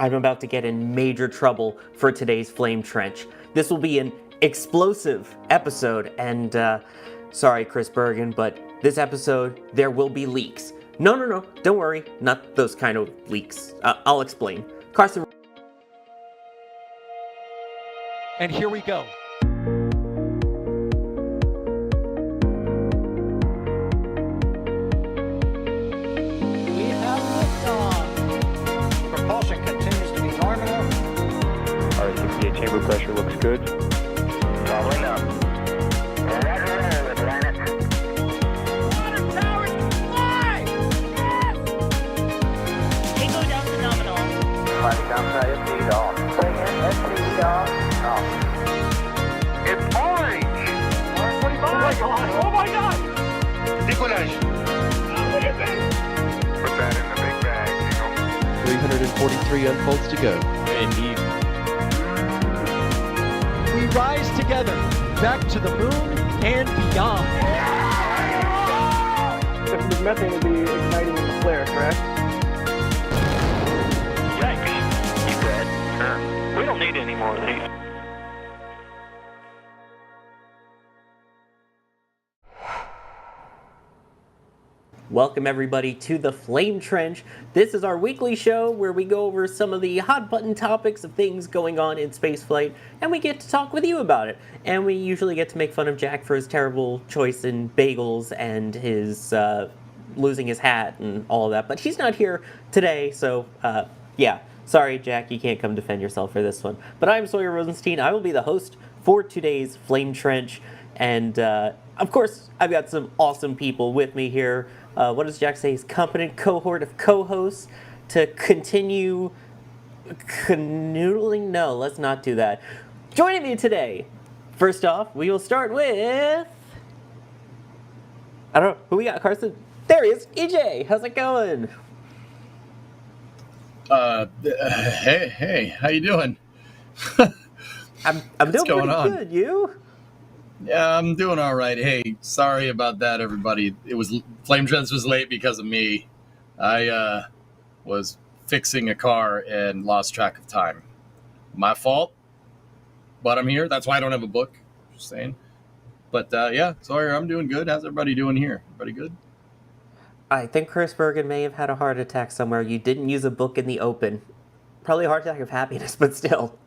I'm about to get in major trouble for today's Flame Trench. This will be an explosive episode, and sorry, Chris Bergen, but this episode, there will be leaks. No, don't worry, not those kind of leaks. I'll explain. Carson. And here we go. We have liftoff. Propulsion continues to be normal. R68 chamber pressure looks good. Traveling up. Roger, planet. Water towers fly! Yes! Tango down to nominal. Fighting downside speed off. Bring in SPD off. Off. It's orange! Orange 25! Oh my god! Oh my god! Decollage. What is it? Put that in the big bag, 343 unfolds to go. Indeed. We rise together, back to the moon and beyond. If there's methane, it'll be igniting in the flare, correct? Yikes. Keep that. We don't need any more of these. Welcome everybody to the Flame Trench. This is our weekly show where we go over some of the hot button topics of things going on in spaceflight, and we get to talk with you about it. And we usually get to make fun of Jack for his terrible choice in bagels and his losing his hat and all of that. But he's not here today, so yeah. Sorry, Jack, you can't come defend yourself for this one. But I'm Sawyer Rosenstein. I will be the host for today's Flame Trench. And of course, I've got some awesome people with me here. What does Jack say? His competent cohort of co-hosts to continue canoodling? No, let's not do that. Joining me today, first off, we will start with... I don't know, who we got, Carson? There he is, EJ, how's it going? Hey, how you doing? I'm What's doing going pretty on? good, you? Yeah, I'm doing all right. Hey, sorry about that, everybody. Flame Trench was late because of me. I was fixing a car and lost track of time. My fault, but I'm here. That's why I don't have a book. Just saying. But yeah, Sawyer, I'm doing good. How's everybody doing here? Everybody good? I think Chris Bergen may have had a heart attack somewhere. You didn't use a book in the open. Probably a heart attack of happiness, but still.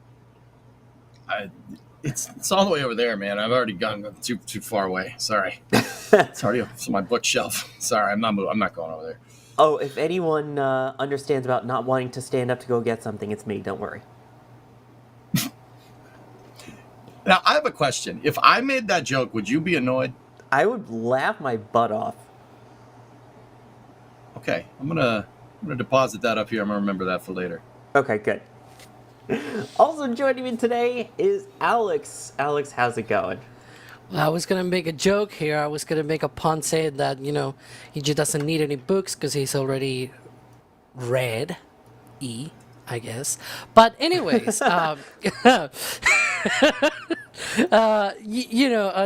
It's all the way over there, man. I've already gone too far away. Sorry. It's already off my bookshelf. Sorry, I'm not going over there. Oh, if anyone understands about not wanting to stand up to go get something, it's me. Don't worry. Now, I have a question. If I made that joke, would you be annoyed? I would laugh my butt off. Okay, I'm gonna deposit that up here. I'm gonna remember that for later. Okay, good. Also joining me today is Alex. Alex, how's it going? Well, I was gonna make a joke here. I was gonna make a pun saying that, he just doesn't need any books because he's already read I guess. But anyways,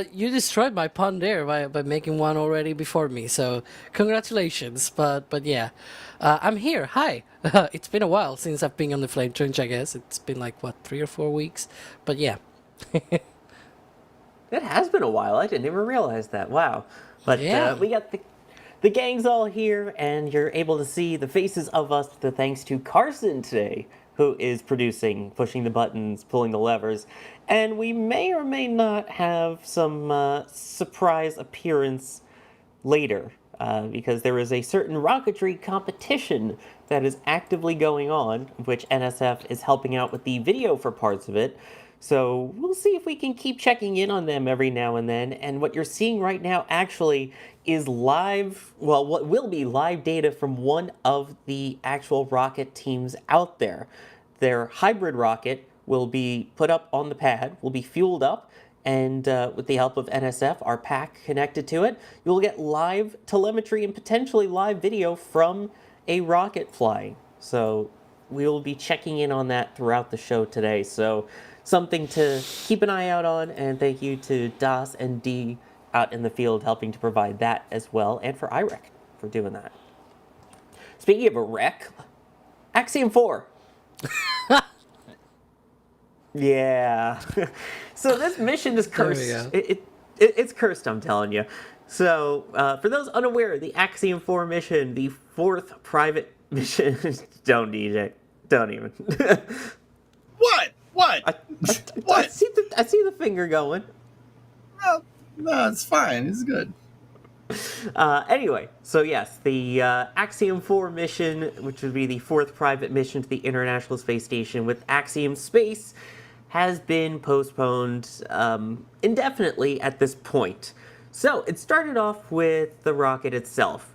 you destroyed my pun there by making one already before me. So congratulations. But yeah, I'm here. Hi. It's been a while since I've been on the Flame Trench. I guess it's been like 3 or 4 weeks. But yeah. It has been a while. I didn't even realize that. Wow. But Yeah. We got the gang's all here, and you're able to see the faces of us thanks to Carson today, who is producing, pushing the buttons, pulling the levers. And we may or may not have some surprise appearance later, because there is a certain rocketry competition that is actively going on, which NSF is helping out with the video for parts of it. So we'll see if we can keep checking in on them every now and then. And what you're seeing right now actually is live, well, what will be live data from one of the actual rocket teams out there. Their hybrid rocket will be put up on the pad, will be fueled up, and with the help of NSF, our pack connected to it, you'll get live telemetry and potentially live video from a rocket flying. So we'll be checking in on that throughout the show today. So something to keep an eye out on, and thank you to Das and D out in the field helping to provide that as well, and for IREC for doing that. Speaking of a wreck, Axiom 4 Yeah. So this mission is There we cursed. go. It's cursed, I'm telling you. So for those unaware, the Axiom 4 mission, the 4th private mission, don't DJ, don't even. What? What? I What? see the finger going. No, it's fine. It's good. Anyway, so yes, the Axiom 4 mission, which would be the 4th private mission to the International Space Station with Axiom Space, has been postponed indefinitely at this point. So it started off with the rocket itself.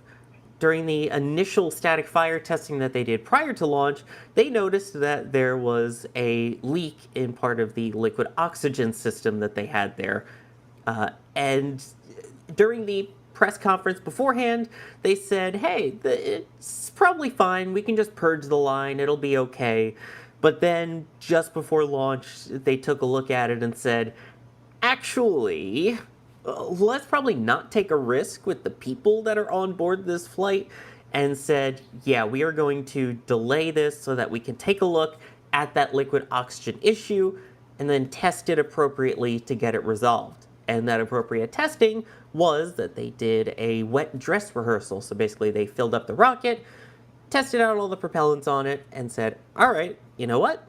During the initial static fire testing that they did prior to launch, they noticed that there was a leak in part of the liquid oxygen system that they had there. And during the press conference beforehand, they said, hey, it's probably fine. We can just purge the line. It'll be okay. But then just before launch, they took a look at it and said, actually, let's probably not take a risk with the people that are on board this flight, and said, yeah, we are going to delay this so that we can take a look at that liquid oxygen issue and then test it appropriately to get it resolved. And that appropriate testing was that they did a wet dress rehearsal. So basically they filled up the rocket, tested out all the propellants on it, and said, all right, you know what?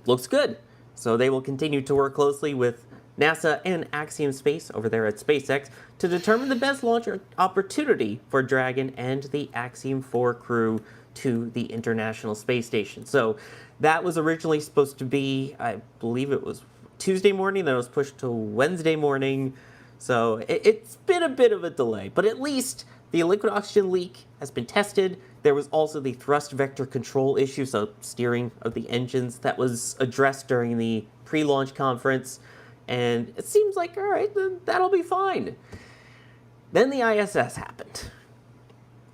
Looks good. So they will continue to work closely with NASA and Axiom Space over there at SpaceX to determine the best launch opportunity for Dragon and the Axiom 4 crew to the International Space Station. So that was originally supposed to be, I believe it was Tuesday morning, then it was pushed to Wednesday morning. So it's been a bit of a delay, but at least the liquid oxygen leak has been tested. There was also the thrust vector control issue, so steering of the engines, that was addressed during the pre-launch conference. And it seems like, all right, then that'll be fine. Then the ISS happened.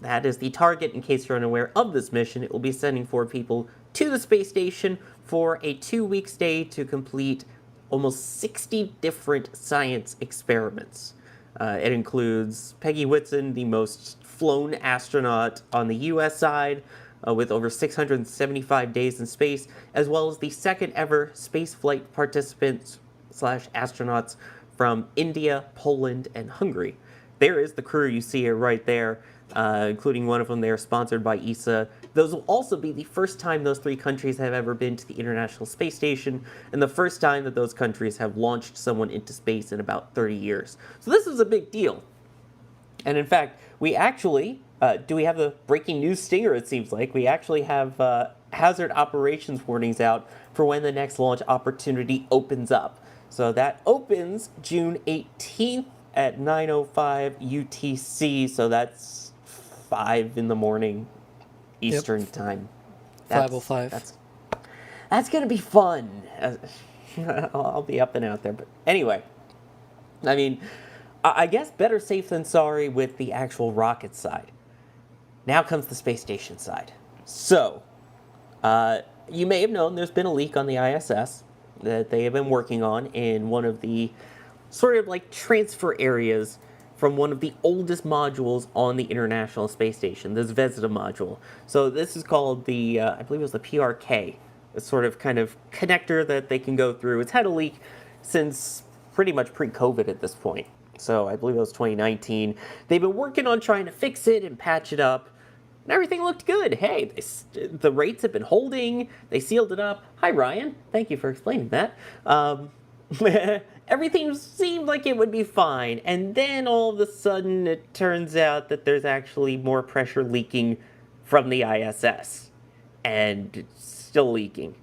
That is the target, in case you're unaware of this mission. It will be sending 4 people to the space station for a 2-week stay to complete almost 60 different science experiments. It includes Peggy Whitson, the most flown astronaut on the US side, with over 675 days in space, as well as the second ever spaceflight participants / astronauts from India, Poland, and Hungary. There is the crew you see here right there, including one of them there sponsored by ESA. Those will also be the first time those 3 countries have ever been to the International Space Station, and the first time that those countries have launched someone into space in about 30 years. So this is a big deal. And in fact, we actually, do we have the breaking news stinger, it seems like? We actually have hazard operations warnings out for when the next launch opportunity opens up. So that opens June 18th at 9:05 UTC, so that's 5 in the morning Eastern time. 5:05. That's gonna be fun. I'll be up and out there, but anyway, I mean, I guess better safe than sorry with the actual rocket side. Now comes the space station side. So, you may have known there's been a leak on the ISS that they have been working on in one of the sort of like transfer areas from one of the oldest modules on the International Space Station, the Zvezda module. So this is called the, I believe it was the PRK, a sort of kind of connector that they can go through. It's had a leak since pretty much pre-COVID at this point. So I believe it was 2019. They've been working on trying to fix it and patch it up. And everything looked good. Hey, the rates have been holding. They sealed it up. Hi, Ryan. Thank you for explaining that. Everything seemed like it would be fine. And then all of a sudden, it turns out that there's actually more pressure leaking from the ISS. And it's still leaking.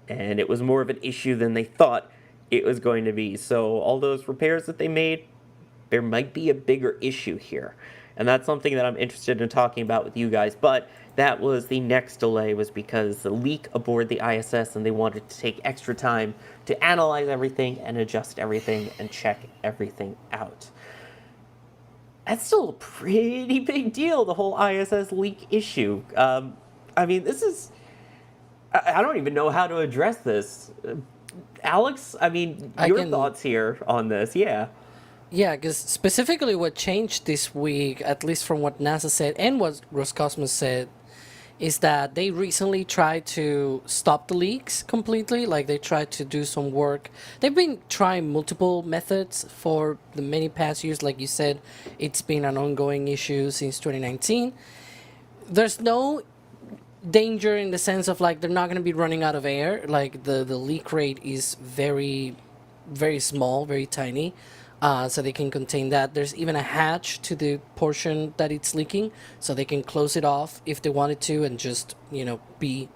And it was more of an issue than they thought it was going to be. So all those repairs that they made, there might be a bigger issue here. And that's something that I'm interested in talking about with you guys. But that was the next delay, was because the leak aboard the ISS, and they wanted to take extra time to analyze everything and adjust everything and check everything out. That's still a pretty big deal, the whole ISS leak issue. I mean, this is... I don't even know how to address this. Alex, I mean, your thoughts here on this, yeah. Yeah, because specifically what changed this week, at least from what NASA said and what Roscosmos said, is that they recently tried to stop the leaks completely. Like they tried to do some work. They've been trying multiple methods for the many past years. Like you said, it's been an ongoing issue since 2019. There's no danger in the sense of like they're not going to be running out of air. Like the leak rate is very, very small, very tiny. So they can contain that. There's even a hatch to the portion that it's leaking, so they can close it off if they wanted to and just, be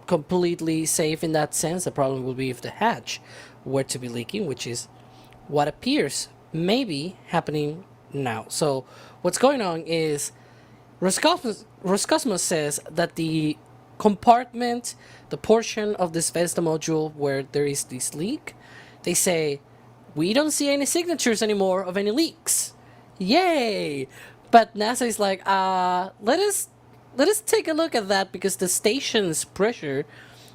completely safe in that sense. The problem will be if the hatch were to be leaking, which is what appears maybe happening now. So what's going on is Roscosmos says that the compartment, the portion of the Zvezda module where there is this leak, they say, we don't see any signatures anymore of any leaks. Yay! But NASA is like, let us take a look at that because the station's pressure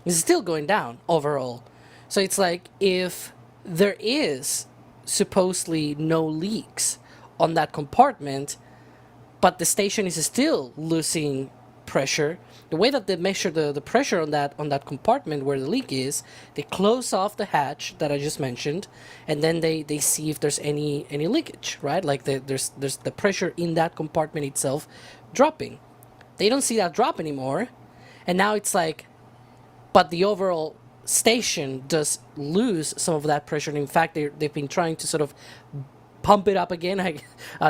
is still going down overall. So it's like if there is supposedly no leaks on that compartment, but the station is still losing pressure. The way that they measure the pressure on that compartment where the leak is, they close off the hatch that I just mentioned, and then they see if there's any leakage, right? Like there's the pressure in that compartment itself dropping. They don't see that drop anymore, and now it's like, but the overall station does lose some of that pressure. And in fact, they've been trying to sort of pump it up again.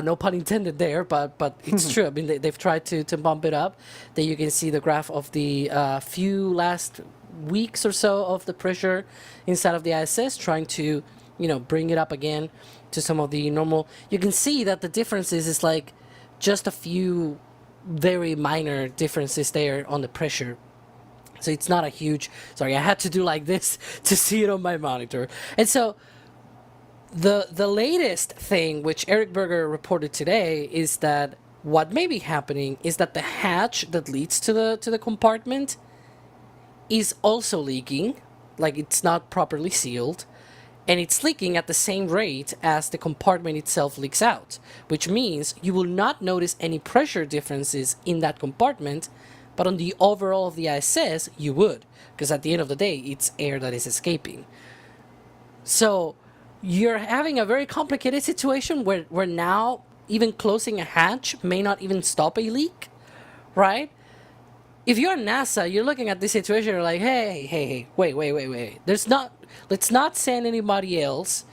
No pun intended there, but it's true. I mean, they've tried to pump it up. There you can see the graph of the few last weeks or so of the pressure inside of the ISS, trying to, bring it up again to some of the normal. You can see that the differences is like just a few very minor differences there on the pressure. So it's not a huge, sorry, I had to do like this to see it on my monitor. And so the latest thing, which Eric Berger reported today, is that what may be happening is that the hatch that leads to the compartment is also leaking, like it's not properly sealed, and it's leaking at the same rate as the compartment itself leaks out, which means you will not notice any pressure differences in that compartment, but on the overall of the ISS, you would, because at the end of the day, it's air that is escaping. So you're having a very complicated situation where now even closing a hatch may not even stop a leak, right? If you're NASA, you're looking at this situation, you're like, hey, wait. Let's not send anybody else.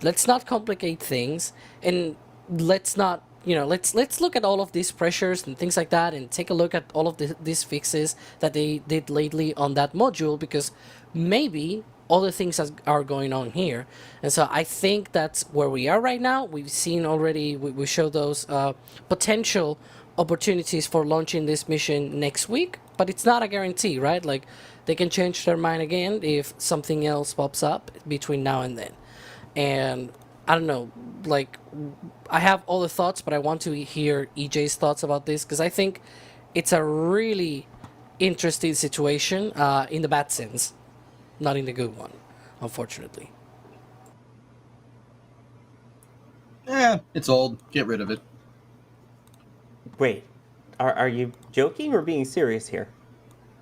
Let's not complicate things, and let's not, let's look at all of these pressures and things like that, and take a look at all of these fixes that they did lately on that module, because maybe other things are going on here. And so I think that's where we are right now. We've seen already, we show those potential opportunities for launching this mission next week, but it's not a guarantee, right? Like they can change their mind again if something else pops up between now and then. And I don't know, like I have all the thoughts, but I want to hear EJ's thoughts about this, because I think it's a really interesting situation in the bad sense. Not in the good one, unfortunately. It's old. Get rid of it. Wait, are you joking or being serious here?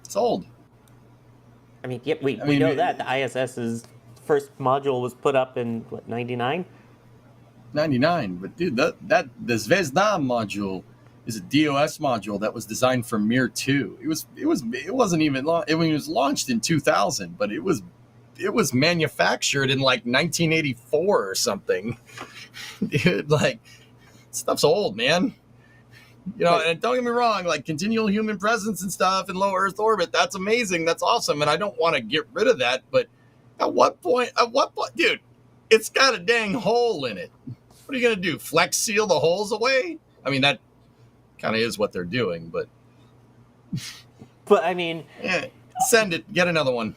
It's old. I mean, yeah, we know that the ISS's first module was put up in what, 99? 99, but dude, the Zvezda module is a DOS module that was designed for Mir 2. It wasn't even long. It was launched in 2000, but it was manufactured in like 1984 or something. Dude, like stuff's old, man. And don't get me wrong, like continual human presence and stuff in low Earth orbit, that's amazing, that's awesome, and I don't want to get rid of that, but at what point, dude, it's got a dang hole in it. What are you gonna do? Flex seal the holes away? I mean, that kind of is what they're doing, but I mean, send it. Get another one.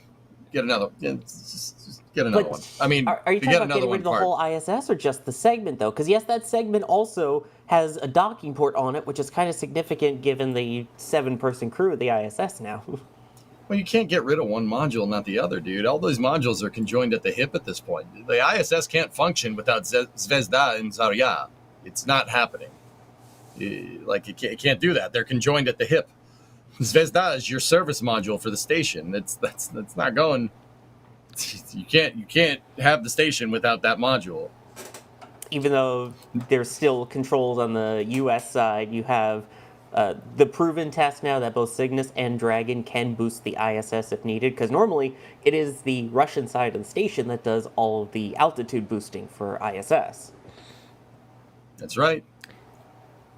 Get another. Just get another one. I mean, are you talking about getting rid of the whole ISS or just the segment, though? Because yes, that segment also has a docking port on it, which is kind of significant given the 7-person crew of the ISS now. Well, you can't get rid of one module, not the other, dude. All those modules are conjoined at the hip at this point. The ISS can't function without Zvezda and Zarya. It's not happening. Like, it can't do that. They're conjoined at the hip. Zvezda is your service module for the station. That's not going. You can't have the station without that module. Even though there's still controls on the U.S. side, you have the proven test now that both Cygnus and Dragon can boost the ISS if needed, because normally it is the Russian side of the station that does all of the altitude boosting for ISS. That's right.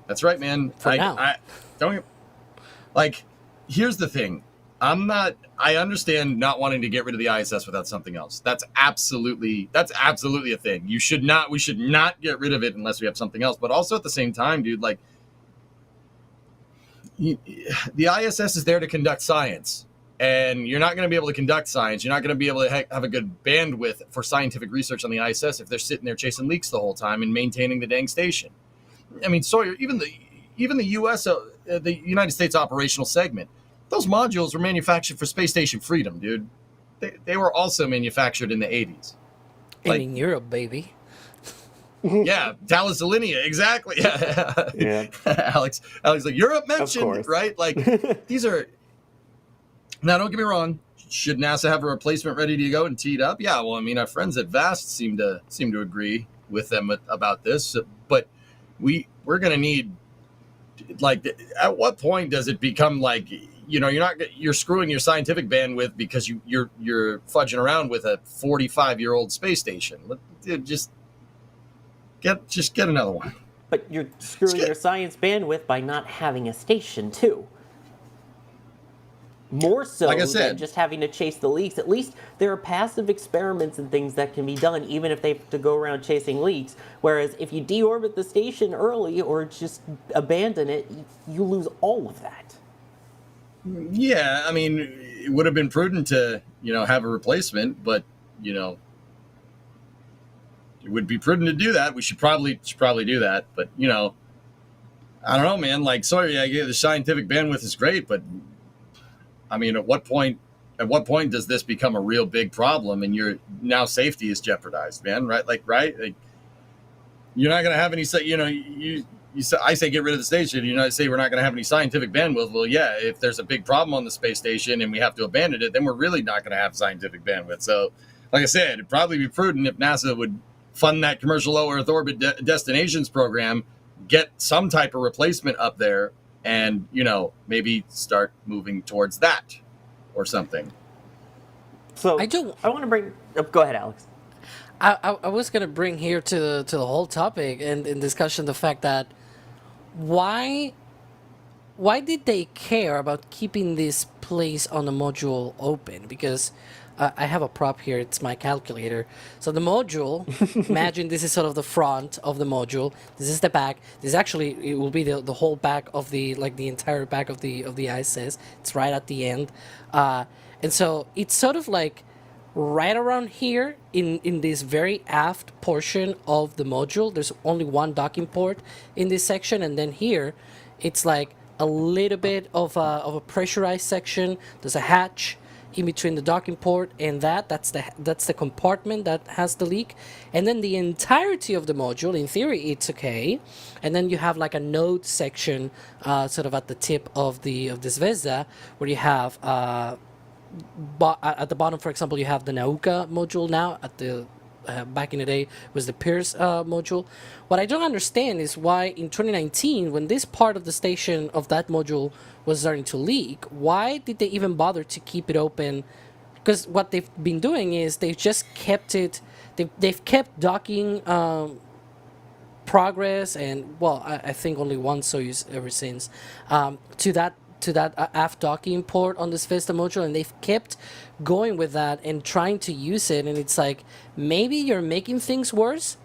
That's right, man. Now. Don't like. Here's the thing. I understand not wanting to get rid of the ISS without something else. That's absolutely a thing. We should not get rid of it unless we have something else. But also at the same time, dude, like the ISS is there to conduct science, and you're not going to be able to conduct science. You're not going to be able to have a good bandwidth for scientific research on the ISS if they're sitting there chasing leaks the whole time and maintaining the dang station. I mean, Sawyer, even the U.S. The United States operational segment, those modules were manufactured for Space Station Freedom, dude. They were also manufactured in the 80s. And in Europe, baby. Yeah, Thales Alenia, exactly. Yeah. Alex, like Europe mentioned, right? Like these are. Now, don't get me wrong. Should NASA have a replacement ready to go and teed up? Yeah. Well, I mean, our friends at VAST seem to agree with them about this, but we're going to need. Like, at what point does it become like, you're screwing your scientific bandwidth because you're fudging around with a 45-year-old space station? Just get another one. But you're screwing your science bandwidth by not having a station too. More so like I said, than just having to chase the leaks. At least there are passive experiments and things that can be done even if they have to go around chasing leaks. Whereas if you deorbit the station early or just abandon it, you lose all of that. Yeah, I mean, it would have been prudent to, have a replacement, but, it would be prudent to do that. We should probably do that. But, I don't know, man. Like, sorry, the scientific bandwidth is great, but I mean, at what point does this become a real big problem and your now safety is jeopardized, man? Right? Like, you're not going to have any, I say get rid of the station. Say we're not going to have any scientific bandwidth. Well, yeah, if there's a big problem on the space station and we have to abandon it, then we're really not going to have scientific bandwidth. So, like I said, it'd probably be prudent if NASA would fund that commercial low Earth orbit destinations program, get some type of replacement up there, and, maybe start moving towards that or something. So I want to bring... Oh, go ahead, Alex. I was going to bring here to the whole topic and in discussion the fact that why did they care about keeping this place on the module open? Because I have a prop here. It's my calculator. So the module, imagine this is sort of the front of the module. This is the back. This actually, it will be the whole back of the entire back of the ISS. It's right at the end. And so it's sort of like right around here in this very aft portion of the module. There's only one docking port in this section. And then here, it's like a little bit of a pressurized section. There's a hatch in between the docking port and that's the compartment that has the leak, and then the entirety of the module, in theory, it's okay. And then you have like a node section, sort of at the tip of the Zvezda, where you have at the bottom, for example, you have the Nauka module now. At the back in the day was the Pierce module. What I don't understand is why in 2019, when this part of the station of that module was starting to leak, why did they even bother to keep it open? Because what they've been doing is they've just kept it, they've kept docking progress, and well, I think only one Soyuz ever since, to that aft docking port on this Zvezda module, and they've kept going with that and trying to use it, and it's like, maybe you're making things worse.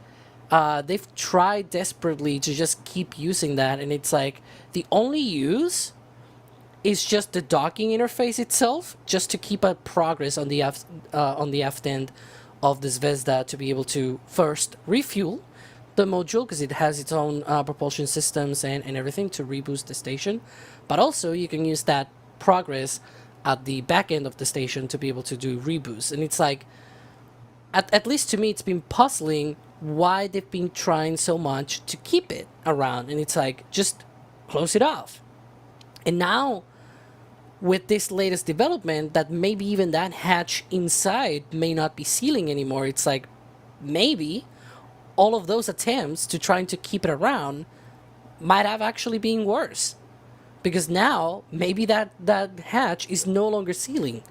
They've tried desperately to just keep using that, and it's like the only use is just the docking interface itself, just to keep a progress on the aft end of the Zvezda, to be able to first refuel the module, because it has its own propulsion systems and everything to reboost the station, but also you can use that progress at the back end of the station to be able to do reboost. And it's like, at least to me, it's been puzzling why they've been trying so much to keep it around, and it's like, just close it off. And now with this latest development that maybe even that hatch inside may not be sealing anymore. It's like maybe all of those attempts to trying to keep it around might have actually been worse. Because now maybe that hatch is no longer sealing.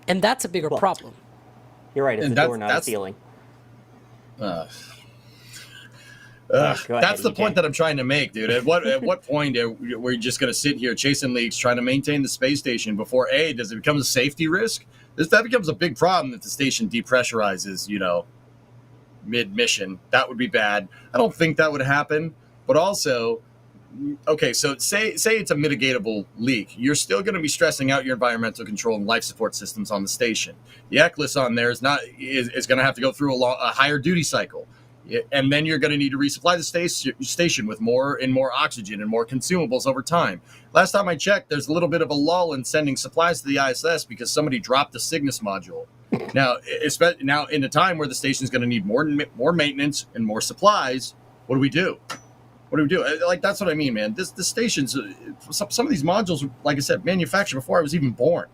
And that's a bigger problem. You're right, it's And a door, not a ceiling. That's the point that I'm trying to make, dude. At what point are we just going to sit here chasing leaks, trying to maintain the space station before does it become a safety risk? That becomes a big problem if the station depressurizes, mid-mission. That would be bad. I don't think that would happen. But also, okay, so say it's a mitigatable leak. You're still going to be stressing out your environmental control and life support systems on the station. The ECLS on there is going to have to go through a higher duty cycle. And then you're going to need to resupply the station with more oxygen and more consumables over time. Last time I checked, there's a little bit of a lull in sending supplies to the ISS because somebody dropped the Cygnus module. Now in a time where the station is going to need more maintenance and more supplies, what do we do? Like, that's what I mean, man. The stations, some of these modules, like I said, manufactured before I was even born,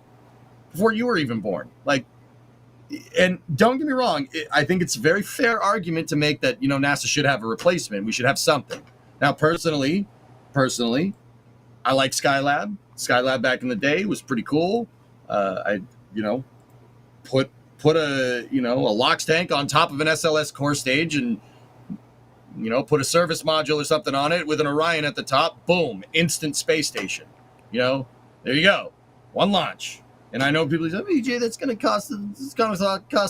before you were even born. Like, and don't get me wrong, I think it's a very fair argument to make that, NASA should have a replacement. We should have something. Now, personally, I like Skylab. Skylab back in the day was pretty cool. I put a LOX tank on top of an SLS core stage and put a service module or something on it with an Orion at the top. Boom, instant space station. There you go, one launch. And I know people say, EJ, that's going to cost a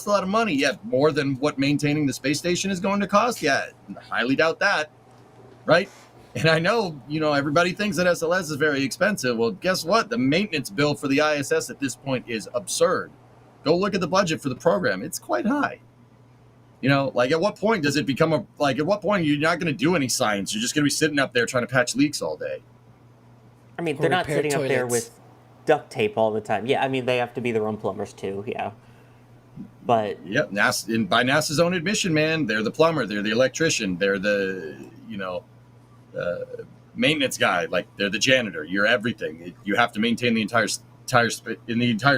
lot of money. Yeah, more than what maintaining the space station is going to cost. Yeah, I highly doubt that, right? And I know, everybody thinks that SLS is very expensive. Well, guess what? The maintenance bill for the ISS at this point is absurd. Go look at the budget for the program. It's quite high. At what point does it become at what point you're not going to do any science? You're just going to be sitting up there trying to patch leaks all day. I mean, they're not sitting up there with duct tape all the time. Yeah, I mean, they have to be their own plumbers too, yeah. But yep, NASA, by NASA's own admission, man, they're the plumber, they're the electrician, they're the maintenance guy, like they're the janitor. You're everything. You have to maintain the entire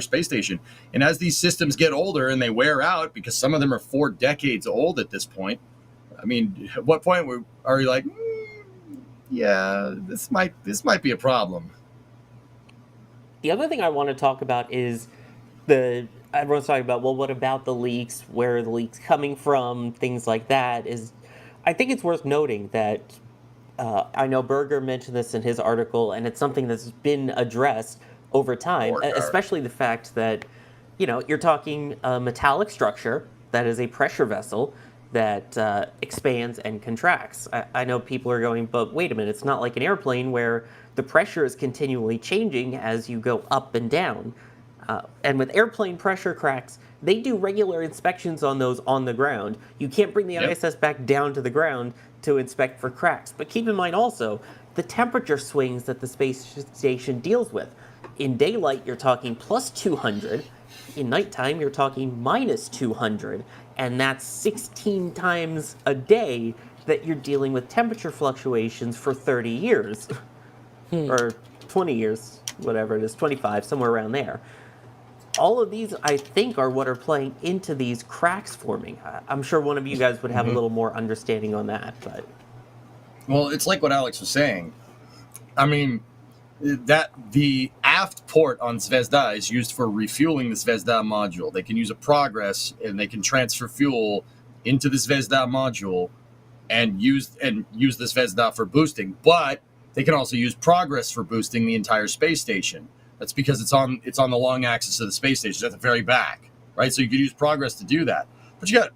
space station. And as these systems get older and they wear out, because some of them are 4 decades old at this point, I mean, at what point are you like, yeah, this might be a problem? The other thing I want to talk about is everyone's talking about, well, what about the leaks? Where are the leaks coming from? Things like that. I think it's worth noting that I know Berger mentioned this in his article, and it's something that's been addressed over time, especially the fact that, you're talking a metallic structure that is a pressure vessel that expands and contracts. I know people are going, but wait a minute, it's not like an airplane where the pressure is continually changing as you go up and down. And with airplane pressure cracks, they do regular inspections on those on the ground. You can't bring the ISS back down to the ground to inspect for cracks. But keep in mind also the temperature swings that the space station deals with. In daylight, you're talking plus 200. In nighttime, you're talking minus 200. And that's 16 times a day that you're dealing with temperature fluctuations for 30 years. Or 20 years, whatever it is, 25, somewhere around there. All of these, I think, are what are playing into these cracks forming. I'm sure one of you guys would have a little more understanding on that, but... Well, it's like what Alex was saying. I mean, that the aft port on Zvezda is used for refueling the Zvezda module. They can use a Progress, and they can transfer fuel into the Zvezda module and use the Zvezda for boosting, but they can also use Progress for boosting the entire space station. That's because it's on the long axis of the space station, at the very back, right? So you could use Progress to do that. But you got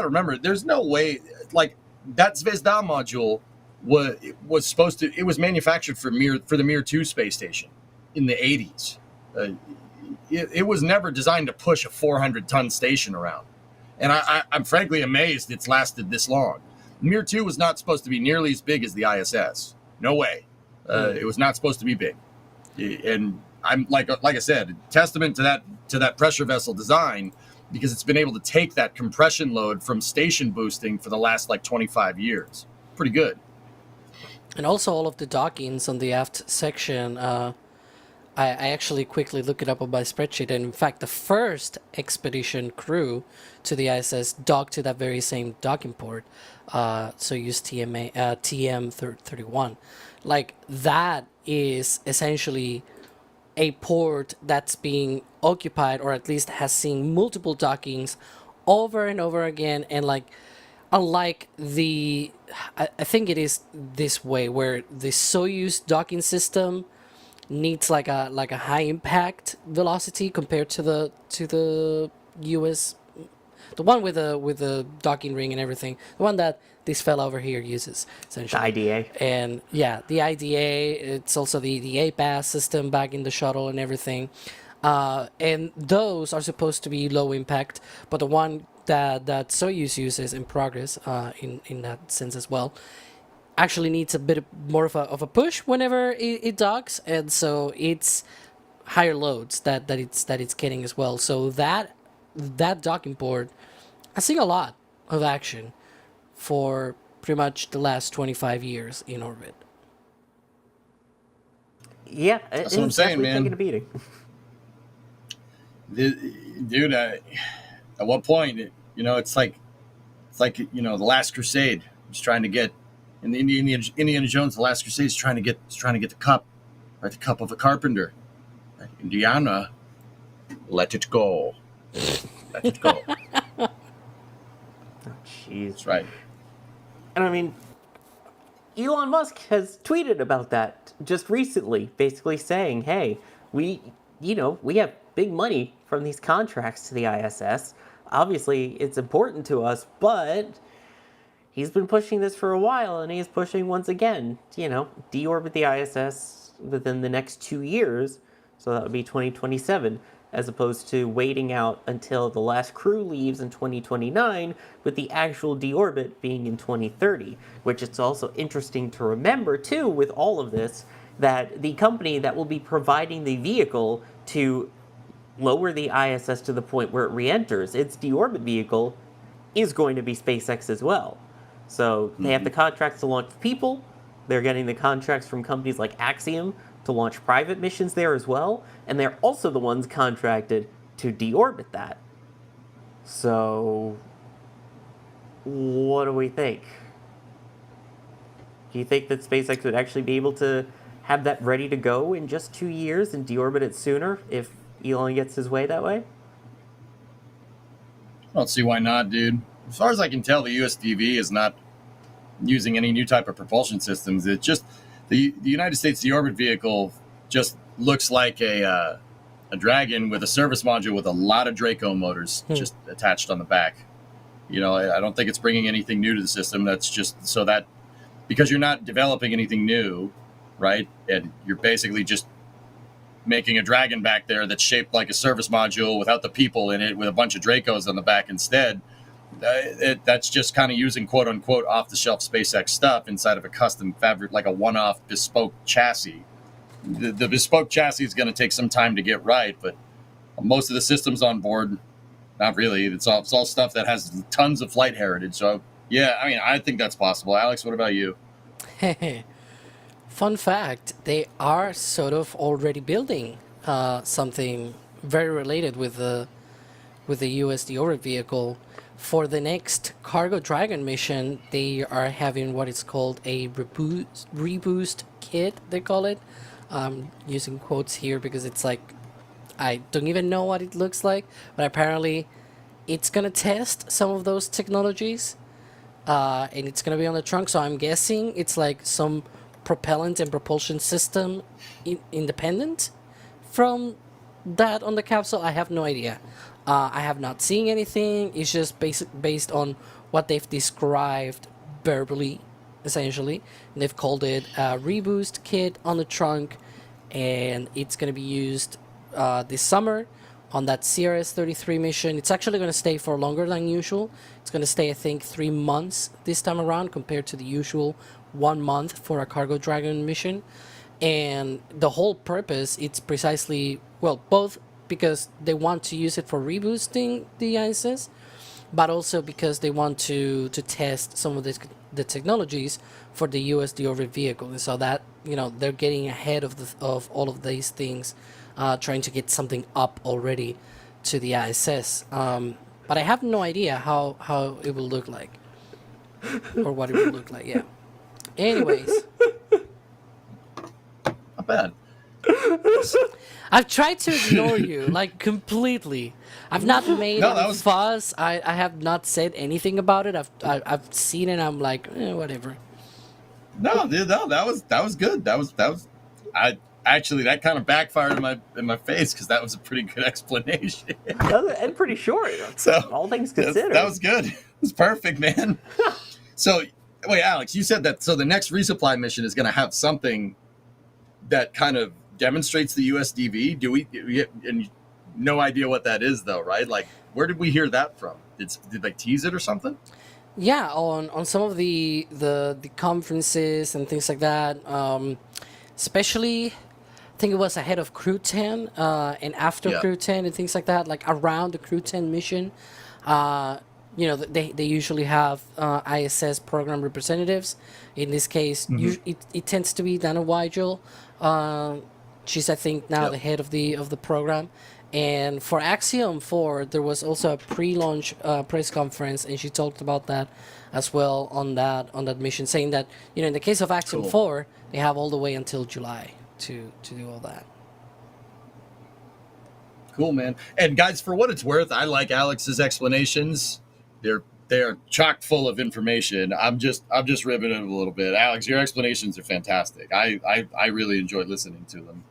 to remember, there's no way, that Zvezda module was manufactured for the Mir 2 space station in the 80s. It was never designed to push a 400-ton station around, and I'm frankly amazed it's lasted this long. Mir 2 was not supposed to be nearly as big as the ISS. No way. It was not supposed to be big, and I'm like I said, testament to that pressure vessel design, because it's been able to take that compression load from station boosting for the last 25 years. Pretty good. And also all of the dockings on the aft section. I actually quickly looked it up on my spreadsheet, and in fact, the first expedition crew to the ISS docked to that very same docking port. So use TM31. Like, that is essentially a port that's being occupied, or at least has seen multiple dockings over and over again. And like, unlike I think it is this way, where the Soyuz docking system needs like a high impact velocity compared to the US, the one with the docking ring and everything, the one that this fella over here uses, essentially. The IDA. And yeah, the IDA, it's also the EDA pass system back in the shuttle and everything. And those are supposed to be low impact, but the one that Soyuz uses in Progress, in that sense as well, actually needs a bit more of a push whenever it docks, and so it's higher loads that it's getting as well. So that docking port has seen a lot of action for pretty much the last 25 years in orbit. Yeah, That's what I'm saying, man. Taking a beating. Dude, at what point, it's like the Last Crusade. He's trying to get in the Indiana Jones, the Last Crusade, is trying to get the cup, right? The cup of a carpenter. Right? Indiana, let it go. Let it go. Oh, jeez. That's right. And I mean, Elon Musk has tweeted about that just recently, basically saying, hey, we have big money from these contracts to the ISS. Obviously, it's important to us, but he's been pushing this for a while, and he's pushing once again, deorbit the ISS within the next 2 years. So that would be 2027, as opposed to waiting out until the last crew leaves in 2029, with the actual deorbit being in 2030, which it's also interesting to remember, too, with all of this, that the company that will be providing the vehicle to lower the ISS to the point where it re-enters its deorbit vehicle is going to be SpaceX as well. So they have the contracts to launch people. They're getting the contracts from companies like Axiom to launch private missions there as well. And they're also the ones contracted to deorbit that. So what do we think? Do you think that SpaceX would actually be able to have that ready to go in just 2 years and deorbit it sooner if Elon gets his way that way? I don't see why not, dude. As far as I can tell, the USDV is not using any new type of propulsion systems. It's just the United States deorbit vehicle just looks like a Dragon with a service module with a lot of Draco motors just attached on the back. I don't think it's bringing anything new to the system. That's just so that because you're not developing anything new, right? And you're basically just making a Dragon back there that's shaped like a service module without the people in it, with a bunch of Dracos on the back instead. That's just kind of using quote unquote off the shelf SpaceX stuff inside of a custom fabric, like a one-off bespoke chassis. The bespoke chassis is going to take some time to get right, but most of the systems on board, not really. It's all stuff that has tons of flight heritage. So yeah, I mean, I think that's possible. Alex, what about you? Fun fact, they are sort of already building something very related with the US deorbit vehicle. For the next Cargo Dragon mission, they are having what is called a Reboost Kit, they call it. Using quotes here because it's like, I don't even know what it looks like, but apparently it's going to test some of those technologies, and it's going to be on the trunk, so I'm guessing it's like some propellant and propulsion system independent from that on the capsule. I have no idea. I have not seen anything. It's just based on what they've described verbally, essentially. And they've called it a Reboost Kit on the trunk, and it's going to be used this summer on that CRS-33 mission. It's actually going to stay for longer than usual. It's going to stay, I think, 3 months this time around compared to the usual 1 month for a Cargo Dragon mission. And the whole purpose, it's precisely, well, both because they want to use it for reboosting the ISS, but also because they want to test some of the technologies for the US Deorbit vehicle, and so that they're getting ahead of all of these things, trying to get something up already to the ISS. But I have no idea how it will look like, or what it will look like. Yeah. Anyways, Not bad. I've tried to ignore you like completely. I've not made No, that any was- fuss. I have not said anything about it. I've seen it. I'm like, whatever. No, dude, no, that was good. That was I actually that kind of backfired in my face because that was a pretty good explanation. And pretty short. So all things that's- considered. that was good. It was perfect, man. So wait, Alex, you said that. So the next resupply mission is going to have something that kind of demonstrates the USDV. Do we and no idea what that is though, right? Like, where did we hear that from? Did they tease it or something? Yeah, on some of the conferences and things like that. Especially, I think it was ahead of Crew 10 and after Yeah. Crew 10 and things like that. Like around the Crew 10 mission, they usually have ISS program representatives. In this case, it tends to be Dana Weigel. She's, I think, now Yep. the head of the program. And for Axiom 4, there was also a pre-launch press conference, and she talked about that as well on that mission, saying that in the case of Axiom Cool. 4, they have all the way until July to do all that. Cool, man. And guys, for what it's worth, I like Alex's explanations. They're chock full of information. I'm just ribbing it a little bit. Alex, your explanations are fantastic. I really enjoyed listening to them.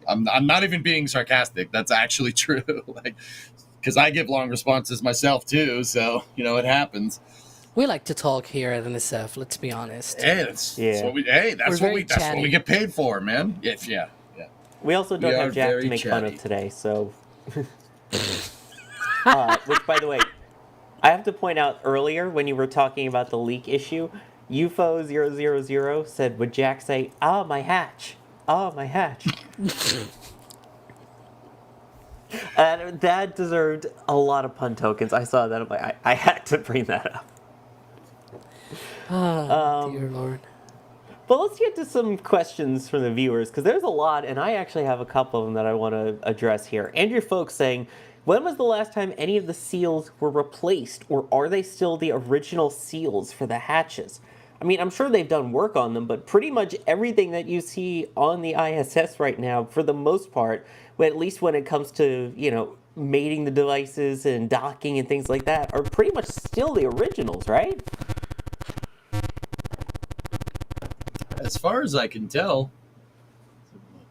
I'm not even being sarcastic. That's actually true. Like, because I give long responses myself too. So it happens. We like to talk here at NSF. Let's be honest. Hey, that's Yeah. what we. Hey, that's We're what we. very That's what we chatty. get paid for, man. Yeah. We also don't We are have Jack to very make fun chatty. of today, so. Which, by the way, I have to point out earlier when you were talking about the leak issue, UFO000 said, would Jack say, "Ah, my hatch. Ah, my hatch." And that deserved a lot of pun tokens. I saw that. I'm like, I had to bring that up. Dear Lord. But let's get to some questions from the viewers, because there's a lot, and I actually have a couple of them that I want to address here. Andrew Folks saying, when was the last time any of the seals were replaced, or are they still the original seals for the hatches? I mean, I'm sure they've done work on them, but pretty much everything that you see on the ISS right now, for the most part, at least when it comes to, mating the devices and docking and things like that, are pretty much still the originals, right? As far as I can tell,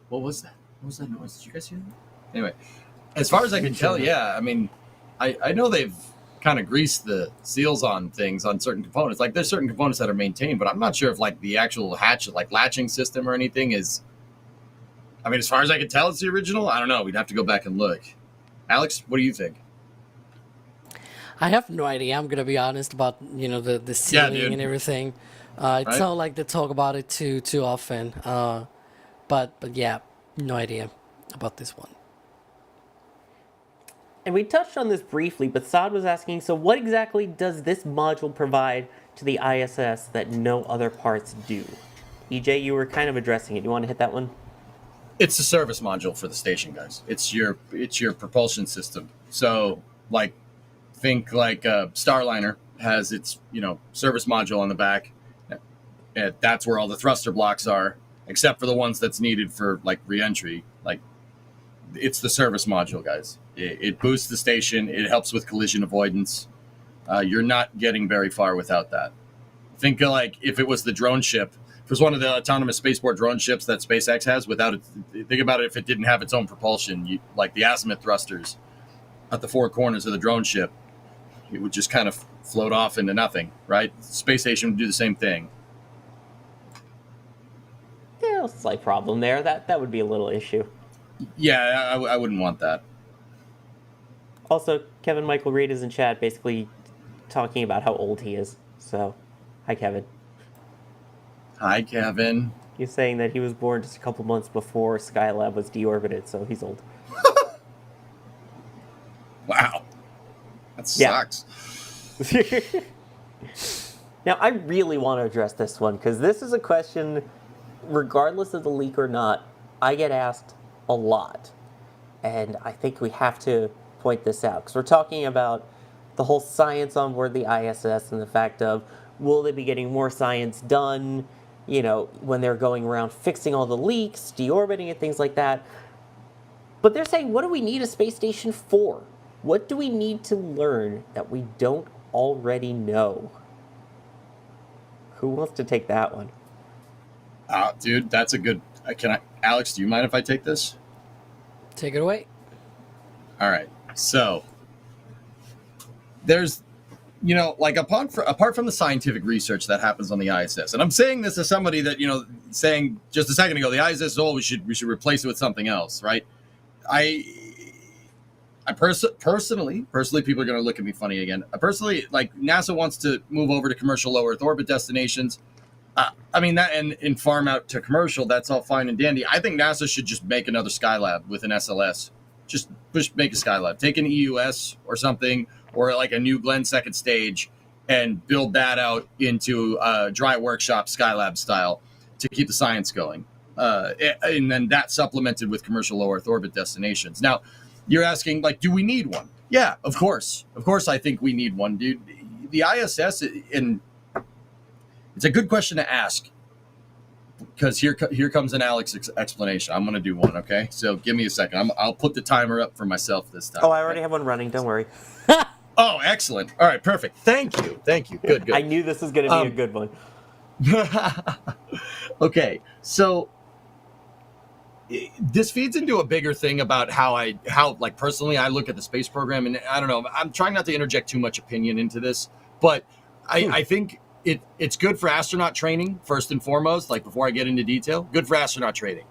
what was that? What was that noise? Did you guys hear that? Anyway, as far as I can tell, yeah. I mean, I know they've kind of greased the seals on things on certain components. Like there's certain components that are maintained, but I'm not sure if like the actual hatch, like latching system or anything is. I mean, as far as I can tell, it's the original. I don't know. We'd have to go back and look. Alex, what do you think? I have no idea. I'm gonna be honest about the ceiling dude. and everything. It's Right? not like they talk about it too often. But yeah, no idea about this one. And we touched on this briefly, but Saad was asking, so what exactly does this module provide to the ISS that no other parts do? EJ, you were kind of addressing it. You want to hit that one? It's a service module for the station, guys. It's your propulsion system. So, like, think like Starliner has its service module on the back. And that's where all the thruster blocks are, except for the ones that's needed for like reentry. Like, it's the service module, guys. It boosts the station. It helps with collision avoidance. You're not getting very far without that. Think of like if it was the drone ship. If it was one of the autonomous spaceport drone ships that SpaceX has, without it, think about it if it didn't have its own propulsion, like the azimuth thrusters at the four corners of the drone ship, it would just kind of float off into nothing, right? Space station would do the same thing. Yeah, a slight problem there. That would be a little issue. Yeah, I wouldn't want that. Also, Kevin Michael Reed is in chat basically talking about how old he is. So, hi, Kevin. Hi, Kevin. He's saying that he was born just a couple months before Skylab was deorbited, so he's old. Wow. That Yeah. sucks. Now, I really want to address this one because this is a question, regardless of the leak or not, I get asked a lot. And I think we have to point this out because we're talking about the whole science on board the ISS and the fact of will they be getting more science done, when they're going around fixing all the leaks, deorbiting and things like that. But they're saying, what do we need a space station for? What do we need to learn that we don't already know? Who wants to take that one? Dude, that's a good... Alex, do you mind if I take this? Take it away. All right. So, there's, apart from the scientific research that happens on the ISS, and I'm saying this as somebody that, saying just a second ago, the ISS is old, we should replace it with something else, right? Personally, people are going to look at me funny again. NASA wants to move over to commercial low Earth orbit destinations. That and farm out to commercial, that's all fine and dandy. I think NASA should just make another Skylab with an SLS. Just make a Skylab. Take an EUS or something, or like a new Glenn second stage, and build that out into dry workshop Skylab style to keep the science going. And then that supplemented with commercial low Earth orbit destinations. Now, you're asking, do we need one? Yeah, of course. Of course I think we need one, dude. The ISS, it's a good question to ask, because here comes an Alex explanation. I'm going to do one, okay? So give me a second. I'll put the timer up for myself this time. Oh, I already have one running. Don't worry. Oh, excellent. All right, perfect. Thank you. Good. I knew this was going to be a good one. Okay, so this feeds into a bigger thing about how personally I look at the space program, and I don't know, I'm trying not to interject too much opinion into this, but I think it's good for astronaut training first and foremost. Before I get into detail, good for astronaut training.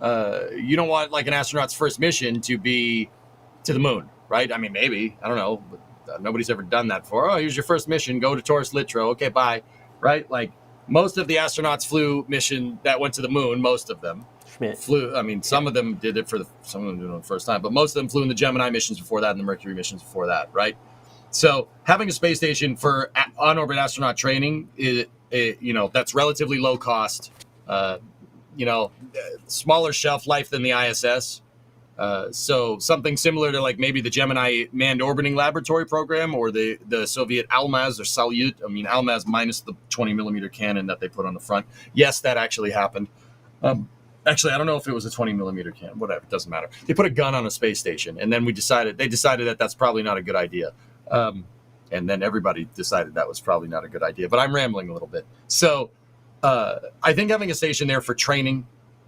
You don't want an astronaut's first mission to be to the moon, right? I mean, maybe, I don't know, but nobody's ever done that before. Oh, here's your first mission, go to Taurus Littrow, okay, bye, right? Most of the astronauts flew mission that went to the moon. Most of them flew. I mean, some of them did it some of them did it the first time, but most of them flew in the Gemini missions before that and the Mercury missions before that, right? So having a space station for on-orbit astronaut training, that's relatively low cost. Smaller shelf life than the ISS. So something similar to maybe the Gemini manned orbiting laboratory program, or the Soviet Almaz or Salyut. I mean, Almaz minus the 20 millimeter cannon that they put on the front. Yes, that actually happened. Actually, I don't know if it was a 20 millimeter cannon. Whatever, it doesn't matter. They put a gun on a space station, and then they decided that that's probably not a good idea. And then everybody decided that was probably not a good idea. But I'm rambling a little bit. So I think having a station there for training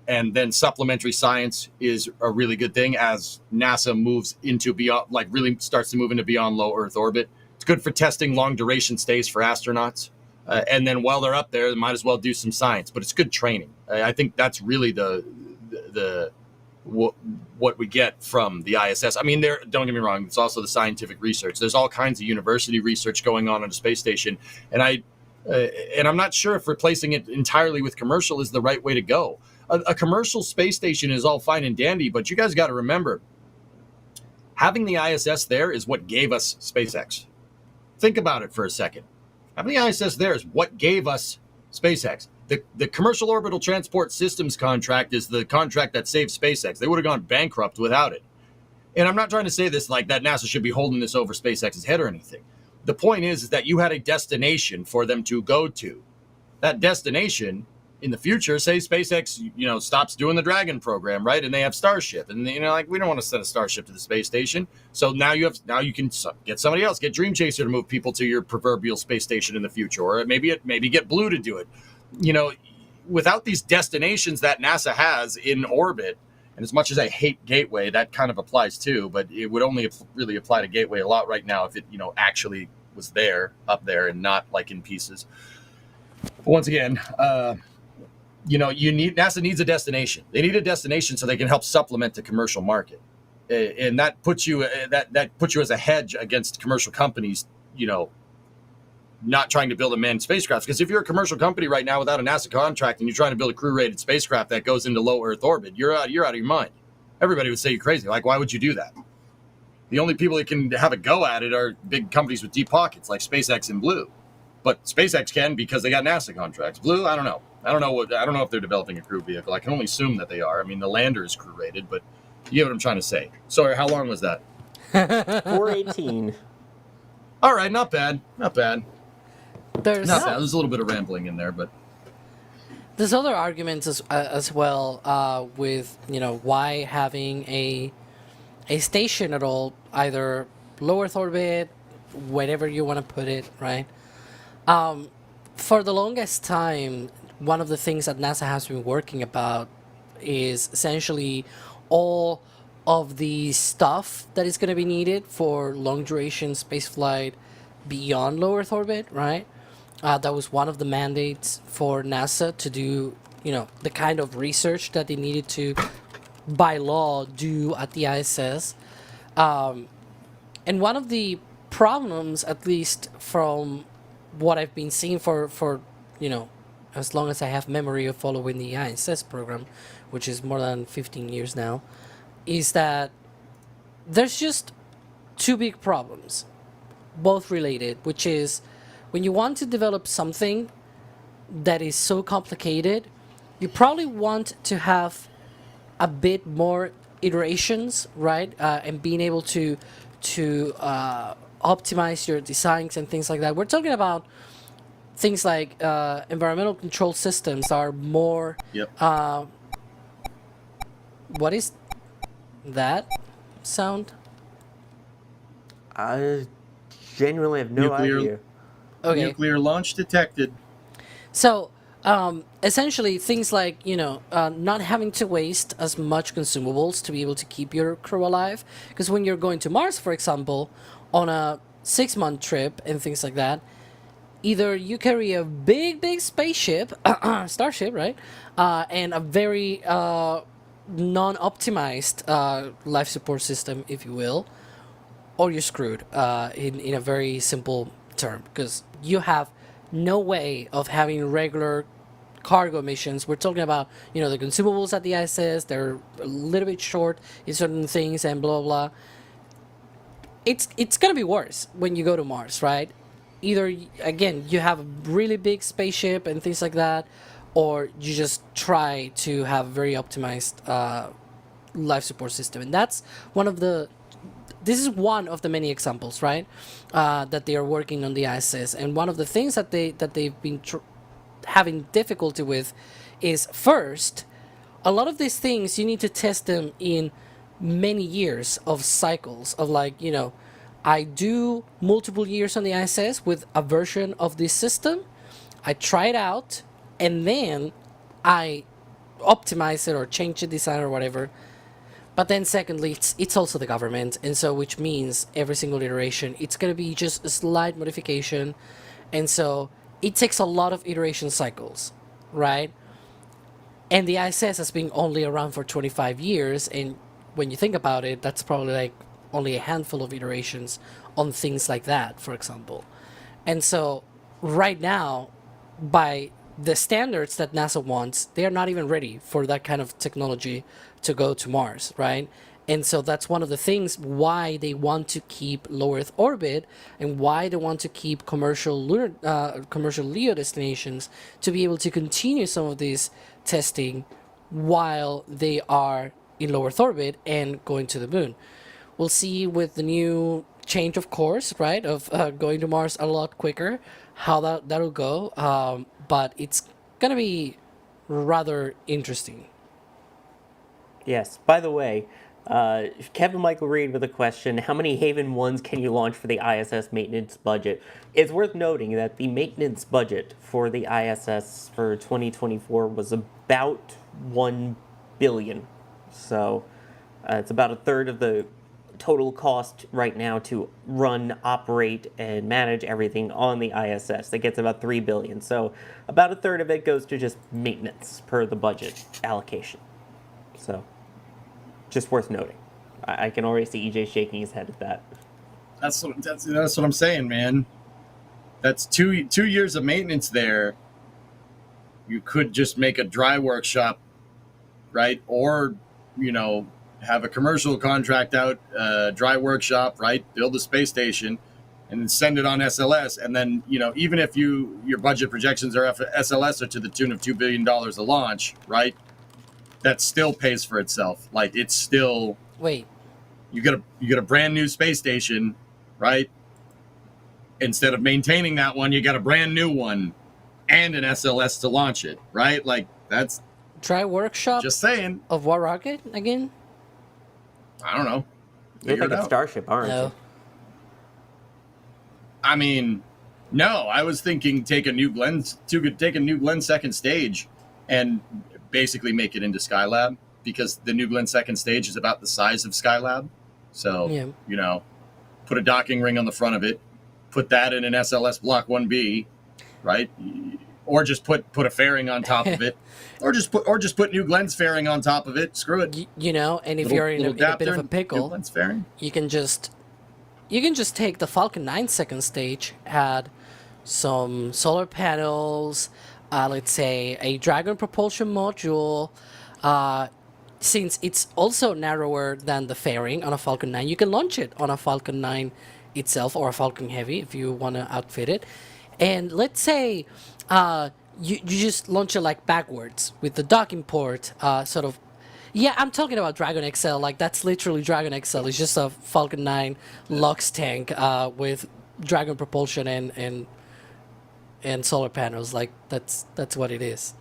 and then supplementary science is a really good thing as NASA moves into beyond, really starts to move into beyond low Earth orbit. It's good for testing long duration stays for astronauts. And then while they're up there, they might as well do some science, but it's good training. I think that's really what we get from the ISS. I mean, don't get me wrong, it's also the scientific research. There's all kinds of university research going on a space station, and I'm not sure if replacing it entirely with commercial is the right way to go. A commercial space station is all fine and dandy, but you guys got to remember, having the ISS there is what gave us SpaceX. Think about it for a second. Having the ISS there is what gave us SpaceX. The Commercial Orbital Transport Systems contract is the contract that saved SpaceX. They would have gone bankrupt without it. And I'm not trying to say this that NASA should be holding this over SpaceX's head or anything. The point is that you had a destination for them to go to. That destination, in the future, say SpaceX, stops doing the Dragon program, right? And they have Starship, and we don't want to send a Starship to the space station. So now you can get somebody else, get Dream Chaser to move people to your proverbial space station in the future, or maybe get Blue to do it. Without these destinations that NASA has in orbit, and as much as I hate Gateway, that kind of applies too, but it would only really apply to Gateway a lot right now if it, actually was up there and not in pieces. But once again, NASA needs a destination. They need a destination so they can help supplement the commercial market, and that puts you as a hedge against commercial companies, not trying to build a manned spacecraft. Because if you're a commercial company right now without a NASA contract and you're trying to build a crew-rated spacecraft that goes into low Earth orbit, you're out of your mind. Everybody would say you're crazy. Why would you do that? The only people that can have a go at it are big companies with deep pockets like SpaceX and Blue. But SpaceX can because they got NASA contracts. Blue, I don't know. I don't know if they're developing a crew vehicle. I can only assume that they are. I mean, the lander is crew rated, but you get what I'm trying to say. Sorry, how long was that? 418. All right, not bad. Not bad. There's Not bad. There's a little bit of rambling in there, but there's other arguments as well with why having a station at all, either low Earth orbit, wherever you want to put it, right? For the longest time, one of the things that NASA has been working about is essentially all of the stuff that is going to be needed for long duration spaceflight beyond low Earth orbit, right? That was one of the mandates for NASA to do, the kind of research that they needed to, by law, do at the ISS. And one of the problems, at least from what I've been seeing for as long as I have memory of following the ISS program, which is more than 15 years now, is that there's just two big problems, both related, which is when you want to develop something that is so complicated, you probably want to have a bit more iterations, right? And being able to optimize your designs and things like that. We're talking about things like environmental control systems are more. Yep. What is that sound? I genuinely have no idea. Okay. Nuclear launch detected. So, essentially, things like, not having to waste as much consumables to be able to keep your crew alive. Because when you're going to Mars, for example, on a 6-month trip and things like that, either you carry a big spaceship, Starship, right? And a very non-optimized life support system, if you will, or you're screwed in a very simple term. Because you have no way of having regular cargo missions. We're talking about, the consumables at the ISS, they're a little bit short in certain things and blah, blah. It's going to be worse when you go to Mars, right? Either, again, you have a really big spaceship and things like that, or you just try to have a very optimized life support system. And that's this is one of the many examples, right, that they are working on the ISS. And one of the things that they've been having difficulty with is, first, a lot of these things, you need to test them in many years of cycles of I do multiple years on the ISS with a version of this system, I try it out, and then I optimize it or change the design or whatever. But then secondly, it's also the government, and so which means every single iteration, it's going to be just a slight modification, and so it takes a lot of iteration cycles, right? And the ISS has been only around for 25 years, and when you think about it, that's probably only a handful of iterations on things like that, for example. And so right now, by the standards that NASA wants, they are not even ready for that kind of technology to go to Mars, right? And so that's one of the things why they want to keep low Earth orbit and why they want to keep commercial LEO destinations to be able to continue some of this testing while they are in low Earth orbit and going to the moon. We'll see with the new change of course, right, of going to Mars a lot quicker, how that'll go. But it's going to be rather interesting. Yes. By the way, Kevin Michael Reed with a question: how many Haven 1s can you launch for the ISS maintenance budget? It's worth noting that the maintenance budget for the ISS for 2024 was about $1 billion. So it's about a third of the total cost right now to run, operate, and manage everything on the ISS. That gets about $3 billion. So about a third of it goes to just maintenance per the budget allocation. So just worth noting. I can already see EJ shaking his head at that. That's what I'm saying, man. That's two years of maintenance there. You could just make a dry workshop, right? Or, have a commercial contract out, dry workshop, right? Build a space station, and then send it on SLS. And then, even if your budget projections are SLS are to the tune of $2 billion a launch, right? That still pays for itself. Like, it's still... Wait. You get a brand new space station, right? Instead of maintaining that one, you got a brand new one and an SLS to launch it, right? Like, that's... Dry workshop? Just saying. Of what rocket, again? I don't know. You're thinking Starship, aren't you? I mean, no. I was thinking take a new Glenn second stage and basically make it into Skylab, because the new Glenn second stage is about the size of Skylab. So, put a docking ring on the front of it, put that in an SLS Block 1B, right? Or just put a fairing on top of it, or just put New Glenn's fairing on top of it. Screw it. And if you're in a bit of a pickle, you can just take the Falcon 9 second stage, add some solar panels, let's say a Dragon propulsion module. Since it's also narrower than the fairing on a Falcon 9, you can launch it on a Falcon 9 itself, or a Falcon Heavy if you want to outfit it. And let's say you just launch it like backwards with the docking port, sort of. Yeah, I'm talking about Dragon XL. Like, that's literally Dragon XL. It's just a Falcon 9 LOX tank with Dragon propulsion and solar panels. Like, that's what it is.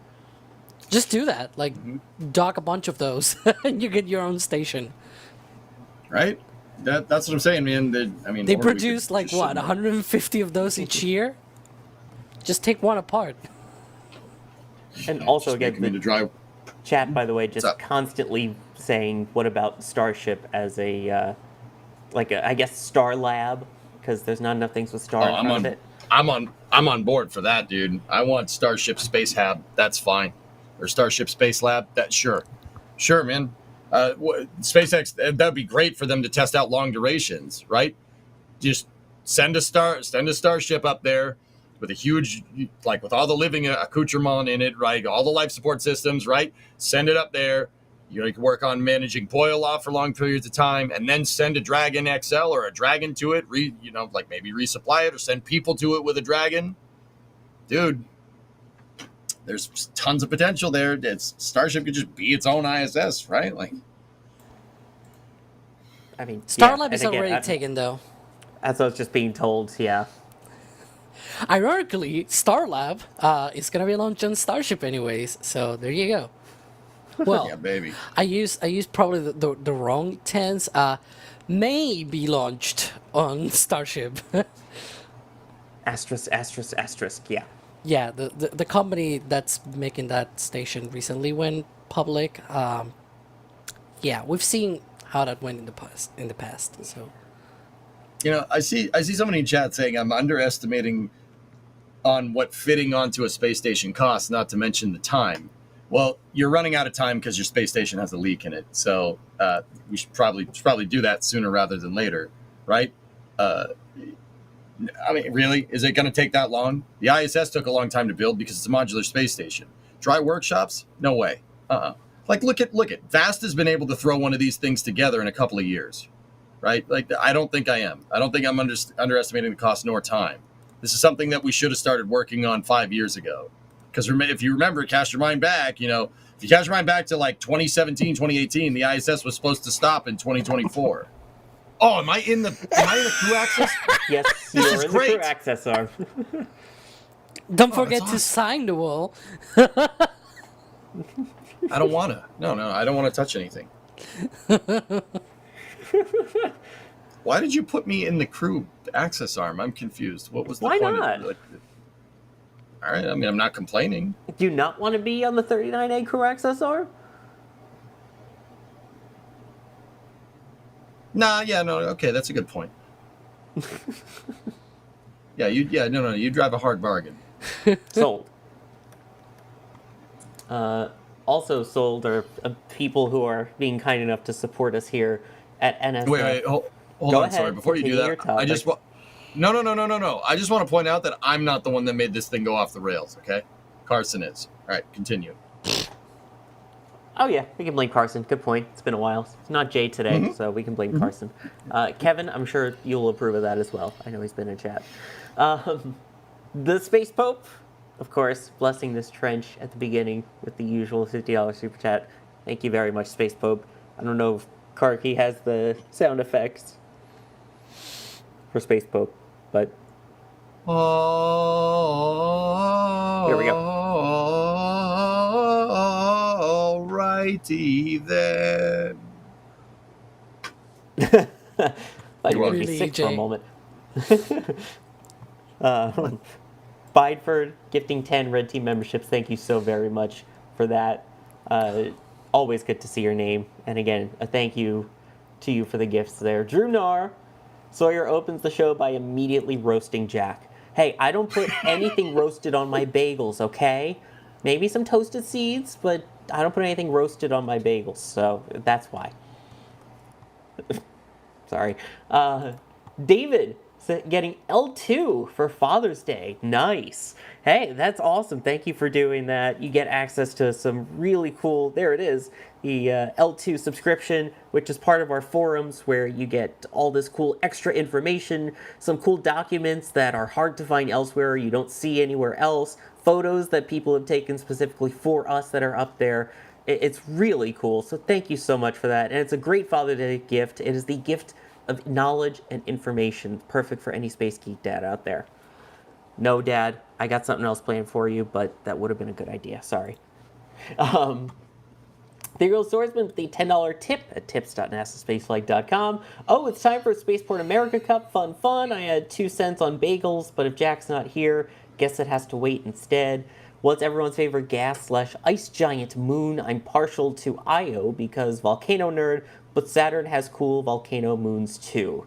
Just do that. Like, dock a bunch of those, and you get your own station. Right? That's what I'm saying, man. They produce like what, 150 of those each year? Just take one apart. And also, again, the drive. Chat, by the way, just constantly saying, "What about Starship as a, I guess, Star Lab?" Because there's not enough things with Star in front of it. I'm on board for that, dude. I want Starship Space Hab. That's fine. Or Starship Space Lab. Sure, man. SpaceX, that'd be great for them to test out long durations, right? Just send a Starship up there with a huge, with all the living accoutrement in it, right? All the life support systems, right? Send it up there. You can work on managing boil off for long periods of time, and then send a Dragon XL or a Dragon to it. Maybe resupply it or send people to it with a Dragon. Dude, there's tons of potential there. Starship could just be its own ISS, right? Like, I mean, Starlab is already taken, though. As I was just being told, yeah. Ironically, Starlab is gonna be launched on Starship anyways, so there you go. Well, yeah, baby. I used probably the wrong tense. May be launched on Starship. Asterisk, yeah. Yeah, the company that's making that station recently went public. Yeah, we've seen how that went in the past. So, I see somebody in chat saying I'm underestimating on what fitting onto a space station costs, not to mention the time. Well, you're running out of time because your space station has a leak in it. So we should probably do that sooner rather than later, right? I mean, really, is it going to take that long? The ISS took a long time to build because it's a modular space station. Dry workshops? No way. Like, look at Vast has been able to throw one of these things together in a couple of years, right? Like, I don't think I am. I don't think I'm underestimating the cost nor time. This is something that we should have started working on 5 years ago. Because if you remember, cast your mind back, if you cast your mind back to like 2017, 2018, the ISS was supposed to stop in 2024. Oh, am I in the crew access? Yes, you're in the crew access arm. Don't forget to sign the wall. I don't want to. No, I don't want to touch anything. Why did you put me in the crew access arm? I'm confused. What was the point? Why not? All right, I mean, I'm not complaining. Do you not want to be on the 39A crew access arm? Okay, that's a good point. You drive a hard bargain. Sold. Also sold are people who are being kind enough to support us here at NSA. Wait, hold on. Sorry, before you do that, I just want... No. I just want to point out that I'm not the one that made this thing go off the rails, okay? Carson is. All right, continue. Oh yeah, we can blame Carson. Good point. It's been a while. It's not Jay today, so we can blame Carson. Kevin, I'm sure you'll approve of that as well. I know he's been in chat. The Space Pope, of course, blessing this trench at the beginning with the usual $50 super chat. Thank you very much, Space Pope. I don't know if Karki has the sound effects for Space Pope, but here we go. Alrighty then. Thought you were going to Really, be sick for a Jay? moment. Bideford gifting 10 Red Team memberships. Thank you so very much for that. Always good to see your name. And again, a thank you to you for the gifts there. Drew Nar, Sawyer opens the show by immediately roasting Jack. Hey, I don't put anything roasted on my bagels, okay? Maybe some toasted seeds, but I don't put anything roasted on my bagels, so that's why. Sorry. David getting L2 for Father's Day. Nice. Hey, that's awesome. Thank you for doing that. You get access to some really cool, there it is, the L2 subscription, which is part of our forums where you get all this cool extra information, some cool documents that are hard to find elsewhere, you don't see anywhere else, photos that people have taken specifically for us that are up there. It's really cool. So thank you so much for that. And it's a great Father's Day gift. It is the gift of knowledge and information, perfect for any Space Geek dad out there. No, Dad, I got something else planned for you, but that would have been a good idea. Sorry. The Real Swordsman with the $10 tip at tips.nasaspaceflight.com. Oh, it's time for a Spaceport America Cup. Fun. I had 2 cents on bagels, but if Jack's not here, guess it has to wait instead. What's everyone's favorite gas/ice giant moon? I'm partial to Io because volcano nerd, but Saturn has cool volcano moons too.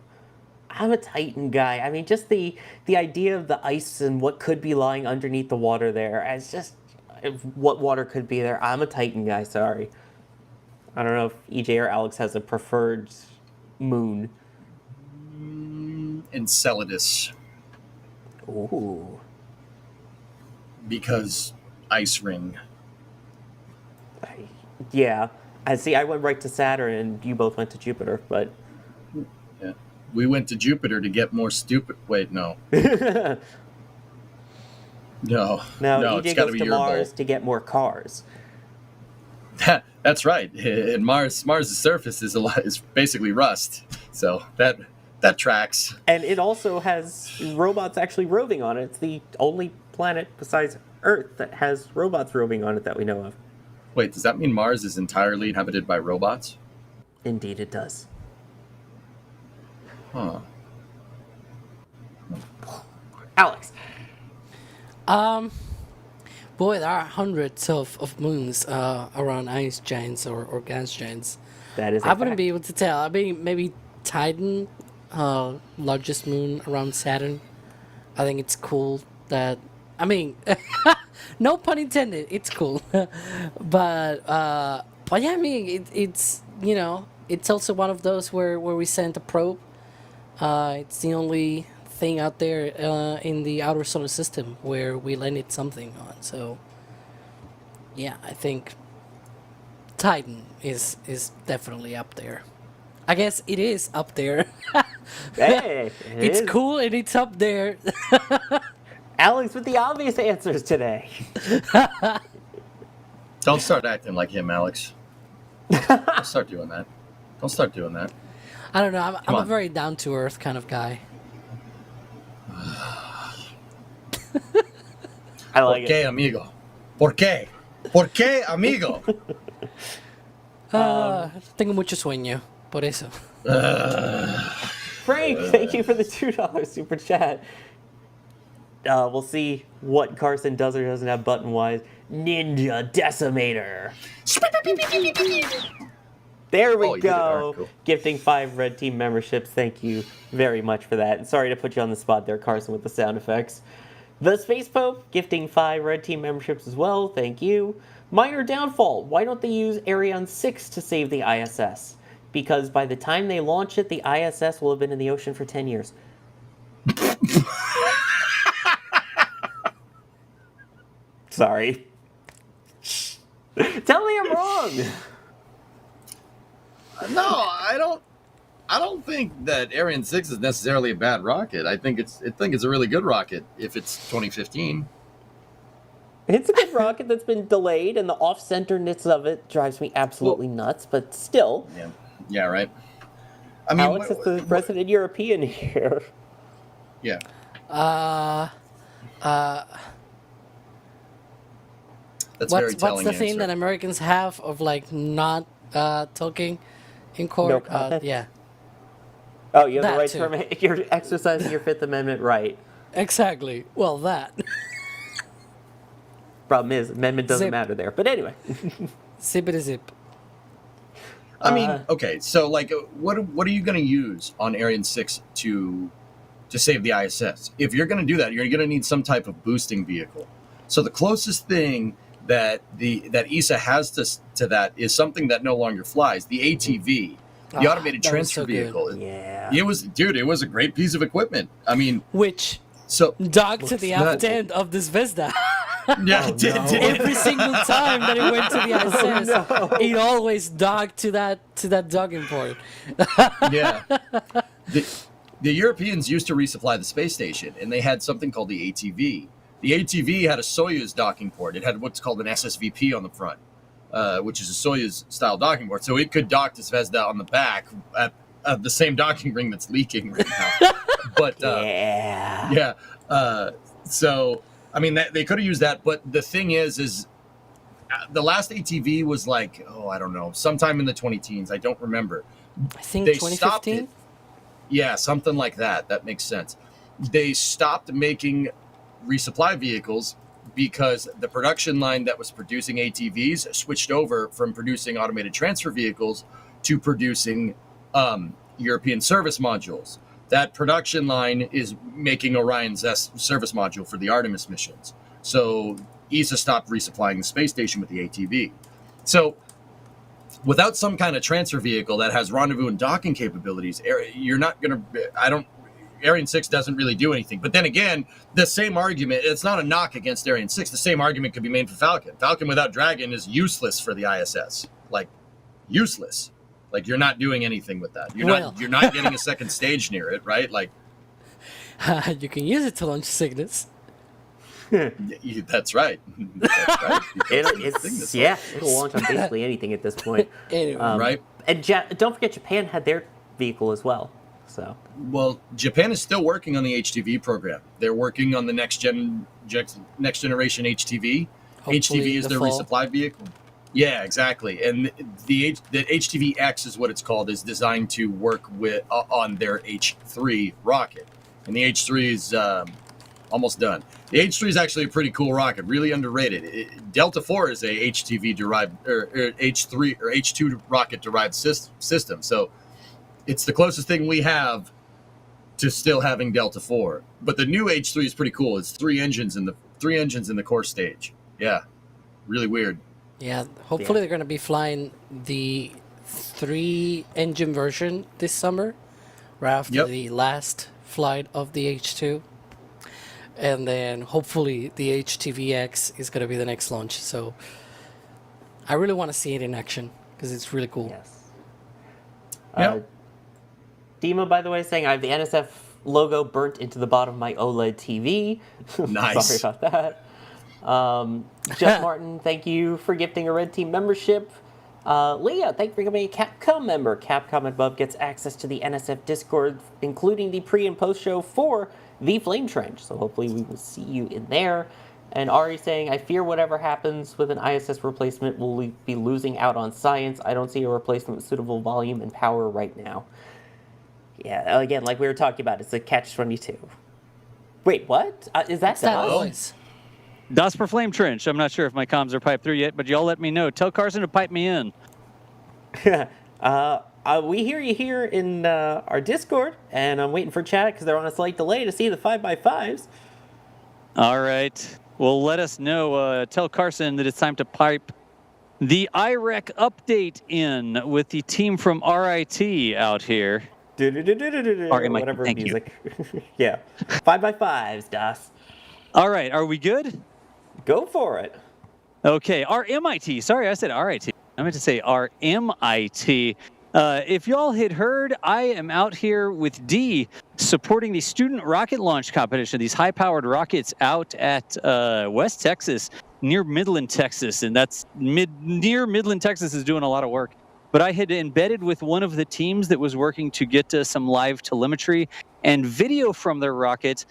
I'm a Titan guy. I mean, just the idea of the ice and what could be lying underneath the water there, as just what water could be there. I'm a Titan guy, sorry. I don't know if EJ or Alex has a preferred moon. Enceladus. Ooh. Because ice ring. Yeah. I went right to Saturn and you both went to Jupiter, but... Yeah. We went to Jupiter to get more stupid... Wait, no. No, No, it's EJ got to goes be to your Mars bowl. to get more cars. That's right. And Mars' surface is basically rust. So that tracks. And it also has robots actually roving on it. It's the only planet besides Earth that has robots roving on it that we know of. Wait, does that mean Mars is entirely inhabited by robots? Indeed it does. Huh. Alex. Boy, there are hundreds of moons around ice giants or gas giants. That is a I wouldn't fact. be able to tell. I mean, maybe Titan, largest moon around Saturn. I think it's cool that... I mean, no pun intended. It's cool, but yeah, I mean, it's you know, it's also one of those where we sent a probe. It's the only thing out there in the outer solar system where we landed something on. So yeah, I think Titan is definitely up there. I guess it is up there. Hey, It's is. cool and it's up there. Alex with the obvious answers today. Don't start acting like him, Alex. Don't start doing that. Don't start doing that. I don't know. I'm a on. very down to earth kind of guy. I like ¿Por qué, it. amigo? ¿Por qué? ¿Por qué, amigo? Tengo mucho sueño, por eso. Frank, thank you for the $2 super chat. We'll see what Carson does or doesn't have button-wise. Ninja Decimator. There we Oh, you did it. All go. right, cool. Gifting 5 Red Team memberships. Thank you very much for that. And sorry to put you on the spot there, Carson, with the sound effects. The Space Pope gifting 5 Red Team memberships as well. Thank you. Minor downfall. Why don't they use Ariane 6 to save the ISS? Because by the time they launch it, the ISS will have been in the ocean for 10 years. Sorry. Tell me I'm wrong. No, I don't think that Ariane 6 is necessarily a bad rocket. I think it's a really good rocket if it's 2015. It's a good rocket that's been delayed, and the off-centeredness of it drives me absolutely nuts. But still, Yeah, right. I mean, Alex is the resident European here. Yeah. That's very telling. What's the thing answer. that Americans have of like not talking in court? No comment? Yeah, Oh, you have That the right too. to remain. You're exercising your Fifth Amendment right. exactly. Well, that Problem is, amendment doesn't Zip. matter there. But anyway, zippity zip. I mean, okay, so like, what are you going to use on Ariane 6 to save the ISS? If you're going to do that, you're going to need some type of boosting vehicle. So the closest thing that ESA has to that is something that no longer flies: the ATV, the automated that was transfer so good. vehicle. yeah. It was a great piece of equipment. I mean, Which so docked to the Looks aft end of the Zvezda. yeah, it did. Every single time that it went to the ISS, it always docked to that docking port. Yeah. The Europeans used to resupply the space station, and they had something called the ATV. The ATV had a Soyuz docking port. It had what's called an SSVP on the front, which is a Soyuz-style docking port. So it could dock to Zvezda on the back at the same docking ring that's leaking right now. But Yeah. so I mean, they could have used that. But the thing is the last ATV was like, I don't know, sometime in the 2010s. I don't remember. I think They stopped 2015. it. Yeah, something like that. That makes sense. They stopped making resupply vehicles because the production line that was producing ATVs switched over from producing automated transfer vehicles to producing European service modules. That production line is making Orion's service module for the Artemis missions. So ESA stopped resupplying the space station with the ATV. So without some kind of transfer vehicle that has rendezvous and docking capabilities, you're not going to, Ariane 6 doesn't really do anything. But then again, the same argument, it's not a knock against Ariane 6. The same argument could be made for Falcon. Falcon without Dragon is useless for the ISS. Like, useless. Like, you're not doing anything with that. You're not getting a second stage near it, right? Like, You can use it to launch Cygnus. that's right. That's right. It'll launch on basically anything at this point. Anyway, Right? And don't forget, Japan had their vehicle as well. So Well, Japan is still working on the HTV program. They're working on the next generation HTV. Hopefully HTV is the their fall. resupply vehicle. Yeah, exactly. And the HTV-X is what it's called, is designed to work with on their H3 rocket. And the H3 is almost done. The H3 is actually a pretty cool rocket, really underrated. Delta IV is a HTV-derived, or H3 or H2 rocket-derived system. So it's the closest thing we have to still having Delta IV. But the new H3 is pretty cool. It's three engines in the core stage. Yeah, really weird. yeah. Hopefully they're going to be flying the 3-engine version this summer, right after Yep. the last flight of the H2. And then hopefully the HTVX is going to be the next launch. So I really want to see it in action because it's really cool. yes. Yep. Dima, by the way, saying I have the NSF logo burnt into the bottom of my OLED TV. Nice. Sorry about that. Jeff Martin, thank you for gifting a Red Team membership. Leah, thank you for becoming a Capcom member. Capcom above gets access to the NSF Discord, including the pre- and post-show for the Flame Trench. So hopefully we will see you in there. And Ari saying, I fear whatever happens with an ISS replacement will be losing out on science. I don't see a replacement with suitable volume and power right now. Yeah, again, like we were talking about, it's a catch-22. Wait, what? Is that What's that us? voice? Das for Flame Trench. I'm not sure if my comms are piped through yet, but y'all let me know. Tell Carson to pipe me in. We hear you here in our Discord, and I'm waiting for chat because they're on a slight delay to see the 5x5s. All right. Well, let us know. Tell Carson that it's time to pipe the IREC update in with the team from RIT out here. Sorry, Mike, Whatever thank you. music. Yeah. 5x5s, Das. All right. Are we good? Go for it. Okay, RMIT. Sorry, I said RIT. I meant to say RMIT. If y'all had heard, I am out here with D supporting the student rocket launch competition, these high-powered rockets out at West Texas, near Midland, Texas. And that's near Midland, Texas is doing a lot of work. But I had embedded with one of the teams that was working to get some live telemetry and video from their rocket.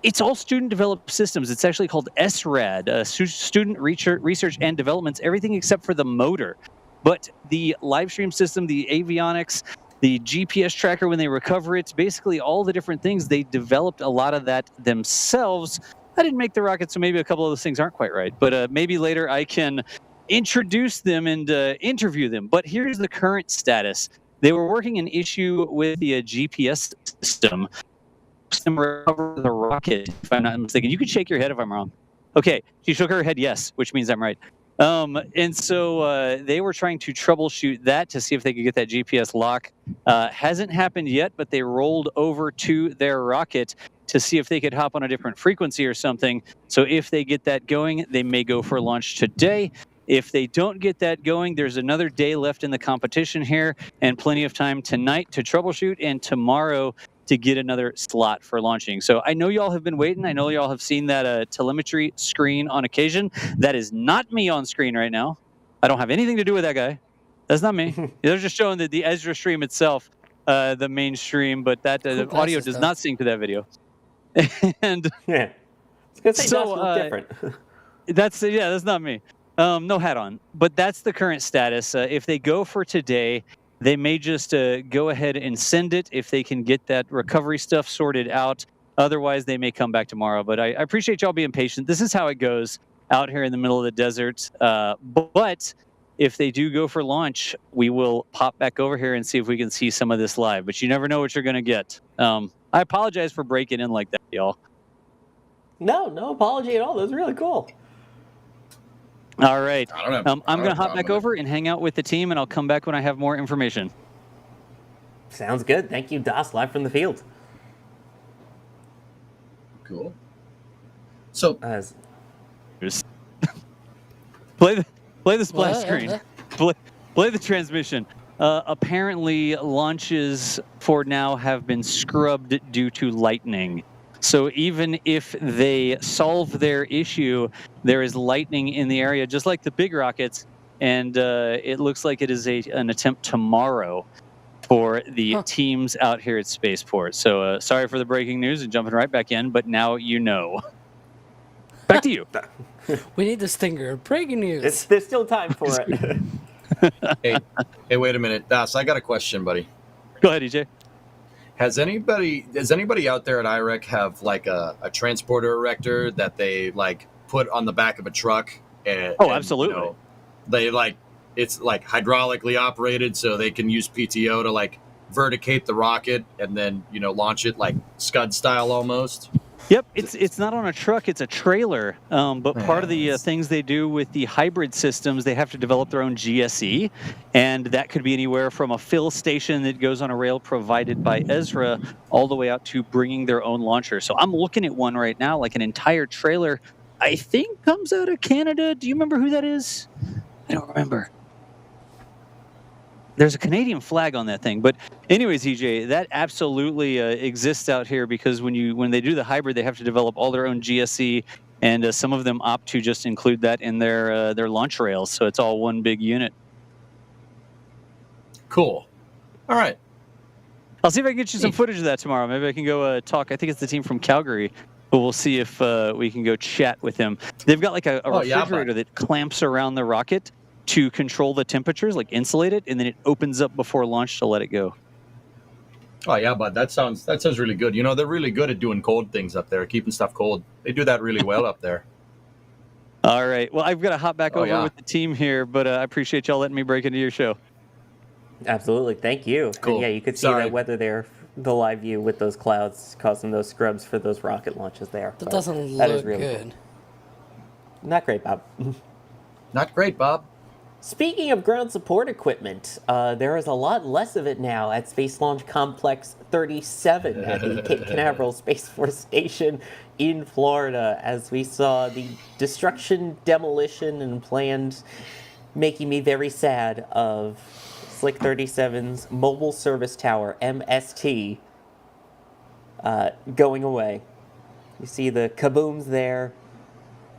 It's all student-developed systems. It's actually called SRAD, Student Research and Developments, everything except for the motor. But the live stream system, the avionics, the GPS tracker when they recover it, basically all the different things, they developed a lot of that themselves. I didn't make the rocket, so maybe a couple of those things aren't quite right. But maybe later I can introduce them and interview them. But here's the current status. They were working an issue with the GPS system. Recover the rocket, if I'm not mistaken. You can shake your head if I'm wrong. Okay, she shook her head yes, which means I'm right. And so they were trying to troubleshoot that to see if they could get that GPS lock. Hasn't happened yet, but they rolled over to their rocket to see if they could hop on a different frequency or something. So if they get that going, they may go for launch today. If they don't get that going, there's another day left in the competition here and plenty of time tonight to troubleshoot and tomorrow to get another slot for launching. So I know y'all have been waiting. I know y'all have seen that telemetry screen on occasion. That is not me on screen right now. I don't have anything to do with that guy. That's not me. They're just showing the Ezra stream itself, the main stream, but that the audio does not sync to that video. And yeah, I was gonna say so, that's different. That's not me. No hat on, but that's the current status. If they go for today, they may just go ahead and send it if they can get that recovery stuff sorted out. Otherwise, they may come back tomorrow. But I appreciate y'all being patient. This is how it goes out here in the middle of the desert. But if they do go for launch, we will pop back over here and see if we can see some of this live. But you never know what you're going to get. I apologize for breaking in like that, y'all. No apology at all. That was really cool. All right. I'm going to hop back over and hang out with the team, and I'll come back when I have more information. Sounds good. Thank you, Das, live from the field. Cool. So, play the splash screen. Play the transmission. Apparently, launches for now have been scrubbed due to lightning. So even if they solve their issue, there is lightning in the area, just like the big rockets, and it looks like it is an attempt tomorrow for the teams out here at Spaceport. So sorry for the breaking news and jumping right back in, but now you know. Back to you. We need the stinger. Breaking news. There's still time for it. Hey, wait a minute. Das, I got a question, buddy. Go ahead, EJ. Does anybody out there at IREC have like a transporter erector that they like put on the back of a truck? Absolutely. You know, they it's like hydraulically operated, so they can use PTO to like verticate the rocket and then launch it like Scud style almost. Yep, it's not on a truck, it's a trailer. But part of the things they do with the hybrid systems, they have to develop their own GSE, and that could be anywhere from a fill station that goes on a rail provided by Ezra all the way out to bringing their own launcher. So I'm looking at one right now, like an entire trailer, I think comes out of Canada. Do you remember who that is? I don't remember. There's a Canadian flag on that thing. But anyways, EJ, that absolutely exists out here because when they do the hybrid, they have to develop all their own GSE, and some of them opt to just include that in their launch rails. So it's all one big unit. Cool. All right. I'll see if I can get you some footage of that tomorrow. Maybe I can go talk. I think it's the team from Calgary, but we'll see if we can go chat with them. They've got like a refrigerator that clamps around the rocket to control the temperatures, like insulate it, and then it opens up before launch to let it go. Oh yeah, bud, that sounds really good. They're really good at doing cold things up there, keeping stuff cold. They do that really well up there. All right. Well, I've got to hop back over with the team here, but I appreciate y'all letting me break into your show. Absolutely. Thank you. Cool. And yeah, you could see that weather there, the live view with those clouds causing those scrubs for those rocket launches there. That doesn't look really good. Not great, Bob. Not great, Bob. Speaking of ground support equipment, there is a lot less of it now at Space Launch Complex 37 at the Cape Canaveral Space Force Station in Florida, as we saw the destruction, demolition, and planned, making me very sad, of Slick 37's Mobile Service Tower, MST, going away. You see the kabooms there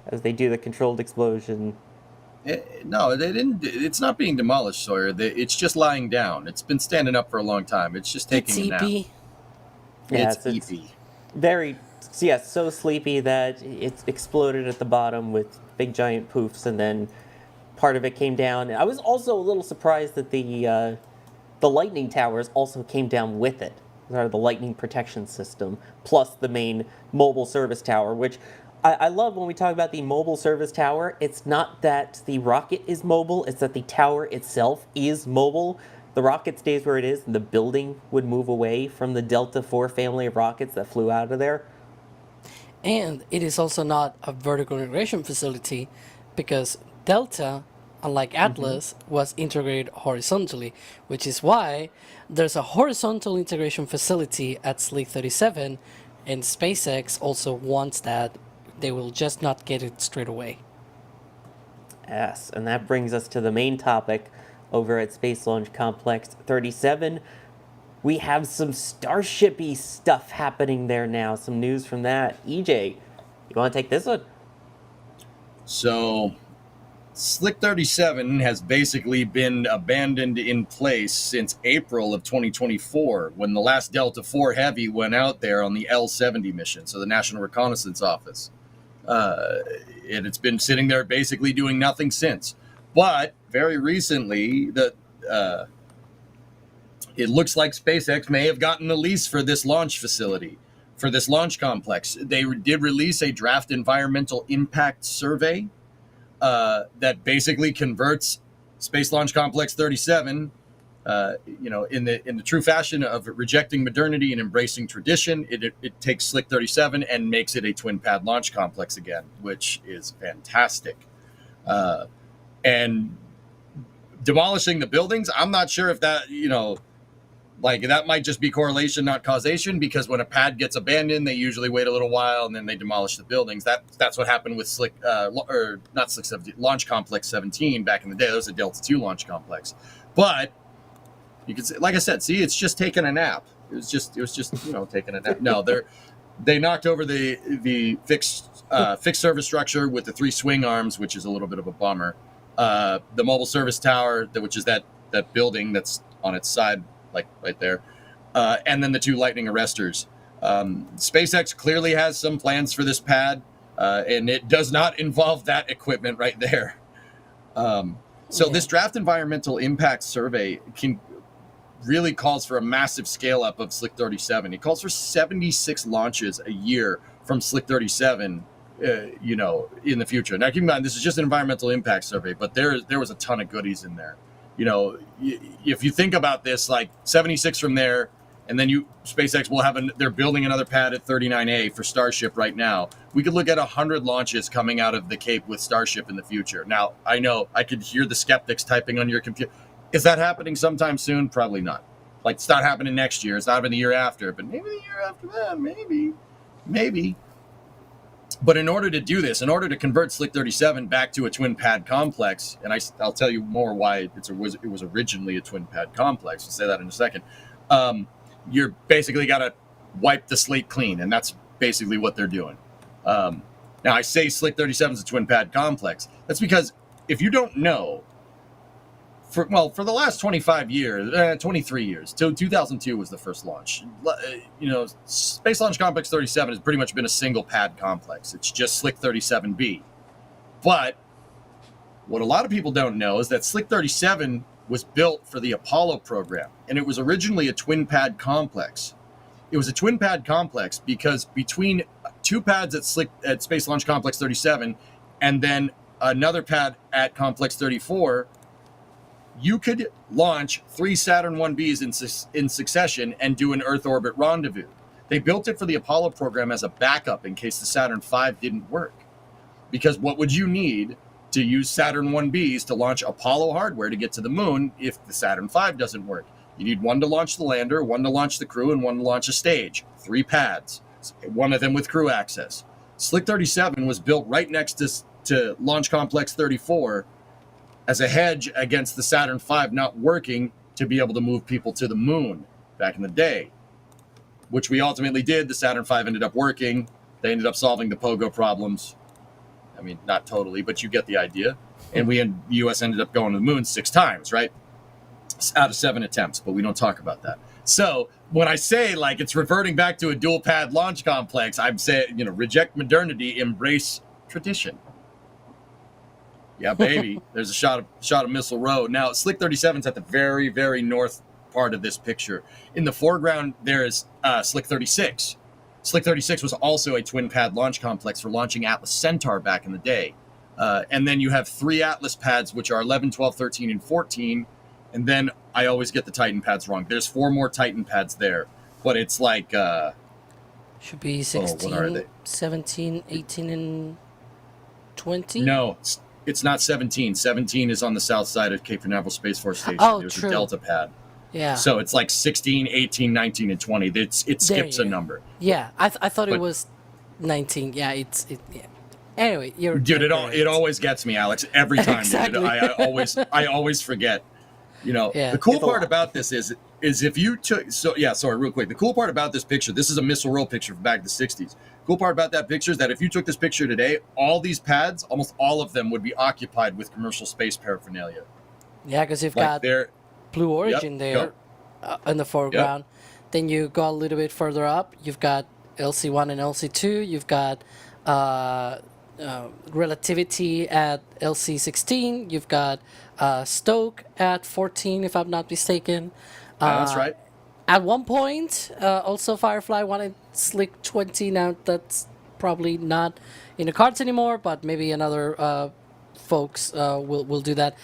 as they do the controlled explosion. No, they didn't. It's not being demolished, Sawyer. It's just lying down. It's been standing up for a long time. It's just taking a nap. Yeah, it's EP. Very, yes, so sleepy that it exploded at the bottom with big giant poofs, and then part of it came down. I was also a little surprised that the lightning towers also came down with it. Or the lightning protection system, plus the main mobile service tower, which I love when we talk about the mobile service tower. It's not that the rocket is mobile, it's that the tower itself is mobile. The rocket stays where it is, and the building would move away from the Delta IV family of rockets that flew out of there. And it is also not a vertical integration facility, because Delta, unlike Atlas, was integrated horizontally, which is why there's a horizontal integration facility at Slick 37, and SpaceX also wants that. They will just not get it straight away. Yes, and that brings us to the main topic over at Space Launch Complex 37. We have some Starship-y stuff happening there now, some news from that. EJ, you want to take this one? So, Slick 37 has basically been abandoned in place since April of 2024, when the last Delta IV Heavy went out there on the L-70 mission, so the National Reconnaissance Office. And it's been sitting there basically doing nothing since. But very recently, it looks like SpaceX may have gotten the lease for this launch facility, for this launch complex. They did release a draft environmental impact survey that basically converts Space Launch Complex 37, in the true fashion of rejecting modernity and embracing tradition. It takes Slick 37 and makes it a twin pad launch complex again, which is fantastic. And demolishing the buildings, I'm not sure if that, that might just be correlation, not causation, because when a pad gets abandoned, they usually wait a little while and then they demolish the buildings. That's what happened with Launch Complex 17 back in the day. That was a Delta II launch complex. But you can say, like I said, see, it's just taking a nap. It was just taking a nap. No, they knocked over the fixed service structure with the 3 swing arms, which is a little bit of a bummer. The mobile service tower, which is that building that's on its side, like right there, and then the 2 lightning arresters. SpaceX clearly has some plans for this pad, and it does not involve that equipment right there. This draft environmental impact survey really calls for a massive scale up of Slick 37. It calls for 76 launches a year from Slick 37, in the future. Now, keep in mind, this is just an environmental impact survey, but there was a ton of goodies in there. If you think about this, like 76 from there, and then SpaceX will they're building another pad at 39A for Starship right now. We could look at 100 launches coming out of the Cape with Starship in the future. Now, I know I could hear the skeptics typing on your computer. Is that happening sometime soon? Probably not. Like, it's not happening next year. It's not happening the year after, but maybe the year after that, maybe. But in order to do this, in order to convert Slick 37 back to a twin pad complex, and I'll tell you more why it was originally a twin pad complex. I'll say that in a second. You're basically got to wipe the slate clean, and that's basically what they're doing. Now, I say Slick 37 is a twin pad complex. That's because if you don't know, for the last 23 years, till 2002 was the first launch. Space Launch Complex 37 has pretty much been a single pad complex. It's just Slick 37B. But what a lot of people don't know is that Slick 37 was built for the Apollo program, and it was originally a twin pad complex. It was a twin pad complex because between 2 pads at Space Launch Complex 37 and then another pad at Complex 34, you could launch 3 Saturn 1Bs in succession and do an Earth orbit rendezvous. They built it for the Apollo program as a backup in case the Saturn V didn't work. Because what would you need to use Saturn 1Bs to launch Apollo hardware to get to the moon if the Saturn V doesn't work. You need one to launch the lander, one to launch the crew, and one to launch a stage. 3 pads, one of them with crew access. Slick 37 was built right next to Launch Complex 34 as a hedge against the Saturn V not working to be able to move people to the moon back in the day, which we ultimately did. The Saturn V ended up working. They ended up solving the pogo problems. I mean, not totally, but you get the idea. And the U.S. ended up going to the moon 6 times, right? Out of 7 attempts, but we don't talk about that. So when I say like it's reverting back to a dual pad launch complex, I'm saying, reject modernity, embrace tradition. Yeah, baby. There's a shot of Missile Row. Now, Slick 37's at the very, very north part of this picture. In the foreground, there is Slick 36. Slick 36 was also a twin pad launch complex for launching Atlas Centaur back in the day. And then you have 3 Atlas pads, which are 11, 12, 13, and 14. And then I always get the Titan pads wrong. There's 4 more Titan pads there. But it's like... should be 16, 17, 18, and 20? No, it's not 17. 17 is on the south side of Cape Canaveral Space Force Station. Oh, There's true. a Delta pad. Yeah. So it's like 16, 18, 19, and 20. It skips a number. Yeah, I thought it was 19. Yeah, yeah. Anyway, dude. It always gets me, Alex. Every time, Exactly. dude. I always forget. Yeah. The cool part about this is if you took sorry, real quick. The cool part about this picture, this is a Missile Row picture from back in the 60s. Cool part about that picture is that if you took this picture today, all these pads, almost all of them would be occupied with commercial space paraphernalia. Yeah, because you've got Blue Origin there in the foreground. Yep. Then you go a little bit further up. You've got LC1 and LC2. You've got Relativity at LC16. You've got Stoke at 14, if I'm not mistaken. That's right. At one point, also Firefly wanted Slick 20. Now that's probably not in the cards anymore, but maybe another folks will do that.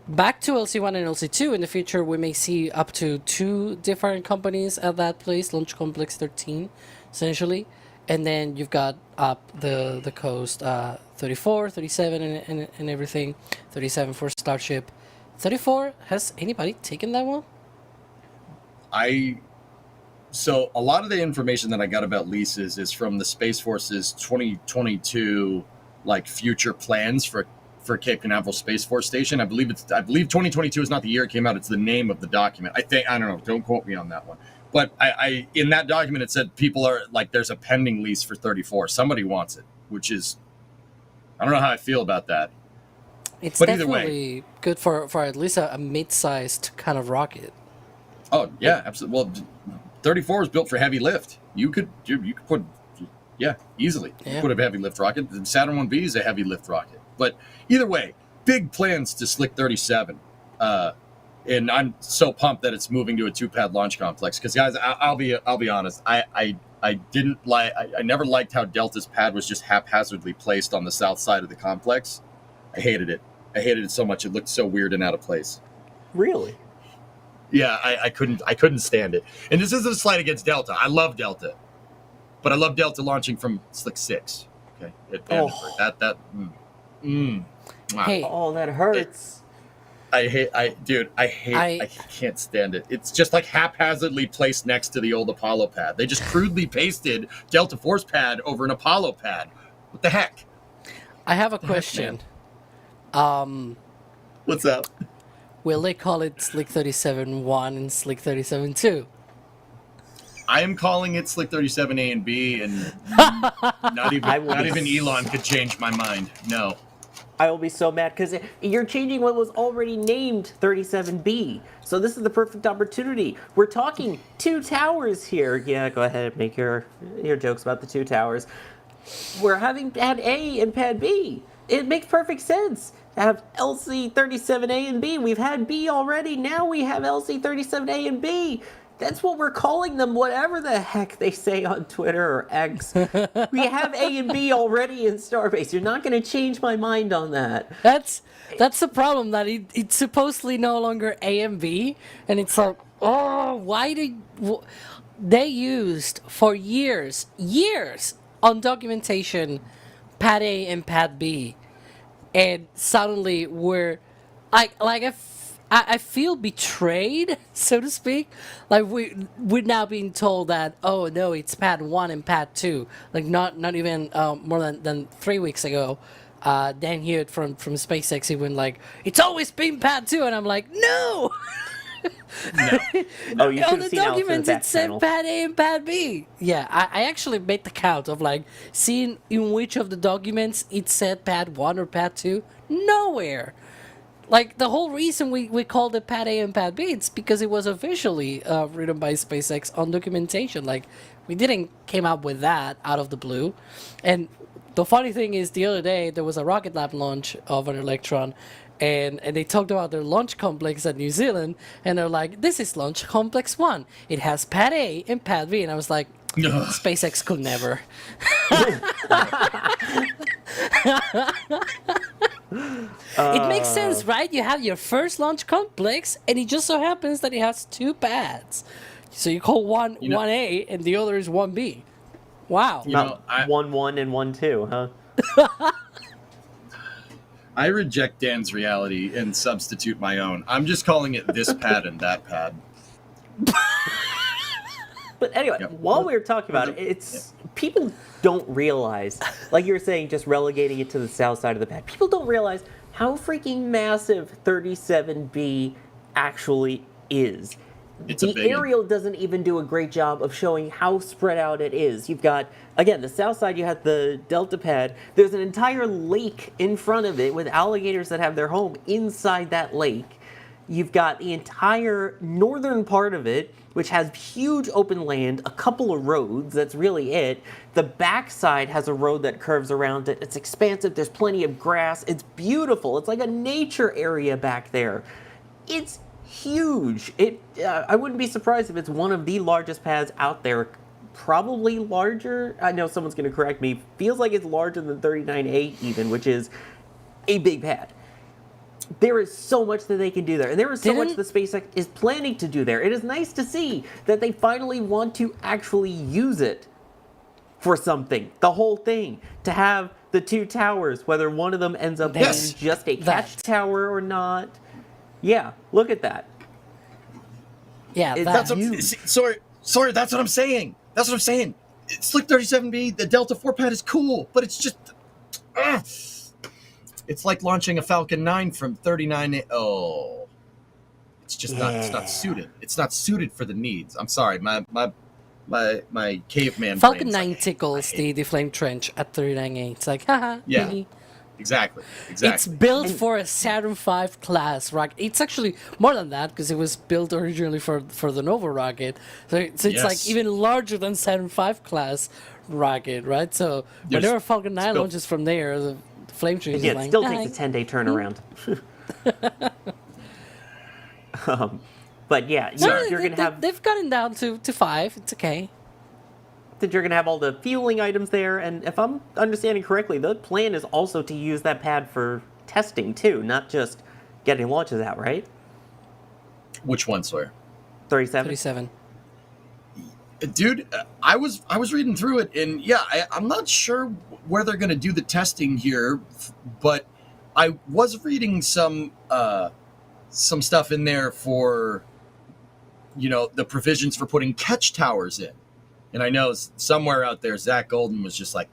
Back to LC1 and LC2, in the future we may see up to 2 different companies at that place, Launch Complex 13, essentially. And then you've got up the coast 34, 37 and everything, 37 for Starship. 34, has anybody taken that one? So a lot of the information that I got about leases is from the Space Force's 2022 future plans for Cape Canaveral Space Force Station. I believe 2022 is not the year it came out. It's the name of the document. I don't know. Don't quote me on that one. But I in that document it said people are there's a pending lease for 34. Somebody wants it, which is I don't know how I feel about that. It's but definitely good for at least a mid-sized kind of rocket. Oh yeah, absolutely. Well, 34 is built for heavy lift. You could put easily. You could put a heavy lift rocket. The Saturn 1B is a heavy lift rocket. But either way, big plans to Slick 37. And I'm so pumped that it's moving to a 2-pad launch complex. Because guys, I'll be honest, I never liked how Delta's pad was just haphazardly placed on the south side of the complex. I hated it. I hated it so much. It looked so weird and out of place. Really? Yeah, I couldn't stand it. And this isn't a slight against Delta. I love Delta, but I love Delta launching from Slick 6. Okay, at Vandenberg. Hey, that hurts. I can't stand it. It's just haphazardly placed next to the old Apollo pad. They just crudely pasted Delta Force pad over an Apollo pad. What the heck? I have a question. What's up? Will they call it Slick 37-1 and Slick 37-2? I am calling it Slick 37A and B, and not even Elon could change my mind. No. I will be so mad because you're changing what was already named 37B. So this is the perfect opportunity. We're talking 2 towers here. Yeah, go ahead and make your jokes about the 2 towers. We're having Pad A and Pad B. It makes perfect sense to have LC-37A and B. We've had B already. Now we have LC-37A and B. That's what we're calling them, whatever the heck they say on Twitter or X. We have A and B already in Starbase. You're not going to change my mind on that. That's the problem, that it's supposedly no longer A and B, and it's like, they used for years on documentation Pad A and Pad B. and suddenly I feel betrayed, so to speak. Like we're now being told that, oh no, it's pad 1 and pad 2. Like not even more than 3 weeks ago. Dan Hewitt from SpaceX, he went like, it's always been pad 2, and I'm like, no. Oh, you On should the have seen Alex in the documents back it said channel. pad A and pad B. Yeah, I actually made the count of like seeing in which of the documents it said pad 1 or pad 2. Nowhere. Like, the whole reason we called it pad A and pad B, it's because it was officially written by SpaceX on documentation. Like, we didn't came up with that out of the blue. And the funny thing is, the other day there was a Rocket Lab launch of an Electron, and they talked about their launch complex at New Zealand, and they're like, this is launch complex 1. It has pad A and pad B, and I was like, SpaceX could never. It makes sense, right? You have your first launch complex, and it just so happens that it has 2 pads. So you call one 1A, and the other is 1B. Wow. Not 1-1 and 1-2, huh? I reject Dan's reality and substitute my own. I'm just calling it this pad and that pad. But anyway, while we were talking about it, people don't realize, like you were saying, just relegating it to the south side of the pad. People don't realize how freaking massive 37B actually is. The aerial doesn't even do a great job of showing how spread out it is. You've got, again, the south side, you have the Delta pad. There's an entire lake in front of it with alligators that have their home inside that lake. You've got the entire northern part of it, which has huge open land, a couple of roads, that's really it. The backside has a road that curves around it. It's expansive, there's plenty of grass, it's beautiful. It's like a nature area back there. It's huge. I wouldn't be surprised if it's one of the largest pads out there. Probably larger. I know someone's going to correct me. Feels like it's larger than 39A even, which is a big pad. There is so much that they can do there, and there is so much that SpaceX is planning to do there. It is nice to see that they finally want to actually use it for something. The whole thing. To have the 2 towers, whether one of them ends up being just a catch tower or not. Yeah, look at that. Yeah, that's sorry, that's what I'm saying. That's what I'm saying. Slick 37B, the Delta 4 pad is cool, but it's just it's like launching a Falcon 9 from 39A. Oh. It's just not suited. It's not suited for the needs. I'm sorry. My caveman Falcon 9 tickles the flame trench at 39A. It's like, haha. Yeah. Exactly. It's built for a Saturn V class rocket. It's actually more than that because it was built originally for the Nova rocket. So it's like even larger than Saturn V class rocket, right? So whenever Falcon 9 launches from there, the flame trench is like, it still takes a 10-day turnaround. But yeah, you're going to have... They've gotten down to 5. It's okay. That you're going to have all the fueling items there, and if I'm understanding correctly, the plan is also to use that pad for testing too, not just getting launches out, right? Which one, Sawyer? 37. Dude, I was reading through it, and I'm not sure where they're going to do the testing here, but I was reading some stuff in there for, the provisions for putting catch towers in. And I know somewhere out there, Zach Golden was just like,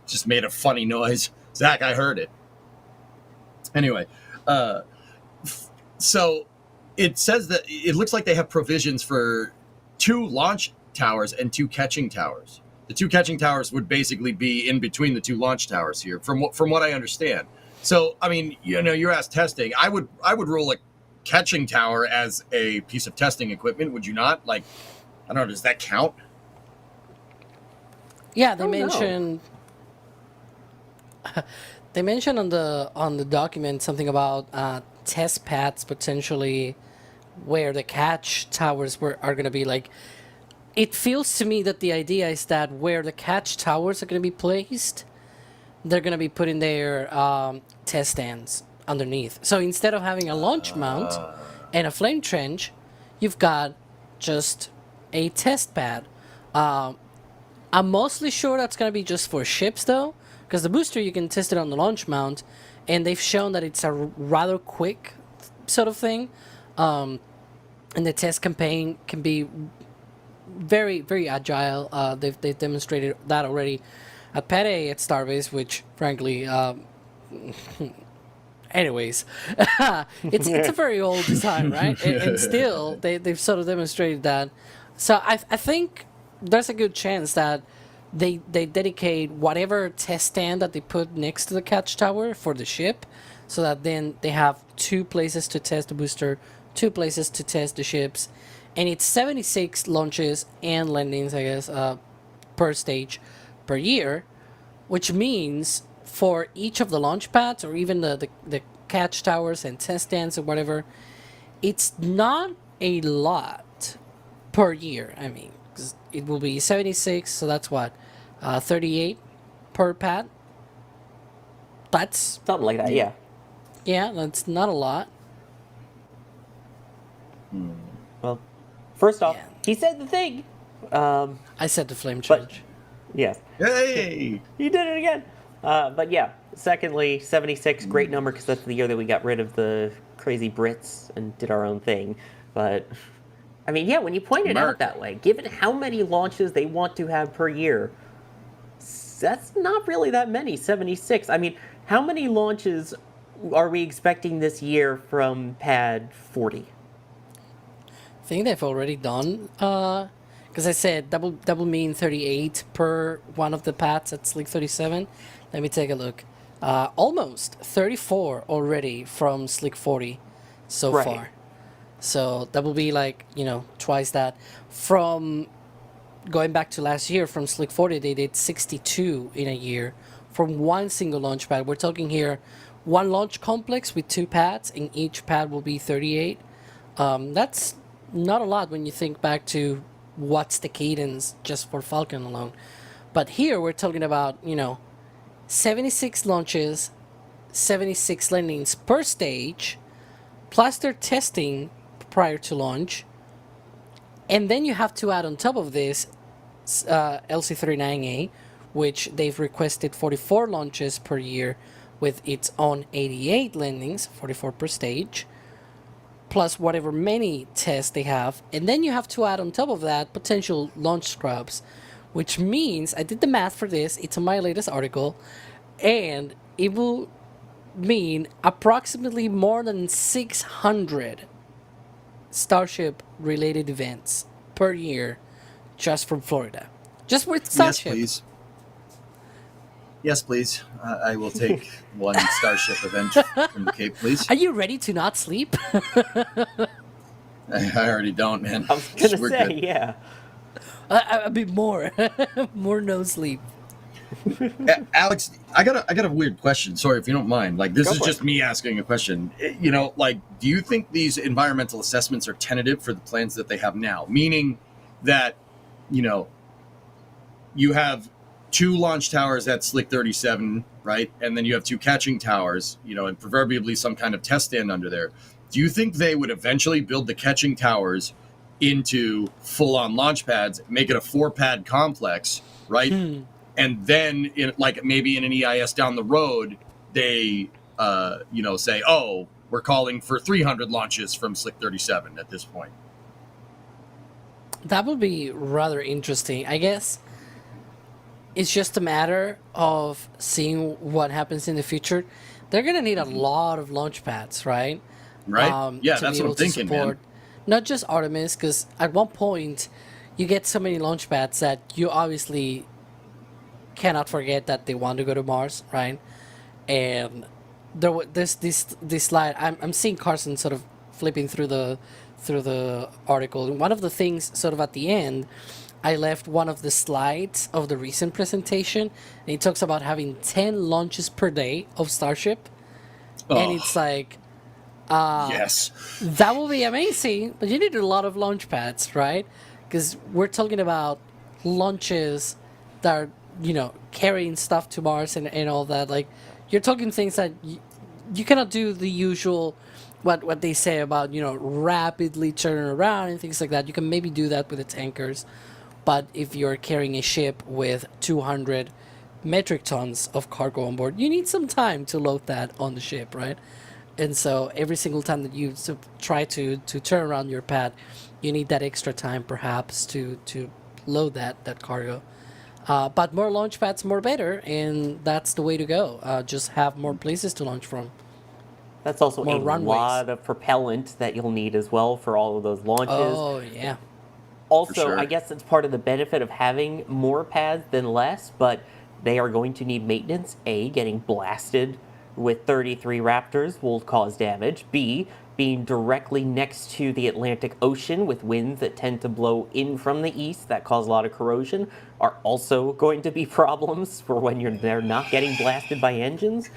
just made a funny noise. Zach, I heard it. Anyway, so it says that it looks like they have provisions for 2 launch towers and 2 catching towers. The 2 catching towers would basically be in between the 2 launch towers here, from what I understand. So, I mean, you're asked testing. I would rule a catching tower as a piece of testing equipment, would you not? Like, I don't know, does that count? Yeah, they mentioned they mentioned on the document something about test pads potentially where the catch towers are going to be. Like, it feels to me that the idea is that where the catch towers are going to be placed, they're going to be putting their test stands underneath. So instead of having a launch mount and a flame trench, you've got just a test pad. I'm mostly sure that's going to be just for ships, though, because the booster you can test it on the launch mount, and they've shown that it's a rather quick sort of thing, and the test campaign can be very, very agile. They've demonstrated that already at Pad A at Starbase, which frankly, anyways, it's a very old design, right? And still they've sort of demonstrated that. So I think there's a good chance that they dedicate whatever test stand that they put next to the catch tower for the ship, so that then they have 2 places to test the booster, 2 places to test the ships, and it's 76 launches and landings, I guess, per stage per year, which means for each of the launch pads or even the catch towers and test stands or whatever, it's not a lot per year. I mean, 'cause it will be 76, so that's what, 38 per pad. That's Something like that, yeah. yeah, that's not a lot. Well, first off, Yeah. he said the thing. I said the flame charge. Yes. Hey! You did it again. But yeah, secondly, 76, great number because that's the year that we got rid of the crazy Brits and did our own thing. But, I mean, yeah, when you point it out that way, given how many launches they want to have per year, that's not really that many, 76. I mean, how many launches are we expecting this year from Pad 40? I think they've already done, because I said double mean 38 per one of the pads at Sleek 37. Let me take a look. Almost 34 already from Sleek 40 so Right. far. So that will be like, twice that. From going back to last year, from Sleek 40, they did 62 in a year from one single launch pad. We're talking here one launch complex with 2 pads, and each pad will be 38. That's not a lot when you think back to what's the cadence just for Falcon alone. But here we're talking about, 76 launches, 76 landings per stage, plus their testing prior to launch. And then you have to add on top of this LC-39A, which they've requested 44 launches per year with its own 88 landings, 44 per stage, plus whatever many tests they have. And then you have to add on top of that potential launch scrubs, which means, I did the math for this, it's on my latest article, and it will mean approximately more than 600 Starship related events per year just from Florida. Just with Starship. Yes, please. Yes, please. I will take one Starship event from the Cape, please. Are you ready to not sleep? I already don't, man. I was gonna We're say, good. yeah. A bit more. More no sleep. Alex, I got a weird question. Sorry if you don't mind. Like, this Go is for just me asking a question. Do you think these environmental assessments are tentative for the plans that they have now? Meaning that, you have 2 launch towers at Slick 37, right? And then you have 2 catching towers, and proverbially some kind of test stand under there. Do you think they would eventually build the catching towers into full-on launch pads, make it a 4-pad complex, right? And then, maybe in an EIS down the road, they, say, oh, we're calling for 300 launches from Slick 37 at this point. That would be rather interesting. I guess it's just a matter of seeing what happens in the future. They're going to need a lot of launch pads, right? Right? Yeah, to that's be what able I'm to thinking, support man. not just Artemis, because at one point you get so many launch pads that you obviously cannot forget that they want to go to Mars, right? And there's this slide. I'm seeing Carson sort of flipping through the article. And one of the things sort of at the end, I left one of the slides of the recent presentation, and it talks about having 10 launches per day of Starship. And it's like, yes, that will be amazing, but you need a lot of launch pads, right? Because we're talking about launches that are, carrying stuff to Mars and all that. Like, you're talking things that you cannot do the usual, what they say about, rapidly turning around and things like that. You can maybe do that with the tankers, but if you're carrying a ship with 200 metric tons of cargo on board, you need some time to load that on the ship, right? And so every single time that you try to turn around your pad, you need that extra time perhaps to load that cargo. But more launch pads, more better, and that's the way to go. Just have more places to launch from. That's also More a runways. lot of propellant that you'll need as well for all of those launches. Oh, yeah. Also, sure. I guess it's part of the benefit of having more pads than less, but they are going to need maintenance. A, getting blasted with 33 Raptors will cause damage. B, being directly next to the Atlantic Ocean with winds that tend to blow in from the east that cause a lot of corrosion are also going to be problems for when they're not getting blasted by engines.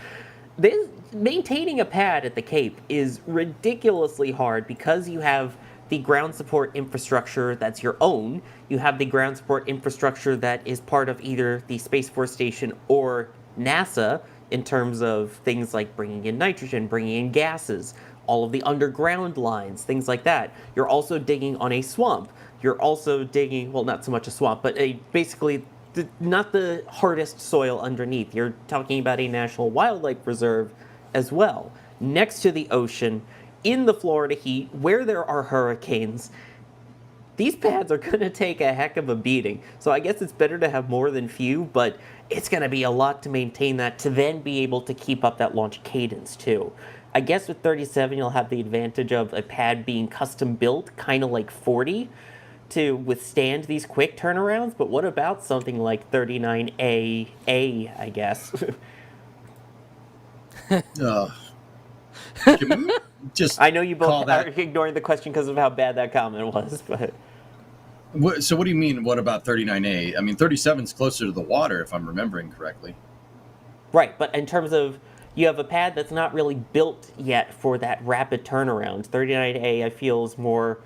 Maintaining a pad at the Cape is ridiculously hard because you have the ground support infrastructure that's your own. You have the ground support infrastructure that is part of either the Space Force Station or NASA in terms of things like bringing in nitrogen, bringing in gases, all of the underground lines, things like that. You're also digging on a swamp. You're also digging, well, not so much a swamp, but basically not the hardest soil underneath. You're talking about a national wildlife reserve as well, next to the ocean, in the Florida heat, where there are hurricanes. These pads are going to take a heck of a beating. So I guess it's better to have more than few, but it's going to be a lot to maintain that, to then be able to keep up that launch cadence too. I guess with 37, you'll have the advantage of a pad being custom built, kind of like 40, to withstand these quick turnarounds. But what about something like 39A, I guess? Can we just I know you both call that- are ignoring the question because of how bad that comment was, but... So what do you mean, what about 39A? I mean, 37 is closer to the water, if I'm remembering correctly. Right, but in terms of, you have a pad that's not really built yet for that rapid turnaround. 39A, I feel, is more,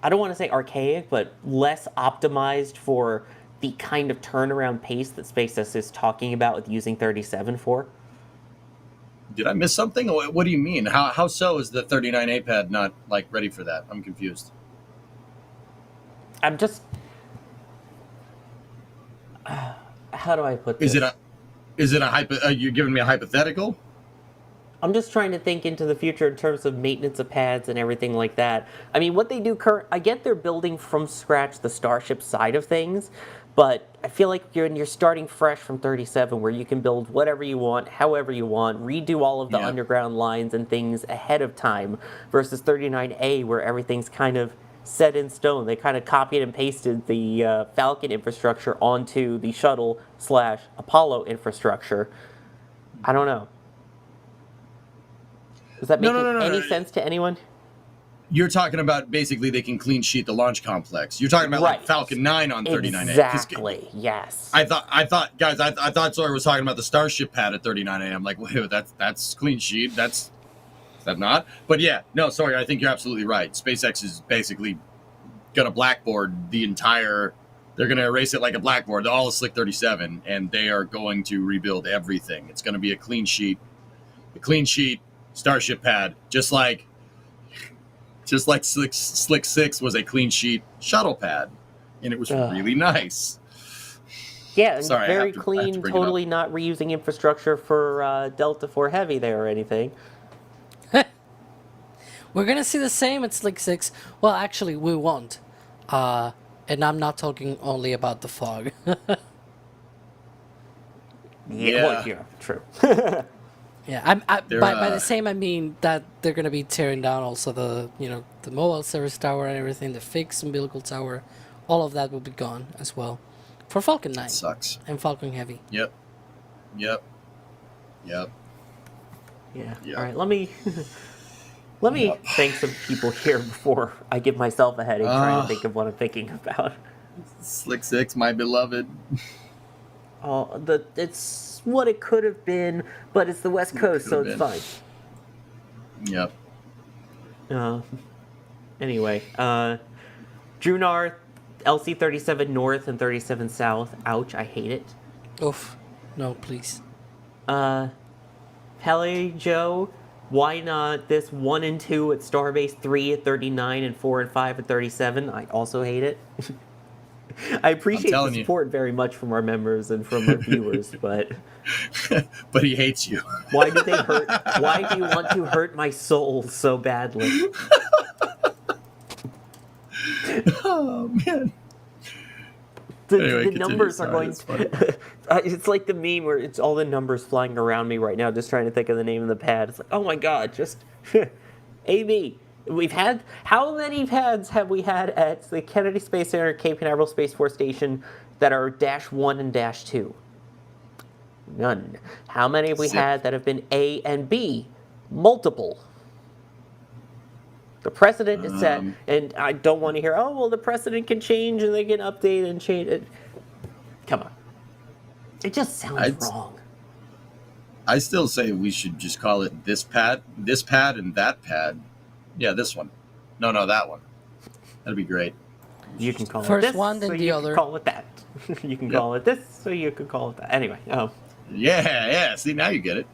I don't want to say archaic, but less optimized for the kind of turnaround pace that SpaceX is talking about with using 37 for. Did I miss something? What do you mean? How so is the 39A pad not like ready for that? I'm confused. I'm just, how do I put this? Is it a you're giving me a hypothetical? I'm just trying to think into the future in terms of maintenance of pads and everything like that. I mean, what they do I get they're building from scratch the Starship side of things, but I feel like you're starting fresh from 37, where you can build whatever you want, however you want, redo all of the underground lines and things ahead of time, versus 39A, where everything's kind of set in stone. They kind of copied and pasted the Falcon infrastructure onto the shuttle/Apollo infrastructure. I don't know. Does that make any sense to anyone? You're talking about basically they can clean sheet the launch complex. You're talking about like Falcon 9 on 39A. Exactly. Yes. I thought, guys, I thought Sawyer was talking about the Starship pad at 39A. I'm like, wait, that's clean sheet. Is that not? But yeah, no, sorry, I think you're absolutely right. SpaceX is basically gonna blackboard the entire. They're gonna erase it like a blackboard, all of Slick 37, and they are going to rebuild everything. It's gonna be a clean sheet Starship pad, just like Slick 6 was a clean sheet shuttle pad, and it was really nice. Yeah, and Sorry, very clean, totally not reusing infrastructure for Delta IV Heavy there or anything. We're gonna see the same at Slick 6. Well, actually, we won't. And I'm not talking only about the fog. Yeah, true. Yeah, by the same I mean that they're gonna be tearing down also the mobile service tower and everything, the fixed umbilical tower, all of that will be gone as well, for Falcon 9. Sucks. And Falcon Heavy. Yep. Yeah. All right. Let me thank some people here before I give myself a headache trying to think of what I'm thinking about. Slick 6, my beloved. Oh, it's what it could have been, but it's the West Coast, so it's fine. Yep. Anyway, Drunar, LC-37 North and 37 South. Ouch, I hate it. Oof. No, please. Pele Joe, why not this 1 and 2 at Starbase, 3 at 39, and 4 and 5 at 37? I also hate it. I appreciate the telling you. support very much from our members and from our viewers, but But he hates you. why do they hurt? Why do you want to hurt my soul so badly? Oh man. The numbers are going to... it's like the meme where it's all the numbers flying around me right now, just trying to think of the name of the pad. It's like, oh my god, just... AB. We've had... How many pads have we had at the Kennedy Space Center, Cape Canaveral Space Force Station that are -1 and -2? None. How many have we had that have been A and B? Multiple. The precedent is set, and I don't want to hear, oh, well, the precedent can change and they can update and change it. Come on. It just sounds wrong. I still say we should just call it this pad, and that pad. Yeah, this one. No, that one. That'd be great. You can call First it this, one, then so the you other. can call it that. You can call it this, so you can call it that. Anyway. Yeah. See, now you get it.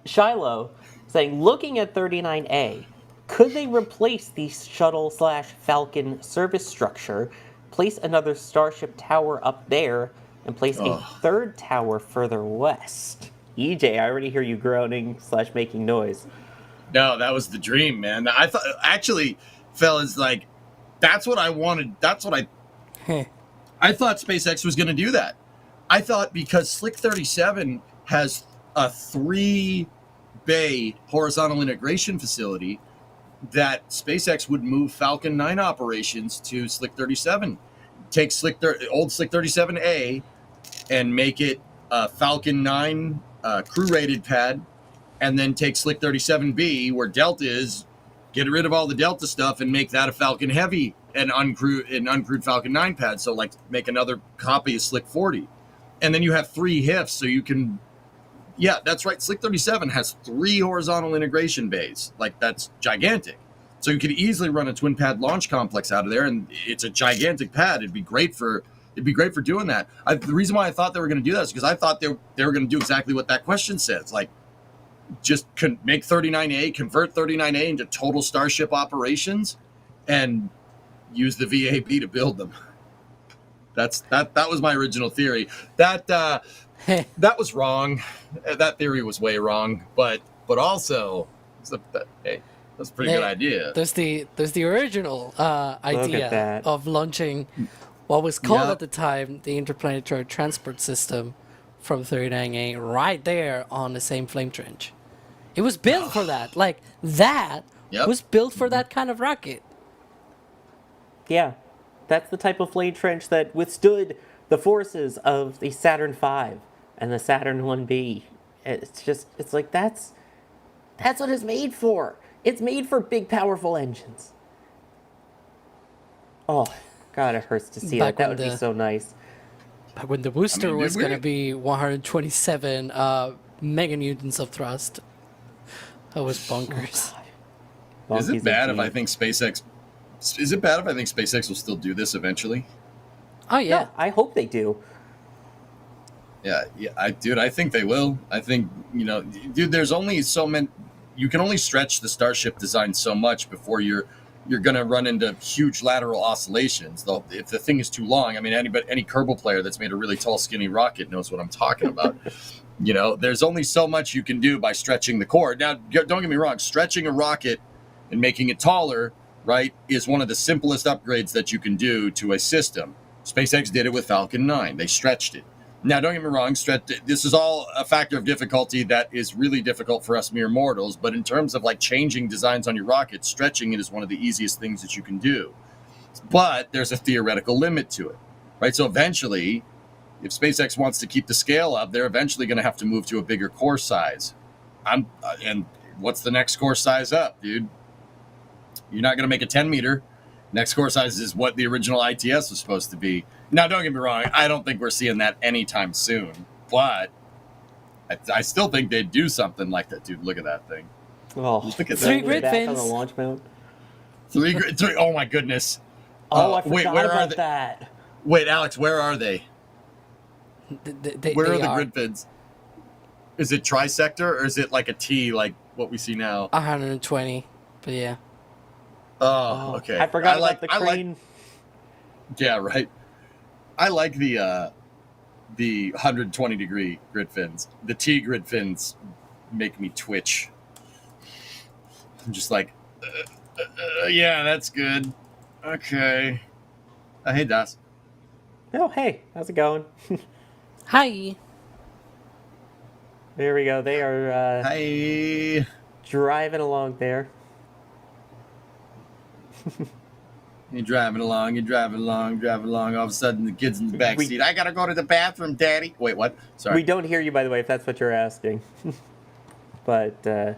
Shiloh saying, looking at 39A, could they replace the shuttle/Falcon service structure, place another Starship tower up there, and place a third tower further west? EJ, I already hear you groaning / making noise. No, that was the dream, man. I thought, actually, fellas, like, that's what I wanted. That's what I thought SpaceX was going to do that. I thought because Slick 37 has a 3-bay horizontal integration facility that SpaceX would move Falcon 9 operations to Slick 37. Take old Slick 37A and make it a Falcon 9 crew-rated pad, and then take Slick 37B, where Delta is, get rid of all the Delta stuff and make that a Falcon Heavy and uncrewed Falcon 9 pad. So, like, make another copy of Slick 40. And then you have 3 HIFs, so you can... Yeah, that's right. Slick 37 has 3 horizontal integration bays. Like, that's gigantic. So you could easily run a twin pad launch complex out of there, and it's a gigantic pad. It'd be great for doing that. The reason why I thought they were going to do that is because I thought they were going to do exactly what that question says. Like, just make 39A, convert 39A into total Starship operations, and use the VAB to build them. That was my original theory. That was wrong. That theory was way wrong. But also, that's a pretty good idea. There's the original idea of launching what was called at the time the Interplanetary Transport System from 39A right there on the same flame trench. It was built for that. Like, that was built for that kind of rocket. Yeah. That's the type of flame trench that withstood the forces of the Saturn V and the Saturn 1B. It's like, that's what it's made for. It's made for big, powerful engines. Oh, God, it hurts to see that. That would be so nice. Back when the booster was going to be 127 meganewtons of thrust. That was bonkers. Is it bad if I think SpaceX will still do this eventually? Oh, yeah. I hope they do. Yeah, I think they will. I think, there's only so many. You can only stretch the Starship design so much before you're going to run into huge lateral oscillations. Though, if the thing is too long, I mean, any Kerbal player that's made a really tall, skinny rocket knows what I'm talking about. There's only so much you can do by stretching the core. Now, don't get me wrong, stretching a rocket and making it taller, right, is one of the simplest upgrades that you can do to a system. SpaceX did it with Falcon 9. They stretched it. Now, don't get me wrong, this is all a factor of difficulty that is really difficult for us mere mortals, but in terms of like changing designs on your rocket, stretching it is one of the easiest things that you can do. But there's a theoretical limit to it, right? So eventually, if SpaceX wants to keep the scale up, they're eventually going to have to move to a bigger core size. And what's the next core size up, dude? You're not going to make a 10-meter. Next core size is what the original ITS was supposed to be. Now, don't get me wrong. I don't think we're seeing that anytime soon. But I still think they'd do something like that, dude. Look at that thing. Oh, look at 3 grid fins on the launch mount. 3 grid. Oh my goodness. I forgot about that. Wait, Alex, where are they? Where are the grid fins? Is it trisector or is it like a T, like what we see now? 120, but yeah. Oh, okay. I forgot about the crane. Yeah, right. I like the 120-degree grid fins. The T grid fins make me twitch. I'm just like, yeah, that's good. Okay. Hey, Das. Oh, hey, how's it going? Hi. There we go. They are Hi. driving along there. You're driving along. All of a sudden, the kid's in the back seat. I gotta go to the bathroom, Daddy. Wait, what? Sorry. We don't hear you, by the way, if that's what you're asking. But,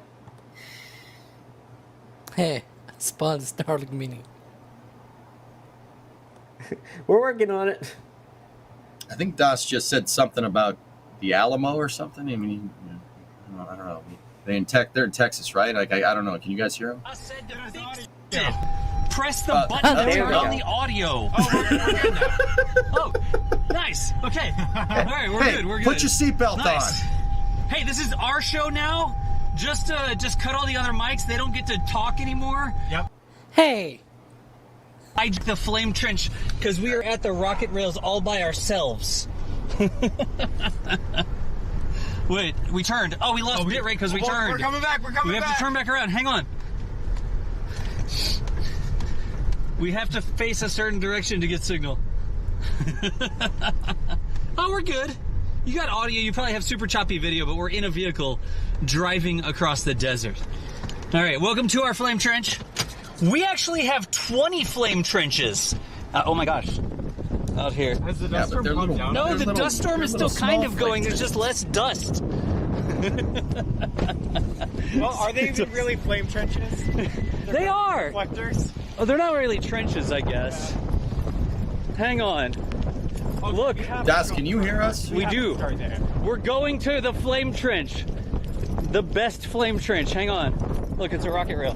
Hey, spawn Starlink Mini. we're working on it. I think Das just said something about the Alamo or something. I mean, I don't know. They're in Texas, right? Like, I don't know. Can you guys hear them? I said to fix it. Press the button to turn on the audio. Oh, we're good now. Oh, nice. Okay. All right, we're good. We're good. Put your seatbelt on. Hey, this is our show now. Just cut all the other mics. They don't get to talk anymore. Yep. Hey. I the flame trench because we are at the rocket rails all by ourselves. Wait, we turned. Oh, we lost bit rate because we turned. We're coming back. We have to turn back around. Hang on. We have to face a certain direction to get signal. Oh, we're good. You got audio. You probably have super choppy video, but we're in a vehicle driving across the desert. All right, welcome to our flame trench. We actually have 20 flame trenches. Oh my gosh. Out here. Has the dust storm calmed down? No, the dust storm is still kind of going. There's just less dust. Well, are they even really flame trenches? They are. Reflectors? Oh, they're not really trenches, I guess. Hang on. Oh, look. Das, can you hear us? We do. We're going to the flame trench. The best flame trench. Hang on. Look, it's a rocket rail.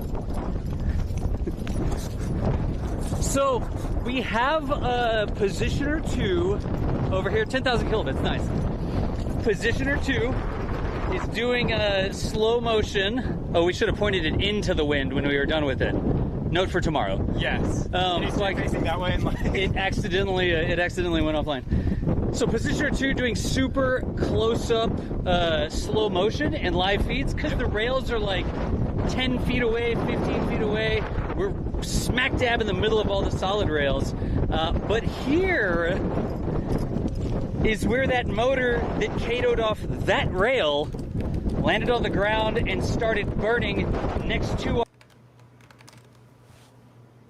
So, we have a Positioner 2 over here. 10,000 kilobits. Nice. Positioner 2 is doing a slow motion. Oh, we should have pointed it into the wind when we were done with it. Note for tomorrow. Yes. It's like facing that way. And it accidentally went offline. So Positioner 2 doing super close-up slow motion and live feeds because the rails are like 10 feet away, 15 feet away. We're smack dab in the middle of all the solid rails. But here is where that motor that cadoed off that rail landed on the ground and started burning next to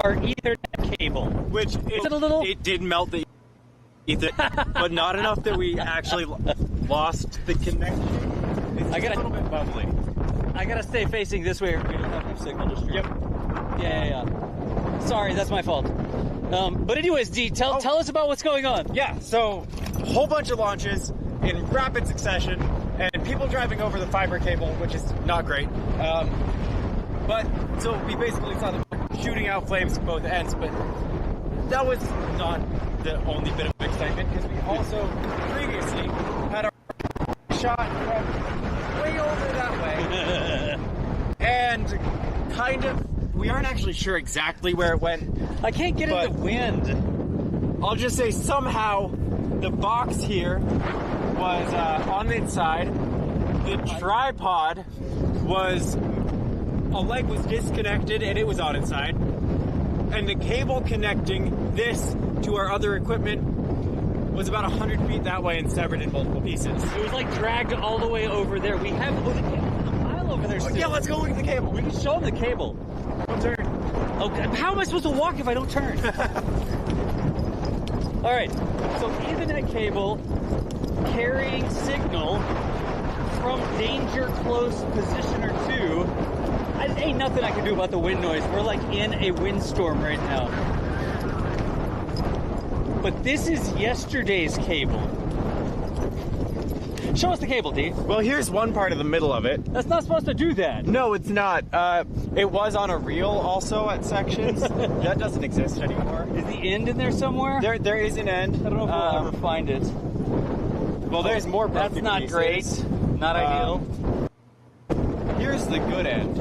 our Ethernet cable. Which it did melt the Ethernet, but not enough that we actually lost the connection. It's a little bit bubbly. I gotta stay facing this way or we don't have enough signal to stream. Yep. Yeah. Sorry, that's my fault. But anyways, D, tell us about what's going on. Yeah, so a whole bunch of launches in rapid succession and people driving over the fiber cable, which is not great. But so we basically saw them shooting out flames at both ends, but that was not the only bit of excitement because we also previously had our shot from way over that way. And kind of, we aren't actually sure exactly where it went. I can't get in the wind. I'll just say somehow the box here was on the inside. The tripod was, a leg was disconnected and it was on its side. And the cable connecting this to our other equipment was about 100 feet that way and severed in multiple pieces. It was like dragged all the way over there. We have the pile over there still. Yeah, let's go look at the cable. We can show them the cable. Don't turn. Okay, how am I supposed to walk if I don't turn? All right, so Ethernet cable carrying signal from danger close Positioner 2. Ain't nothing I can do about the wind noise. We're like in a windstorm right now. But this is yesterday's cable. Show us the cable, D. Well, here's one part of the middle of it. That's not supposed to do that. No, it's not. It was on a reel also at sections. That doesn't exist anymore. Is the end in there somewhere? There is an end. I don't know if we'll ever find it. Well, there's more broken That's not pieces. great. Not ideal. Here's the good end.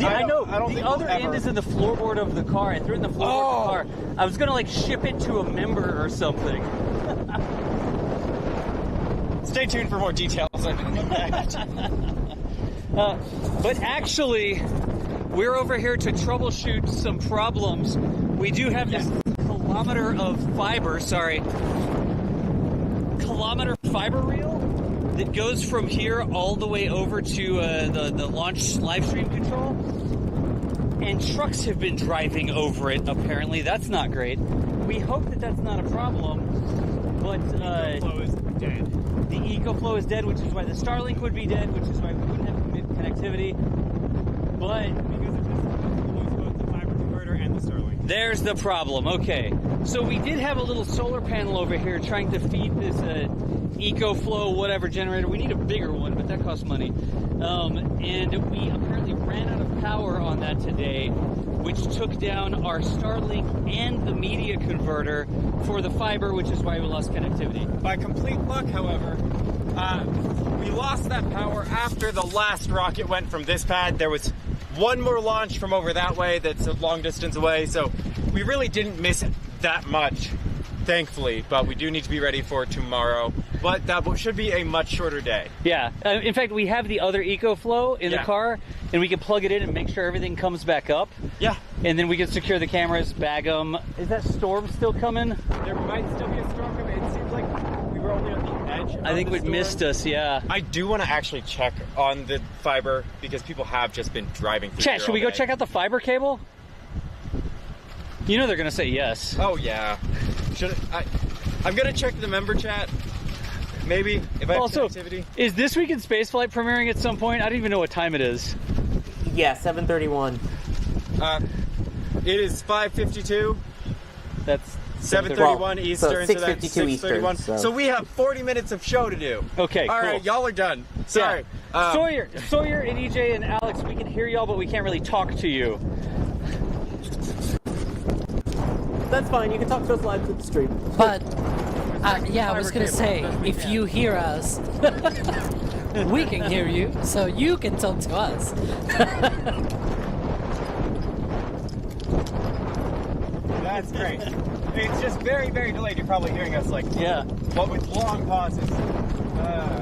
I know. I don't The think other we'll end ever- is in the floorboard of the car. I threw it in the floorboard of the car. I was gonna like ship it to a member or something. Stay tuned for more details on that. But actually, we're over here to troubleshoot some problems. We do have this kilometer fiber reel that goes from here all the way over to the launch live stream control. And trucks have been driving over it, apparently. That's not great. We hope that that's not a problem, but Flow is dead. the EcoFlow is dead, which is why the Starlink would be dead, which is why we wouldn't have connectivity. But Because it just lose both the fiber converter and the Starlink. there's the problem. Okay, so we did have a little solar panel over here trying to feed this EcoFlow whatever generator. We need a bigger one, but that costs money. And we apparently ran out of power on that today, which took down our Starlink and the media converter for the fiber, which is why we lost connectivity. By complete luck, however, we lost that power after the last rocket went from this pad. There was one more launch from over that way that's a long distance away, so we really didn't miss that much, thankfully, but we do need to be ready for tomorrow. But that should be a much shorter day. Yeah, in fact, we have the other EcoFlow in the car, and we can plug it in and make sure everything comes back up. Yeah. And then we can secure the cameras, bag them. Is that storm still coming? There might still be a storm coming. It seems like we were only on the edge of I think the we've storm. missed us, yeah. I do want to actually check on the fiber because people have just been driving through Chat, here should we all go day. check out the fiber cable? You know they're going to say yes. Oh, yeah. I'm going to check the member chat. Maybe, if I have Also, connectivity. is This Week in Spaceflight premiering at some point? I don't even know what time it is. Yeah, 7:31. It is 5:52. That's 7:31 Eastern, so so that's 6:52 Eastern, 6:31. So we have 40 minutes of show to do. Okay, All cool. right, y'all are done. Sorry. Yeah. Sawyer and EJ and Alex, we can hear y'all, but we can't really talk to you. That's fine. You can talk to us live to the stream. But yeah, I was gonna say, if you hear us, we can hear you, so you can talk to us. That's great. It's just very, very delayed. You're probably hearing us like, but with long pauses.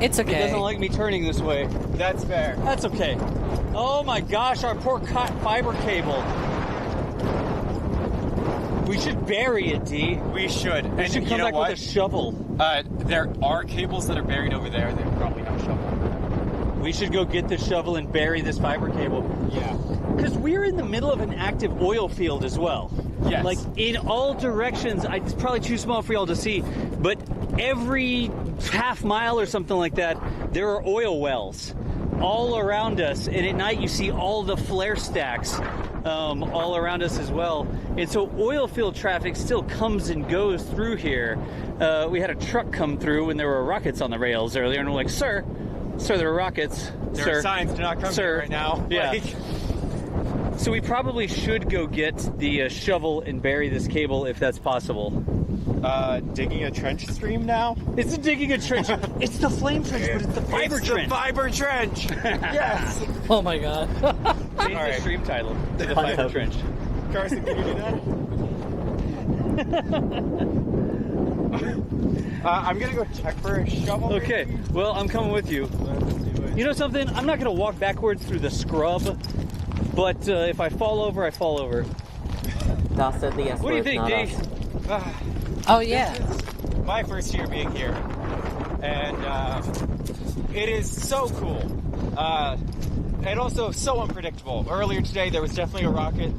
It's okay. It doesn't like me turning this way. That's fair. That's okay. Oh my gosh, our poor fiber cable. We should bury it, D. We should. We And should you come know back what? with a shovel. There are cables that are buried over there that probably have a shovel. We should go get the shovel and bury this fiber cable. Yeah. Because we're in the middle of an active oil field as well. Yes. Like, in all directions, it's probably too small for y'all to see, but every half mile or something like that, there are oil wells all around us, and at night you see all the flare stacks all around us as well. And so oil field traffic still comes and goes through here. We had a truck come through when there were rockets on the rails earlier, and we're like, Sir, there are rockets. There Sir, are signs to not come here right now. Yeah. Like, so we probably should go get the shovel and bury this cable if that's possible. digging a trench stream now? It's digging a trench. It's the flame trench, but it's the fiber trench. It's the fiber trench. Yes. Oh my god. Change the stream title to the fiber trench. Carson, can you do that? I'm gonna go check for a shovel. Okay. Well, I'm coming with you. You know something? I'm not gonna walk backwards through the scrub, but if I fall over, I fall over. Das said the S What do you word, think, not Dave? us. Oh yeah. This is my first year being here, and it is so cool. And also so unpredictable. Earlier today, there was definitely a rocket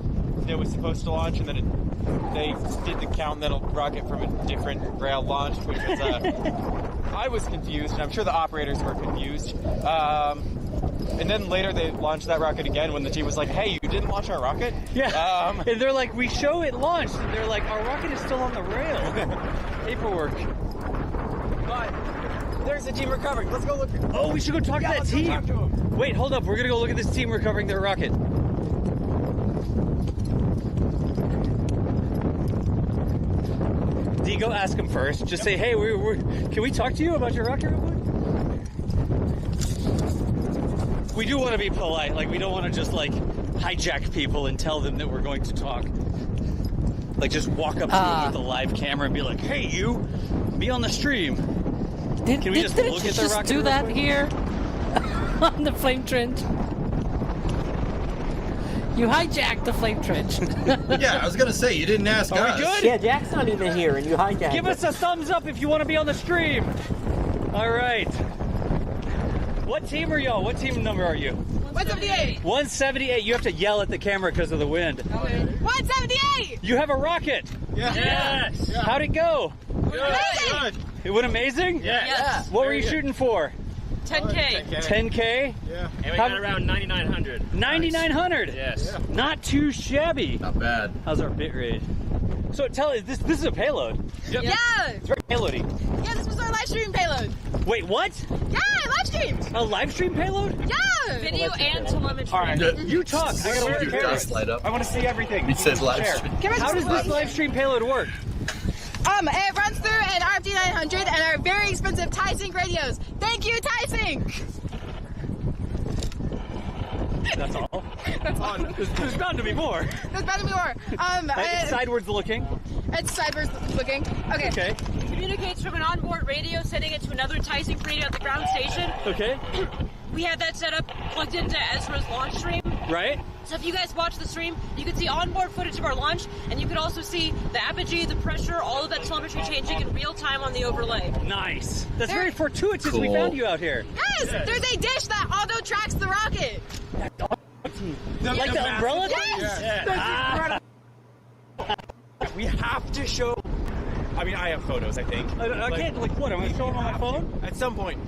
that was supposed to launch, and then they did the count, and then a rocket from a different rail launched, which was I was confused, and I'm sure the operators were confused. And then later they launched that rocket again when the team was like, hey, you didn't launch our rocket? Yeah. And they're like, we show it launched. And they're like, our rocket is still on the rail. Paperwork. But there's a team recovering. Let's go look. Oh, we should go talk to that let's go team. talk to 'em. Wait, hold up. We're going to go look at this team recovering their rocket. D, go ask them first. Just say, hey, can we talk to you about your rocket real quick? We do want to be polite. Like, we don't want to just, like, hijack people and tell them that we're going to talk. Like, just walk up to them with a live camera and be like, "Hey, you, be on the stream." Can we just look at the rocket? Do that here on the flame trench. You hijacked the flame trench. Yeah, I was gonna say you didn't ask Are us. we good? Yeah, Jack's not even here, and you hijacked Give us a thumbs up if you want to be on the stream. All right. What team are y'all? What team number are you? 178. 178. You have to yell at the camera because of the wind. 178. You have a rocket. Yeah. Yes. How'd it go? Amazing. It went amazing? Yes. What were you shooting for? 10K. 10K? Yeah. And we got around 9,900. 9,900? Yes. Not too shabby. Not bad. How's our bit rate? So tell us, this is a payload. Yep. Yeah. It's very payloady. Yeah, this was our live stream payload. Wait, what? Yeah, live streamed. A live stream payload? Yeah. Video and telemetry. All right, you talk. I gotta wear Your dust light up. I want to see everything. He said live Share. stream. How does this live stream payload work? It runs through an RFD 900 and our very expensive TiSync radios. Thank you, TiSync. That's all. That's all. There's bound to be more. There's bound to be more. It's sideways looking. It's sideways looking. Okay. Okay. Communicates from an onboard radio, sending it to another TiSync radio at the ground station. Okay. We have that set up plugged into Ezra's launch stream. Right. So if you guys watch the stream, you can see onboard footage of our launch, and you can also see the apogee, the pressure, all of that telemetry changing in real time on the overlay. Nice. That's very fortuitous. We found you out here. Yes, there's a dish that auto tracks the rocket. Like the umbrella? Yes. Yeah. We have to show. I mean, I have photos, I think. I can't, like, what? I'm going to show them on my phone? At some point.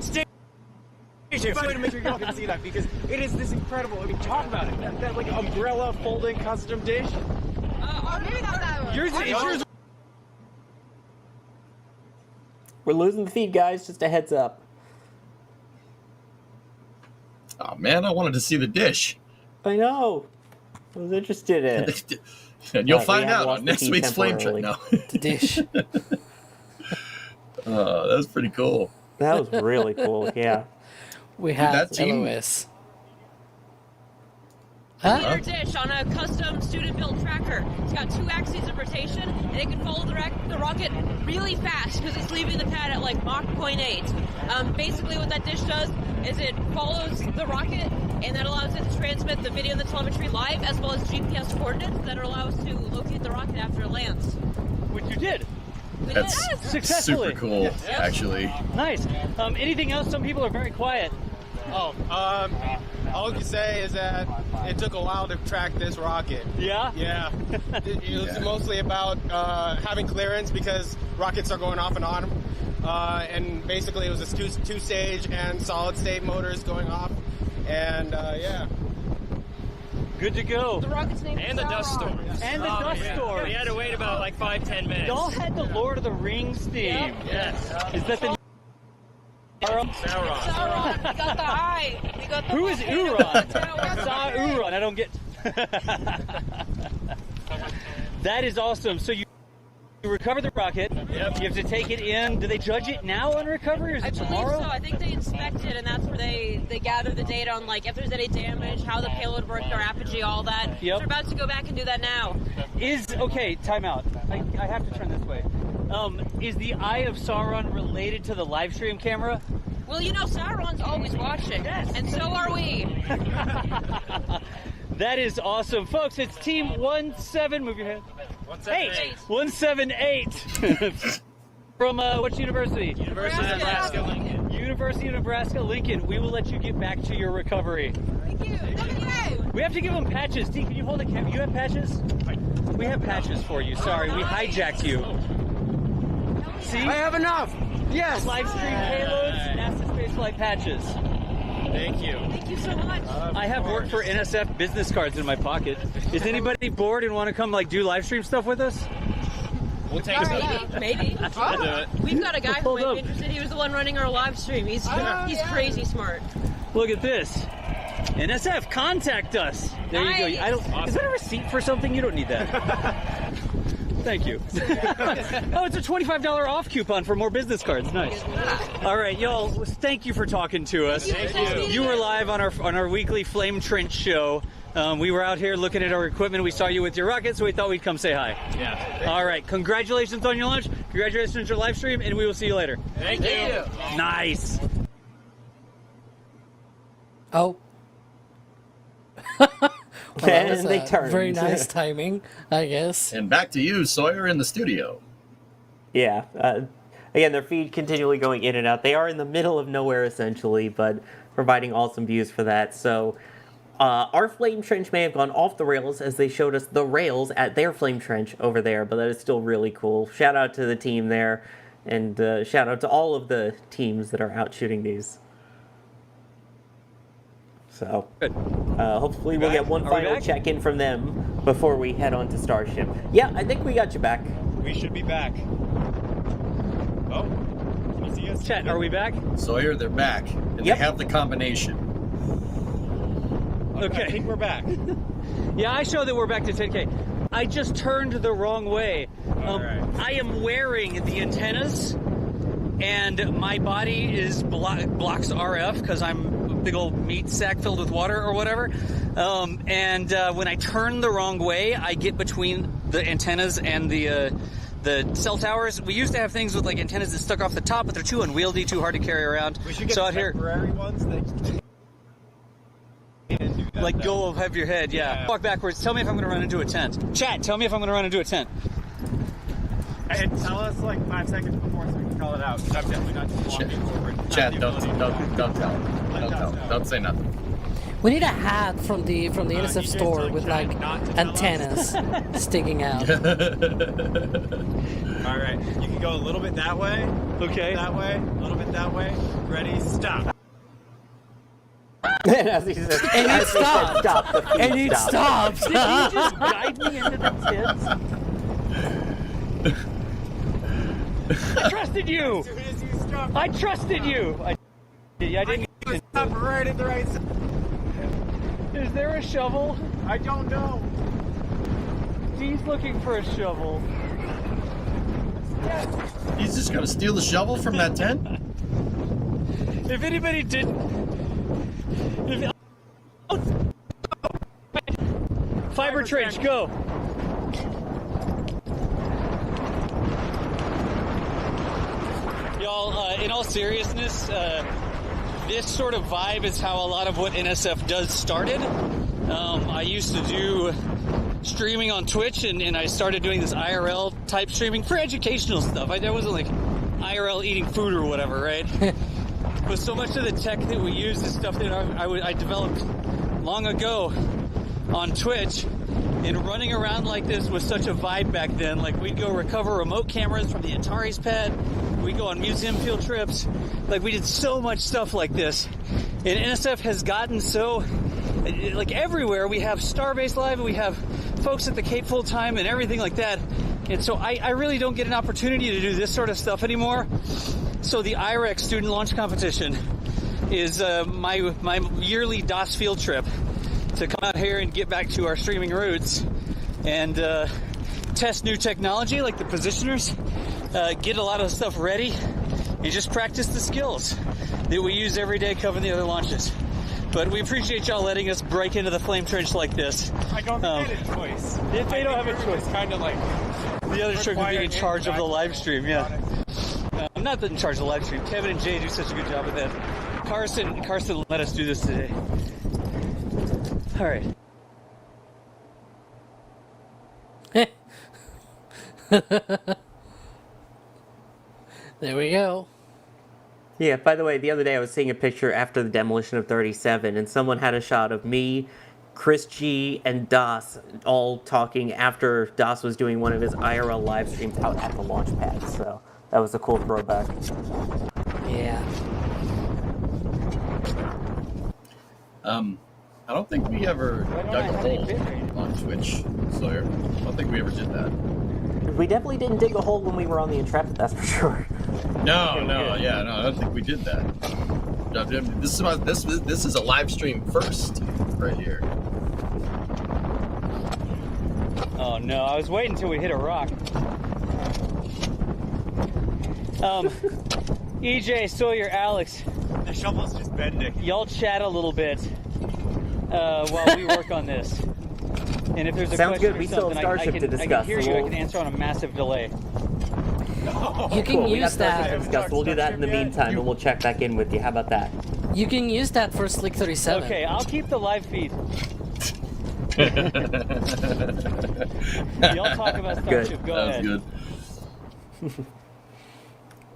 Stay tuned to make sure y'all can see that, because it is this incredible. I mean, talk about it. That like umbrella folding custom dish. Maybe not that one. Yours. We're losing the feed, guys. Just a heads up. Oh man, I wanted to see the dish. I know. I was interested in it. And you'll find out on next week's Flame Trip. No. The dish. Oh, that was pretty cool. That was really cool. Yeah. We have that team- LOS. Leader dish on a custom student-built tracker. It's got 2 axes of rotation, and it can follow the rocket really fast because it's leaving the pad at like Mach 0.8. Basically, what that dish does is it follows the rocket, and that allows it to transmit the video and the telemetry live, as well as GPS coordinates that allow us to locate the rocket after it lands. Which you did. That's Successfully. super cool, actually. Nice. Anything else? Some people are very quiet. All I can say is that it took a while to track this rocket. Yeah? Yeah. It was mostly about having clearance because rockets are going off and on. And basically it was a two-stage and solid-state motors going off. And yeah. Good to go. The rocket's name And is the dust storm. And the dust storm. We had to wait about like 5-10 minutes. Y'all had the Lord of the Rings theme. Yes. Is that the Sauron. Sauron. We got the eye. We got the Who is Euron? Sauron. I don't get. That is awesome. So you recover the rocket. Yep. You have to take it in. Do they judge it now on recovery, or is I it believe tomorrow? so. I think they inspect it, and that's where they gather the data on like if there's any damage, how the payload worked, their apogee, all that. Yep. They're about to go back and do that now. Time out. I have to turn this way. Is the Eye of Sauron related to the live stream camera? Well, you know, Sauron's always watching, and so are we. That is awesome, folks. It's Team 17. Move your head. 178. From which university? University of Nebraska Lincoln. University of Nebraska Lincoln. We will let you get back to your recovery. Thank you. We have to give them patches. Dee, can you hold a camera? You have patches? We have patches for you. Sorry, we hijacked you. See? I have enough. Yes. Live stream payloads, NASASpaceflight patches. Thank you. Thank you so much. I have work for NSF business cards in my pocket. Is anybody bored and want to come like do live stream stuff with us? We'll take it. Maybe. I'll do it. We've got a guy who might be interested. He was the one running our live stream. He's crazy smart. Look at this. NSF, contact us. There you go. Is that a receipt for something? You don't need that. Thank you. Oh, it's a $25 off coupon for more business cards. Nice. All right, y'all. Thank you for talking to us. Thank you. You were live on our weekly Flame Trench show. We were out here looking at our equipment. We saw you with your rocket, so we thought we'd come say hi. Yeah. All right. Congratulations on your launch. Congratulations on your live stream, and we will see you later. Thank you. Nice. Oh. And they turned. Very nice timing, I guess. And back to you, Sawyer, in the studio. Yeah. Again, their feed continually going in and out. They are in the middle of nowhere, essentially, but providing awesome views for that. So our flame trench may have gone off the rails as they showed us the rails at their flame trench over there, but that is still really cool. Shout out to the team there, and shout out to all of the teams that are out shooting these. So, hopefully we'll get one final check-in from them before we head on to Starship. Yeah, I think we got you back. We should be back. Oh, can you see us? Chat, are we back? Sawyer, they're back, and they have the combination. Okay. I think we're back. Yeah, I show that we're back to 10K. I just turned the wrong way. I am wearing the antennas, and my body is blocks RF because I'm a big old meat sack filled with water or whatever. And when I turn the wrong way, I get between the antennas and the cell towers. We used to have things with like antennas that stuck off the top, but they're too unwieldy, too hard to carry around. We should get out here, temporary ones that like go above your head. Yeah. Walk backwards. Tell me if I'm going to run into a tent. Chat, tell me if I'm going to run into a tent. And tell us like 5 seconds before so we can call it out. Because I'm definitely not just walking forward. Chat, don't tell. Don't say nothing. We need a hat from the NSF store with like antennas sticking out. All right, you can go a little bit that way. Okay. That way. A little bit that way. Ready? Stop. And as he says, And it stopped. Stop. The feed And it stopped. stopped. Did you just guide me into the tents? I trusted you. As soon as you stop. I trusted you. I didn't. Stop right at the right side. Is there a shovel? I don't know. He's looking for a shovel. He's just gonna steal the shovel from that tent? If anybody did. Fiber trench, go. Y'all, in all seriousness, this sort of vibe is how a lot of what NSF does started. I used to do streaming on Twitch, and I started doing this IRL type streaming for educational stuff. I wasn't like IRL eating food or whatever, right? But so much of the tech that we use is stuff that I developed long ago on Twitch, and running around like this was such a vibe back then. Like, we'd go recover remote cameras from the Atari's pad, we'd go on museum field trips, like we did so much stuff like this. And NSF has gotten so, like, everywhere we have Starbase Live, and we have folks at the Cape full time and everything like that. And so I really don't get an opportunity to do this sort of stuff anymore. So the IREX student launch competition is my yearly DOS field trip to come out here and get back to our streaming roots and test new technology like the positioners, get a lot of stuff ready, and just practice the skills that we use every day covering the other launches. But we appreciate y'all letting us break into the flame trench like this. I don't think they had a choice. If they don't have a choice. Kind of like the other trick would be in charge of the live stream, yeah. I'm not in charge of the live stream. Kevin and Jay do such a good job with that. Carson let us do this today. All right. There we go. Yeah, by the way, the other day I was seeing a picture after the demolition of 37, and someone had a shot of me, Chris G, and Das all talking after Das was doing one of his IRL live streams out at the launch pad, so that was a cool throwback. Yeah. I don't think we ever dug a hole on Twitch, Sawyer. I don't think we ever did that. We definitely didn't dig a hole when we were on the Intrepid, that's for sure. No, I don't think we did that. This is a live stream first, right here. Oh no, I was waiting until we hit a rock. EJ, Sawyer, Alex. The shovel's just bending. Y'all chat a little bit. while we work on this. And if there's a Sounds question good. We or still have something, I Starship can, to I can discuss, hear so you. I we'll- can answer on a massive delay. You can Cool, we got use Starship to that. discuss. We'll do that in the meantime, and we'll check back in with you. How about that? You can use that for Slick 37. Okay, I'll keep the live feed. Y'all talk about Starship. Go That ahead. was good.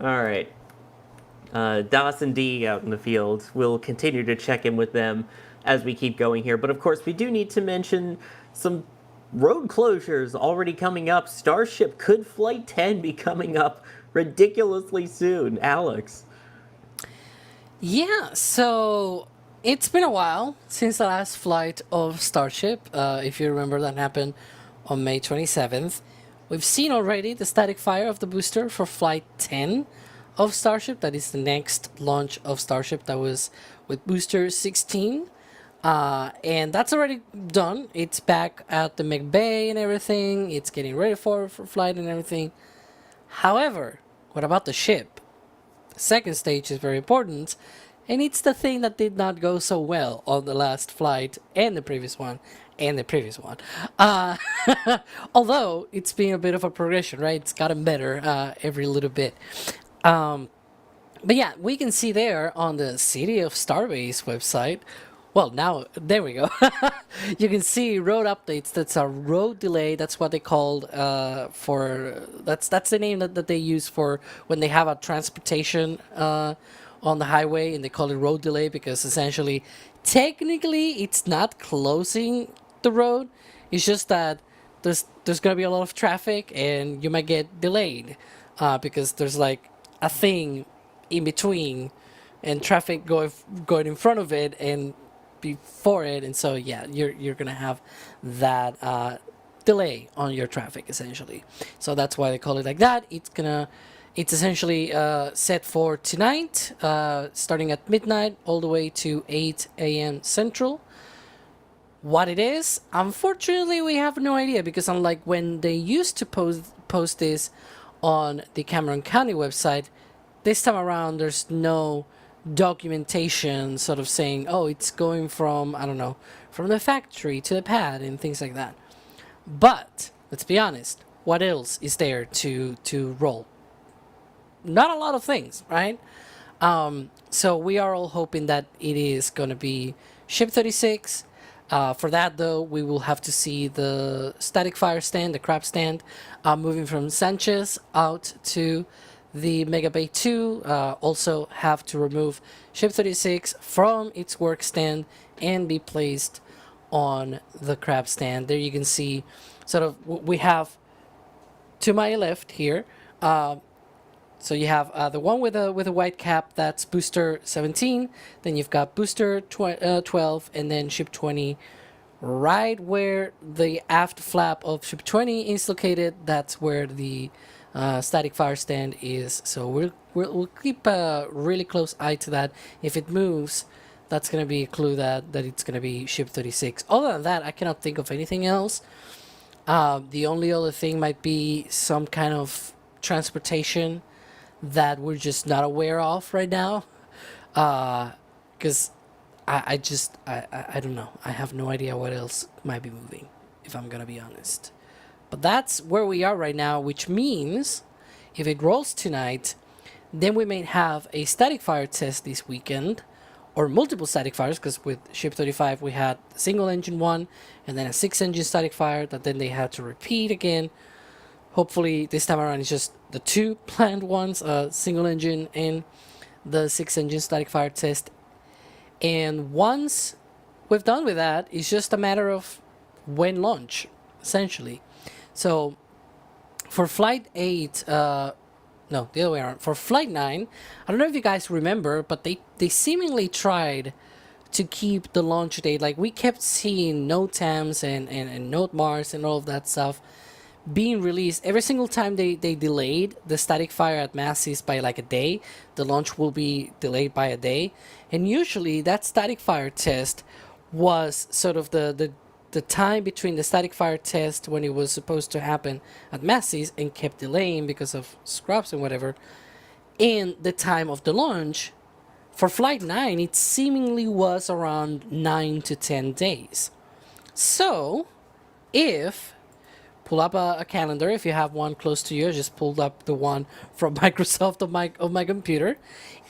All right. DOS and D out in the field. We'll continue to check in with them as we keep going here. But of course, we do need to mention some road closures already coming up. Starship, could Flight 10 be coming up ridiculously soon? Alex. Yeah, so it's been a while since the last flight of Starship. If you remember, that happened on May 27th. We've seen already the static fire of the booster for Flight 10 of Starship. That is the next launch of Starship. That was with booster 16. And that's already done. It's back at the McBay and everything. It's getting ready for flight and everything. However, what about the ship? The second stage is very important. And it's the thing that did not go so well on the last flight and the previous one. Although it's been a bit of a progression, right? It's gotten better every little bit. But yeah, we can see there on the City of Starbase website. Well, now, there we go. You can see road updates. That's a road delay. That's what they called that's the name that they use for when they have a transportation on the highway, and they call it road delay because essentially, technically, it's not closing the road. It's just that there's going to be a lot of traffic and you might get delayed because there's like a thing in between and traffic going in front of it and before it, and so yeah, you're gonna have that delay on your traffic essentially. So that's why they call it like that. It's essentially set for tonight, starting at midnight all the way to 8 a.m. Central. What it is, unfortunately, we have no idea, because unlike when they used to post this on the Cameron County website, this time around there's no documentation sort of saying, oh, it's going from, I don't know, from the factory to the pad and things like that. But let's be honest, what else is there to roll? Not a lot of things, right? So we are all hoping that it is going to be Ship 36. For that, though, we will have to see the static fire stand, the crab stand, moving from Sanchez out to the Mega Bay 2. Also have to remove Ship 36 from its work stand and be placed on the crab stand. There you can see sort of we have to my left here. So you have the one with a white cap, that's booster 17. Then you've got booster 12, and then ship 20. Right where the aft flap of ship 20 is located, that's where the static fire stand is. So we'll keep a really close eye to that. If it moves, that's going to be a clue that it's going to be ship 36. Other than that, I cannot think of anything else. The only other thing might be some kind of transportation that we're just not aware of right now, because I don't know. I have no idea what else might be moving, if I'm gonna be honest. But that's where we are right now, which means if it rolls tonight, then we may have a static fire test this weekend, or multiple static fires, because with Ship 35 we had a single engine one and then a 6-engine static fire that then they had to repeat again. Hopefully this time around it's just the 2 planned ones, single engine and the 6-engine static fire test. And once we've done with that, it's just a matter of when launch, essentially. So for Flight 8, no, the other way around. For Flight 9, I don't know if you guys remember, but they seemingly tried to keep the launch date. Like, we kept seeing NOTAMs and Note Mars and all of that stuff being released. Every single time they delayed the static fire at Massey's by like a day, the launch will be delayed by a day. And usually that static fire test was sort of the time between the static fire test when it was supposed to happen at Massey's and kept delaying because of scraps and whatever, and the time of the launch For Flight 9, it seemingly was around 9 to 10 days. So, pull up a calendar, if you have one close to you, I just pulled up the one from Microsoft of my computer.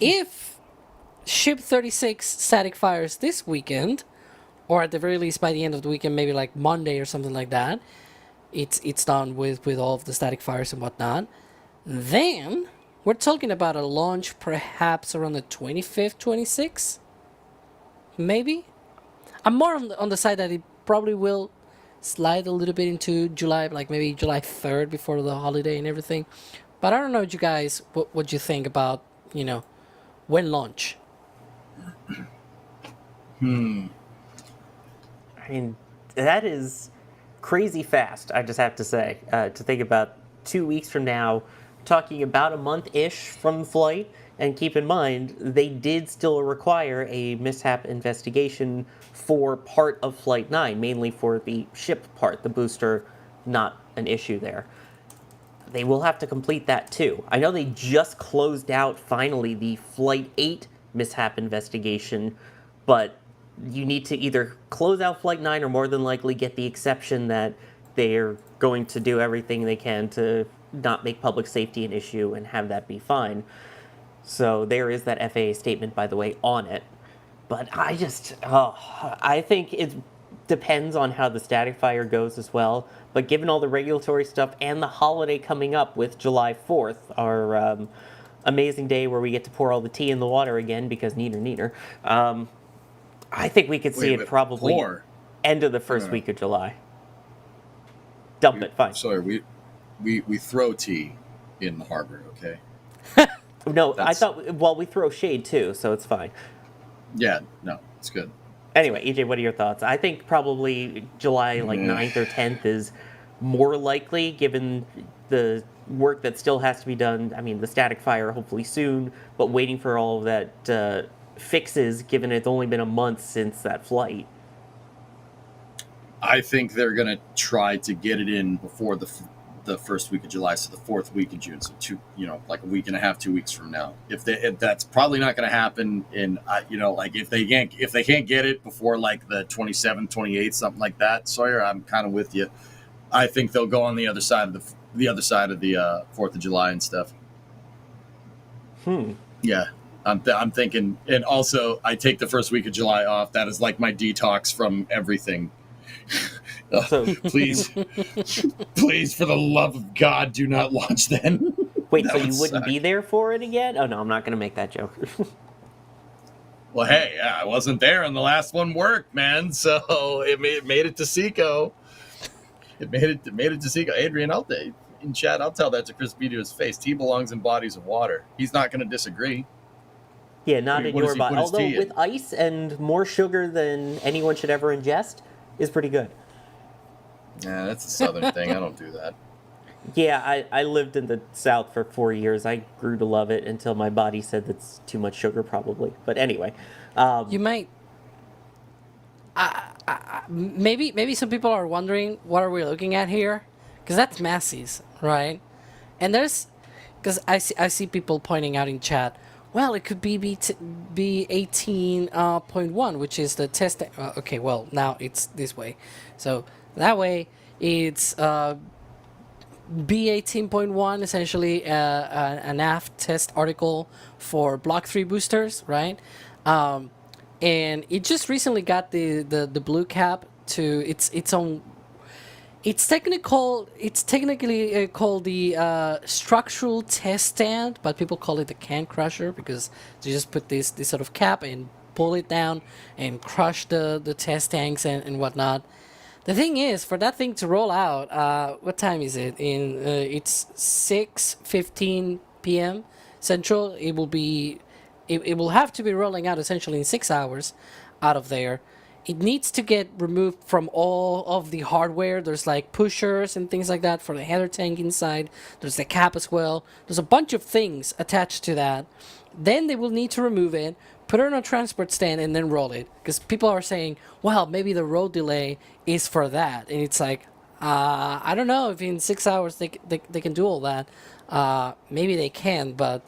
If Ship 36 static fires this weekend, or at the very least by the end of the weekend, maybe like Monday or something like that, it's done with all of the static fires and whatnot, then we're talking about a launch perhaps around the 25th, 26th, maybe. I'm more on the side that it probably will slide a little bit into July, like maybe July 3rd before the holiday and everything. But I don't know, you guys, what you think about, when launch. I mean, that is crazy fast, I just have to say, to think about 2 weeks from now, talking about a month-ish from flight, and keep in mind, they did still require a mishap investigation for part of Flight 9, mainly for the ship part, the booster, not an issue there. They will have to complete that too. I know they just closed out, finally, the Flight 8 mishap investigation, but you need to either close out Flight 9 or more than likely get the exception that they're going to do everything they can to not make public safety an issue and have that be fine. So there is that FAA statement, by the way, on it. But I think it depends on how the static fire goes as well. But given all the regulatory stuff and the holiday coming up with July 4th, our amazing day where we get to pour all the tea in the water again because neener. I think we could see it probably end of the first week of July. Dump it, fine. Sorry, we throw tea in the harbor, okay? No, I thought, we throw shade too, so it's fine. Yeah, no, it's good. Anyway, EJ, what are your thoughts? I think probably July 9th or 10th is more likely, given the work that still has to be done. I mean, the static fire hopefully soon, but waiting for all of that fixes, given it's only been a month since that flight. I think they're going to try to get it in before the first week of July, so the fourth week of June, so like a week and a half, 2 weeks from now. If that's probably not going to happen, like if they can't get it before like the 27th, 28th, something like that. Sawyer, I'm kind of with you. I think they'll go on the other side of the 4th of July and stuff. Yeah, I'm thinking, and also I take the first week of July off. That is like my detox from everything. Please, for the love of God, do not launch then. Wait, so you wouldn't be there for it again? Oh, no, I'm not going to make that joke. Well, hey, I wasn't there and the last one worked, man. So it made it to Seco. It made it to Seco. Adrian, in chat, I'll tell that to Chris B to his face. Tea belongs in bodies of water. He's not going to disagree. Yeah, not in your body. Although with ice and more sugar than anyone should ever ingest is pretty good. Yeah, that's a southern thing. I don't do that. Yeah, I lived in the South for 4 years. I grew to love it until my body said that's too much sugar, probably. But anyway. You might... maybe some people are wondering, what are we looking at here? Because that's Massey's, right? And there's... Because I see people pointing out in chat, well, it could be B18.1, which is the test... okay, well, now it's this way. So that way, it's B18.1, essentially an aft test article for Block 3 boosters, right? And it just recently got the blue cap to its own... It's technically called the structural test stand, but people call it the can crusher because they just put this sort of cap and pull it down and crush the test tanks and whatnot. The thing is, for that thing to roll out, what time is it? It's 6:15 p.m. Central. It will have to be rolling out essentially in 6 hours out of there. It needs to get removed from all of the hardware. There's like pushers and things like that for the header tank inside. There's the cap as well. There's a bunch of things attached to that. Then they will need to remove it, put it on a transport stand, and then roll it. Because people are saying, well, maybe the road delay is for that. And it's like, I don't know if in 6 hours they can do all that. Maybe they can, but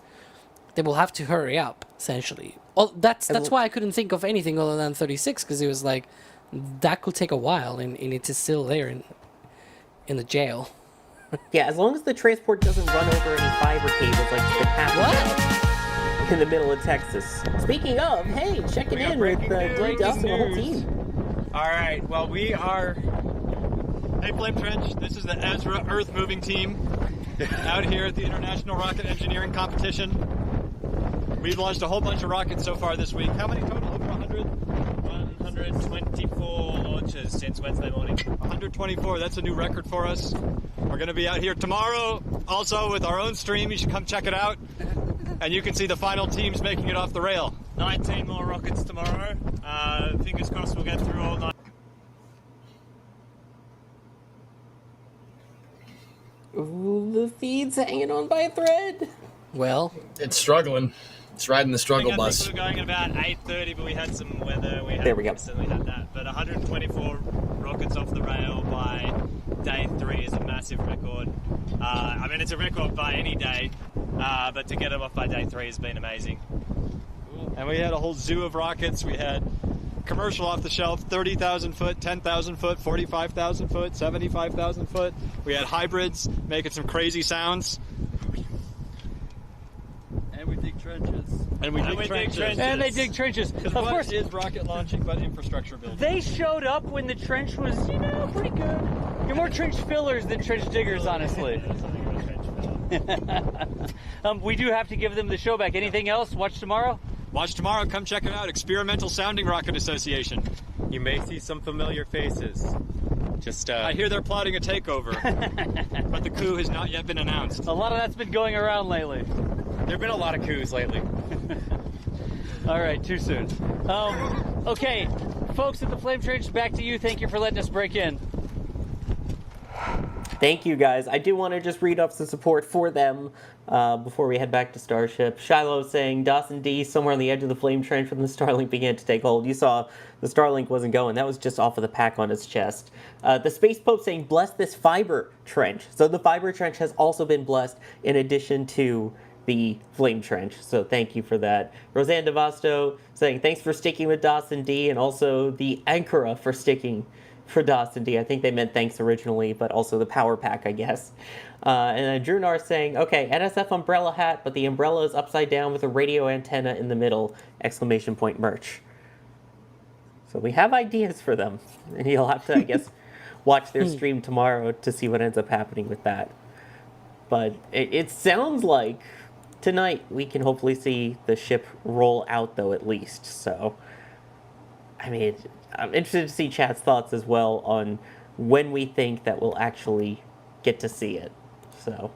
they will have to hurry up, essentially. Oh, that's why I couldn't think of anything other than 36, because it was like that could take a while, and it is still there in the jail. Yeah, as long as the transport doesn't run over any fiber cables like it's been happening in the middle of Texas. Speaking of, hey, checking in with D. Dust and the whole team. All right, well, we are... Hey, Flame Trench, this is the Ezra Earth Moving Team out here at the International Rocket Engineering Competition. We've launched a whole bunch of rockets so far this week. How many total? Over 100? 124 launches since Wednesday morning. 124, that's a new record for us. We're going to be out here tomorrow also with our own stream. You should come check it out. And you can see the final teams making it off the rail. 19 more rockets tomorrow. Fingers crossed we'll get through all night. Ooh, the feed's hanging on by a thread. Well, it's struggling. It's riding the struggle bus. I think we were going at about 8:30, but we had some weather. There we go. So we had that. But 124 rockets off the rail by day 3 is a massive record. I mean, it's a record by any day, but to get them off by day 3 has been amazing. And we had a whole zoo of rockets. We had commercial off the shelf, 30,000 foot, 10,000 foot, 45,000 foot, 75,000 foot. We had hybrids making some crazy sounds. And we dig trenches. And we dig trenches. And they dig trenches. Of course, it is rocket launching, but infrastructure building. They showed up when the trench was, pretty good. You're more trench fillers than trench diggers, honestly. We do have to give them the show back. Anything else? Watch tomorrow? Watch tomorrow. Come check it out. Experimental Sounding Rocket Association. You may see some familiar faces. I hear they're plotting a takeover, but the coup has not yet been announced. A lot of that's been going around lately. There have been a lot of coups lately. All right, too soon. Okay, folks at the Flame Trench, back to you. Thank you for letting us break in. Thank you, guys. I do want to just read up some support for them before we head back to Starship. Shiloh saying, Dawson D, somewhere on the edge of the flame trench when the Starlink began to take hold. You saw the Starlink wasn't going. That was just off of the pack on its chest. The Space Pope saying, bless this fiber trench. So the fiber trench has also been blessed in addition to the flame trench. So thank you for that. Roseanne Devasto saying, thanks for sticking with Dawson D, and also the Ankara for sticking for Dawson D. I think they meant thanks originally, but also the power pack, I guess. And then Drew Nar saying, okay, NSF umbrella hat, but the umbrella is upside down with a radio antenna in the middle, ! Merch. So we have ideas for them. And you'll have to, I guess, watch their stream tomorrow to see what ends up happening with that. But it sounds like tonight we can hopefully see the ship roll out, though, at least. So, I mean, I'm interested to see chat's thoughts as well on when we think that we'll actually get to see it. So,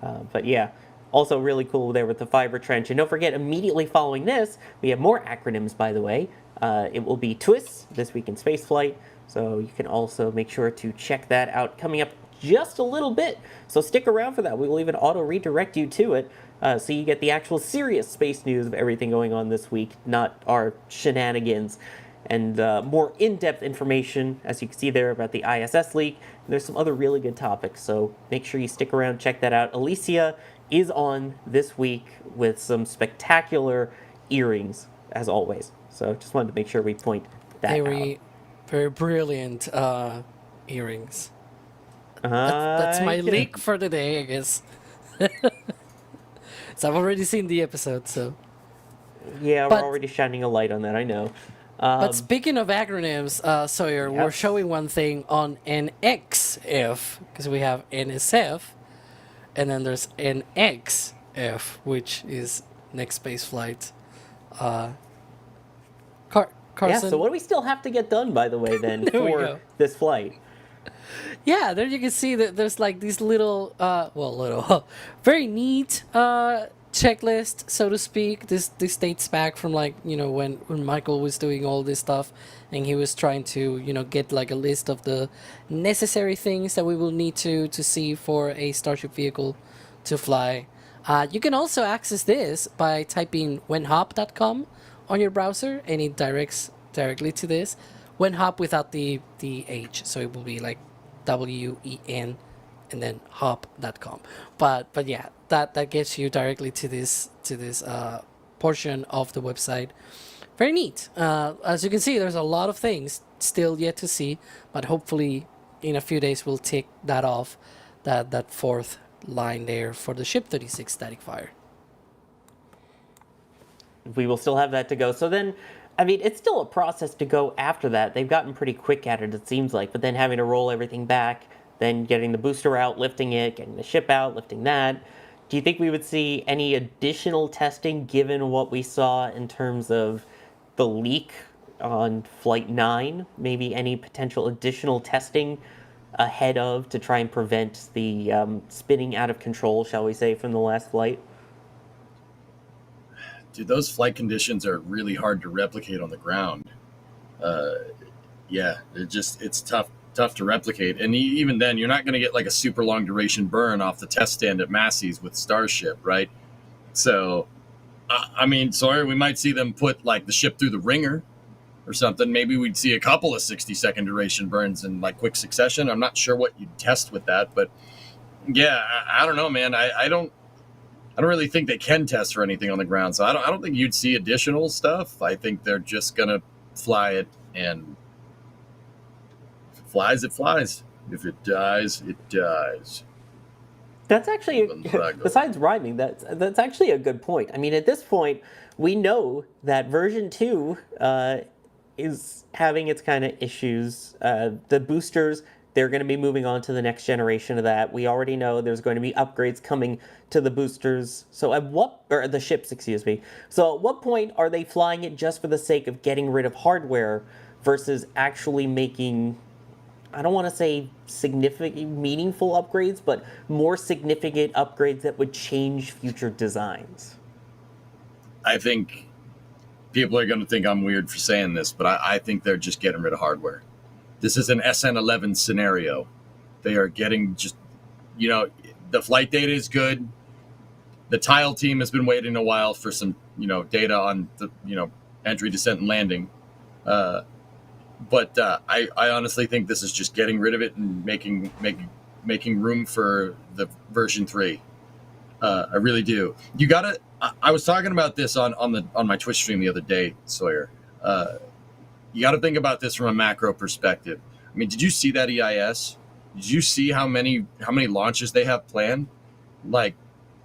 but yeah, also really cool there with the fiber trench. And don't forget, immediately following this, we have more acronyms, by the way. It will be TWIS this week in Spaceflight. So you can also make sure to check that out coming up just a little bit. So stick around for that. We will even auto redirect you to it. So you get the actual serious space news of everything going on this week, not our shenanigans, and more in-depth information, as you can see there, about the ISS leak. There's some other really good topics, so make sure you stick around, check that out. Alicia is on this week with some spectacular earrings, as always. So just wanted to make sure we point that out. Very brilliant earrings. That's my leak for the day, I guess. So I've already seen the episode, so... Yeah, we're already shining a light on that, I know. But speaking of acronyms, Sawyer, we're showing one thing on NXF, because we have NSF, and then there's NXF, which is Next Spaceflight. Carson? Yeah, so what do we still have to get done, by the way, then, for this flight? Yeah, there you can see that there's like these little, very neat checklist, so to speak. This dates back from when Michael was doing all this stuff, and he was trying to get like a list of the necessary things that we will need to see for a Starship vehicle to fly. You can also access this by typing wenhop.com on your browser, and it directs directly to this. Wenhop without the H, so it will be like WEN and then hop.com. But yeah, that gets you directly to this portion of the website. Very neat. As you can see, there's a lot of things still yet to see, but hopefully in a few days we'll take that off, that fourth line there for the Ship 36 static fire. We will still have that to go. So then, I mean, it's still a process to go after that. They've gotten pretty quick at it seems like, but then having to roll everything back, then getting the booster out, lifting it, getting the ship out, lifting that. Do you think we would see any additional testing given what we saw in terms of the leak on Flight 9? Maybe any potential additional testing ahead of to try and prevent the spinning out of control, shall we say, from the last flight? Dude, those flight conditions are really hard to replicate on the ground. Yeah, it's tough to replicate. And even then, you're not going to get like a super long duration burn off the test stand at Massey's with Starship, right? So, I mean, sorry, we might see them put like the ship through the ringer or something. Maybe we'd see a couple of 60-second duration burns in like quick succession. I'm not sure what you'd test with that, but yeah, I don't know, man. I don't really think they can test for anything on the ground. So I don't think you'd see additional stuff. I think they're just gonna fly it, and if it flies, it flies. If it dies, it dies. That's actually, besides rhyming, that's actually a good point. I mean, at this point, we know that version 2 is having its kind of issues. The boosters, they're going to be moving on to the next generation of that. We already know there's going to be upgrades coming to the boosters. So or the ships, excuse me. So at what point are they flying it just for the sake of getting rid of hardware versus actually making, I don't want to say significant, meaningful upgrades, but more significant upgrades that would change future designs? I think people are going to think I'm weird for saying this, but I think they're just getting rid of hardware. This is an SN11 scenario. They are getting the flight data is good. The tile team has been waiting a while for some, data on the, entry, descent, and landing. But I honestly think this is just getting rid of it and making room for the version 3. I really do. You gotta. I was talking about this on my Twitch stream the other day, Sawyer. You got to think about this from a macro perspective. I mean, did you see that EIS? Did you see how many launches they have planned? Like,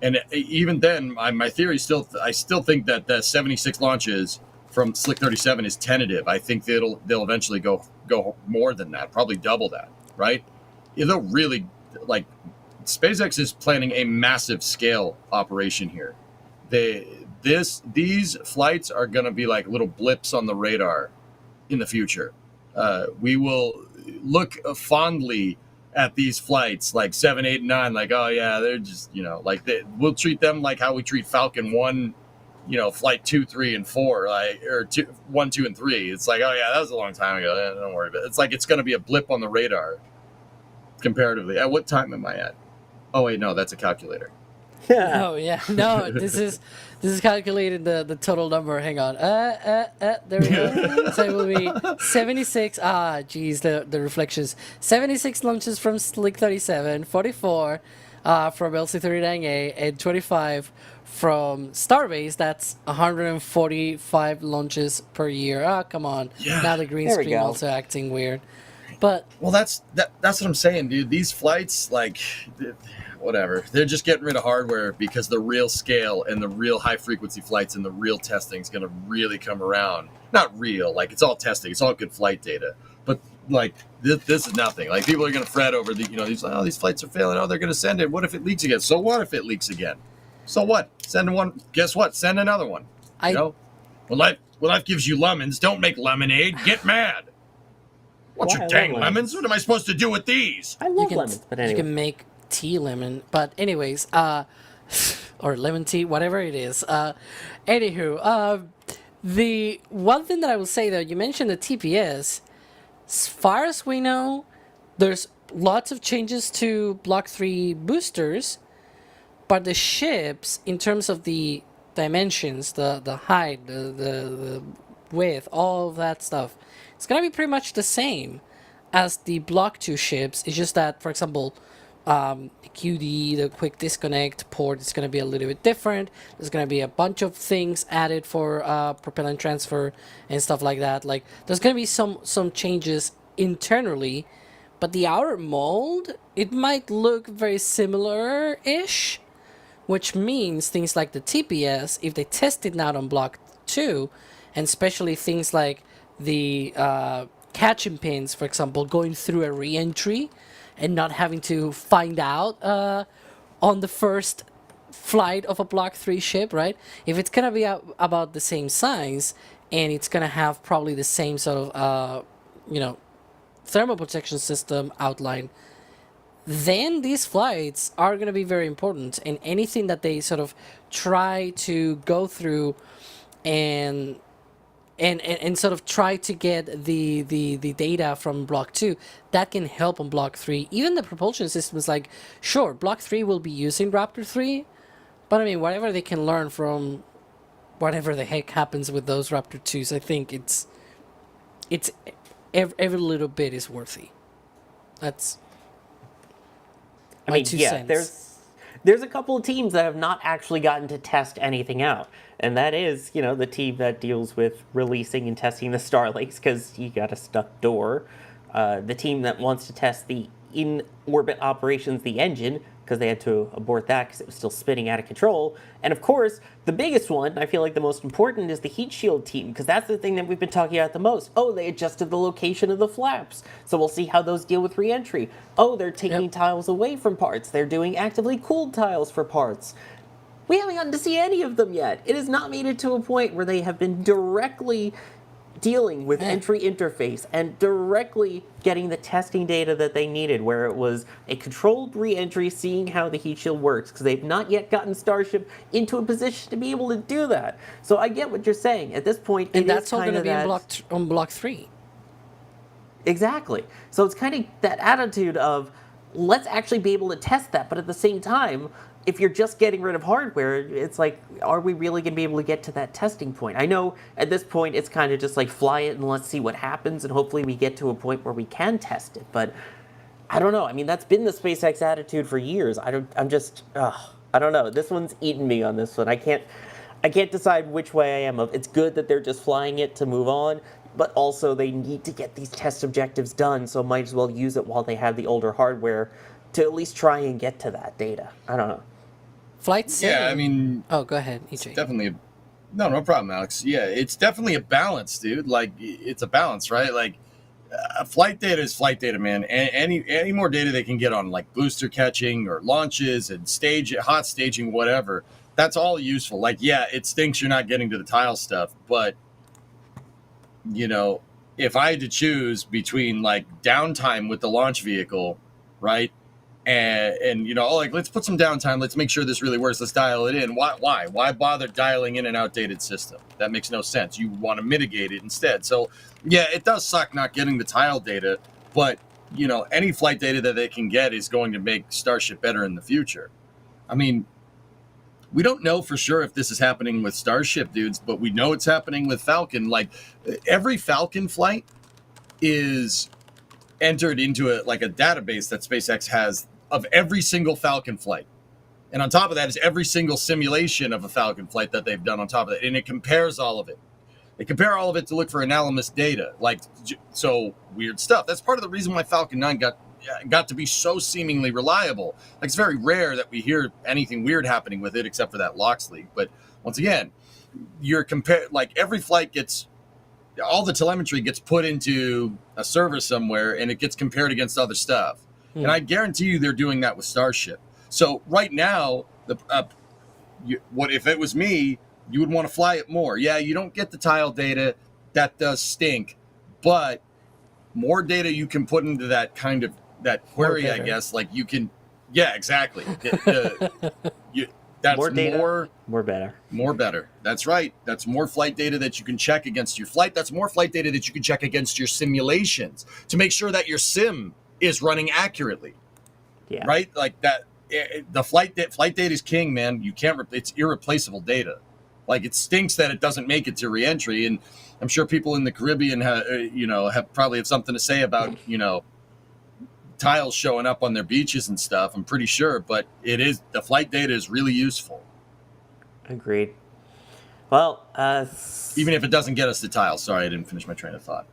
and even then, my theory I still think that the 76 launches from Slick 37 is tentative. I think they'll eventually go more than that, probably double that, right? They'll really, like, SpaceX is planning a massive scale operation here. These flights are going to be like little blips on the radar in the future. We will look fondly at these flights like 7, 8, and 9, like, oh yeah, they're just, we'll treat them like how we treat Falcon 1, flight 2, 3, and 4, like, or 1, 2, and 3. It's like, oh yeah, that was a long time ago. Don't worry about it. It's like it's going to be a blip on the radar comparatively. At what time am I at? Oh wait, no, that's a calculator. Oh yeah, no, this is calculated the total number. Hang on, there we go. So it will be 76. Geez, the reflections. 76 launches from Slick 37, 44 from LC-39A, and 25 from Starbase. That's 145 launches per year. Oh, come on. Yeah. Now the green screen also acting weird. But well, that's what I'm saying, dude. These flights, like, whatever, they're just getting rid of hardware because the real scale and the real high frequency flights and the real testing is going to really come around. Not real, like, it's all testing, it's all good flight data, but like this is nothing. Like, people are going to fret over these flights are failing. Oh, they're going to send it. What if it leaks again? So what if it leaks again? So what? Send one. Guess what? Send another one. When life gives you lemons, don't make lemonade. Get mad. What's your dang lemons? What am I supposed to do with these? I love lemons, but anyway. You can make tea lemon, but anyways, or lemon tea, whatever it is. Anywho, the one thing that I will say though, you mentioned the TPS. As far as we know, there's lots of changes to Block 3 boosters, but the ships, in terms of the dimensions, the height, the width, all of that stuff, it's gonna be pretty much the same as the Block 2 ships. It's just that, for example, The QD, the quick disconnect port is going to be a little bit different. There's going to be a bunch of things added for propellant transfer and stuff like that. Like there's going to be some changes internally, but the outer mold, it might look very similar-ish, which means things like the TPS, if they test it now on Block 2, and especially things like the catching pins, for example, going through a re-entry and not having to find out on the first flight of a Block 3 ship, right? If it's going to be about the same size, and it's going to have probably the same sort of, thermal protection system outline, then these flights are going to be very important. And anything that they sort of try to go through and sort of try to get the data from Block 2, that can help on Block 3. Even the propulsion systems, like, sure, Block 3 will be using Raptor 3, but I mean, whatever they can learn from whatever the heck happens with those Raptor 2s, I think it's every little bit is worthy. That's my 2 cents. There's a couple of teams that have not actually gotten to test anything out. And that is, the team that deals with releasing and testing the Starlinks, because you got a stuck door. The team that wants to test the in-orbit operations, the engine, because they had to abort that because it was still spinning out of control. And of course, the biggest one, I feel like the most important, is the heat shield team, because that's the thing that we've been talking about the most. Oh, they adjusted the location of the flaps, so we'll see how those deal with re-entry. Oh, they're taking tiles away from parts. They're doing actively cooled tiles for parts. We haven't gotten to see any of them yet. It has not made it to a point where they have been directly dealing with entry interface and directly getting the testing data that they needed, where it was a controlled re-entry, seeing how the heat shield works, because they've not yet gotten Starship into a position to be able to do that. So I get what you're saying. At this point, and that's all going to be on Block 3. Exactly. So it's kind of that attitude of, let's actually be able to test that, but at the same time, if you're just getting rid of hardware, it's like, are we really going to be able to get to that testing point? I know at this point it's kind of just like fly it and let's see what happens, and hopefully we get to a point where we can test it. But I don't know. I mean, that's been the SpaceX attitude for years. I don't know. This one's eaten me on this one. I can't decide which way I am. It's good that they're just flying it to move on, but also they need to get these test objectives done, so might as well use it while they have the older hardware to at least try and get to that data. I don't know. Flight sim. Yeah, I mean... Oh, go ahead, EJ. Definitely... No problem, Alex. Yeah, it's definitely a balance, dude. Like, it's a balance, right? Like, flight data is flight data, man. Any more data they can get on, like, booster catching or launches and hot staging, whatever, that's all useful. Like, yeah, it stinks you're not getting to the tile stuff, but, if I had to choose between, like, downtime with the launch vehicle, right, and let's put some downtime, let's make sure this really works, let's dial it in. Why bother dialing in an outdated system? That makes no sense. You want to mitigate it instead. So yeah, it does suck not getting the tile data, but any flight data that they can get is going to make Starship better in the future. I mean, we don't know for sure if this is happening with Starship, dudes, but we know it's happening with Falcon. Like, every Falcon flight is entered into a database that SpaceX has of every single Falcon flight. And on top of that is every single simulation of a Falcon flight that they've done on top of that. And it compares all of it. They compare all of it to look for anomalous data. So weird stuff. That's part of the reason why Falcon 9 got to be so seemingly reliable. Like, it's very rare that we hear anything weird happening with it except for that LOX leak. But once again, every flight gets... all the telemetry gets put into a server somewhere and it gets compared against other stuff. And I guarantee you they're doing that with Starship. So right now, what if it was me, you would want to fly it more. Yeah, you don't get the tile data. That does stink. But more data you can put into that kind of that query, I guess, like you can. Yeah, exactly. That's more data, more better. More better. That's right. That's more flight data that you can check against your flight. That's more flight data that you can check against your simulations to make sure that your sim is running accurately. Yeah. Right? Like that. The flight data is king, man. You can't. It's irreplaceable data. Like, it stinks that it doesn't make it to reentry, and I'm sure people in the Caribbean, have probably have something to say about tiles showing up on their beaches and stuff, I'm pretty sure, but the flight data is really useful. Agreed. Well, even if it doesn't get us the tiles. Sorry, I didn't finish my train of thought.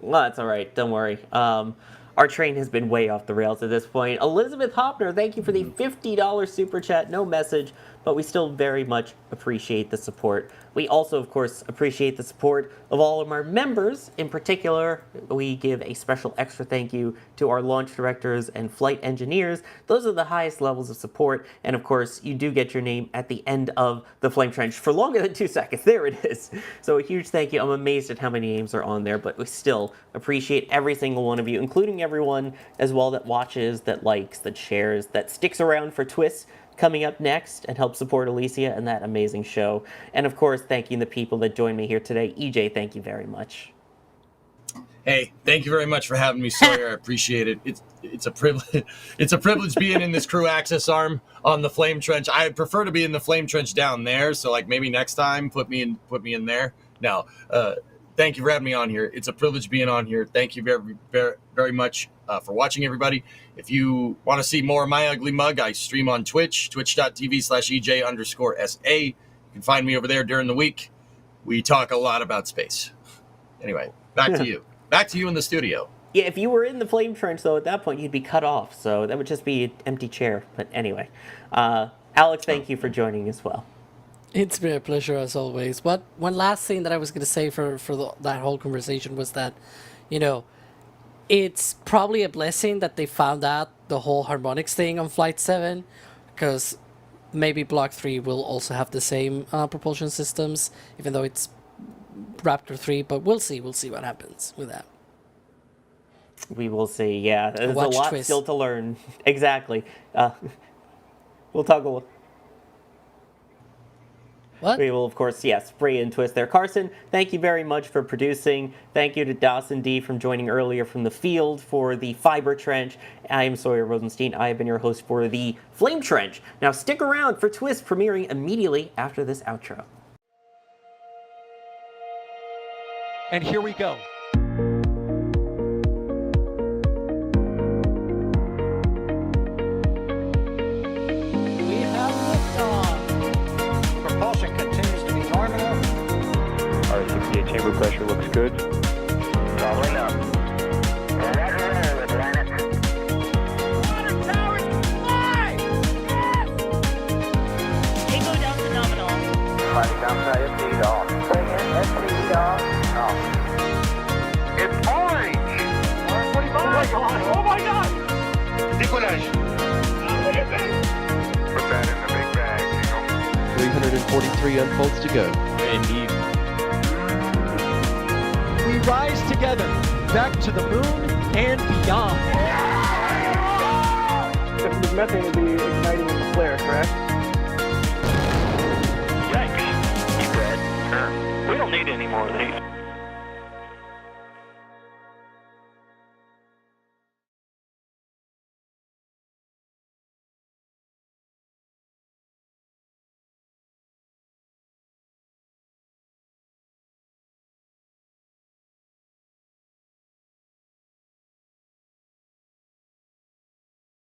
Well, that's all right. Don't worry. Our train has been way off the rails at this point. Elizabeth Hopner, thank you for the $50 super chat. No message, but we still very much appreciate the support. We also, of course, appreciate the support of all of our members. In particular, we give a special extra thank you to our launch directors and flight engineers. Those are the highest levels of support. And of course, you do get your name at the end of the Flame Trench for longer than 2 seconds. There it is. So a huge thank you. I'm amazed at how many names are on there, but we still appreciate every single one of you, including everyone as well that watches, that likes, that shares, that sticks around for twists coming up next and help support Alicia and that amazing show. And of course, thanking the people that joined me here today. EJ, thank you very much. Hey, thank you very much for having me, Sawyer. I appreciate it. It's a privilege. It's a privilege being in this crew access arm on the Flame Trench. I prefer to be in the Flame Trench down there. So like maybe next time, put me in there. Now, thank you for having me on here. It's a privilege being on here. Thank you very, very, very much for watching, everybody. If you want to see more of my ugly mug, I stream on Twitch, twitch.tv/EJ_SA. You can find me over there during the week. We talk a lot about space. Anyway, back to you. Back to you in the studio. Yeah, if you were in the Flame Trench, though, at that point, you'd be cut off. So that would just be an empty chair. But anyway, Alex, thank you for joining as well. It's been a pleasure as always. But one last thing that I was going to say for that whole conversation was that, you know, it's probably a blessing that they found out the whole harmonics thing on Flight 7, because maybe Block 3 will also have the same propulsion systems, even though it's Raptor 3, but we'll see. We'll see what happens with that. We will see, yeah. There's a lot twist. still to learn. Exactly. We'll talk a little. What? We will, of course, spray and twist there. Carson, thank you very much for producing. Thank you to Dawson D from joining earlier from the field for the Fiber Trench. I am Sawyer Rosenstein. I have been your host for the Flame Trench. Now stick around for Twist premiering immediately after this outro. And here we go. We have liftoff. Propulsion continues to be nominal. R68 chamber pressure looks good. Following up. Roger, Atlantic. Water towers, fly! Yes! Tango down to nominal. Flight downside FD off. Bring in FD off. Off. It's orange! 145! Oh my god! Decollage. What is it? Put that in the big bag, 343 unfolds to go. Indeed. We rise together back to the moon and beyond. The methane will be igniting in the flare, correct? Yikes. You read? Sure. We don't need any more of these.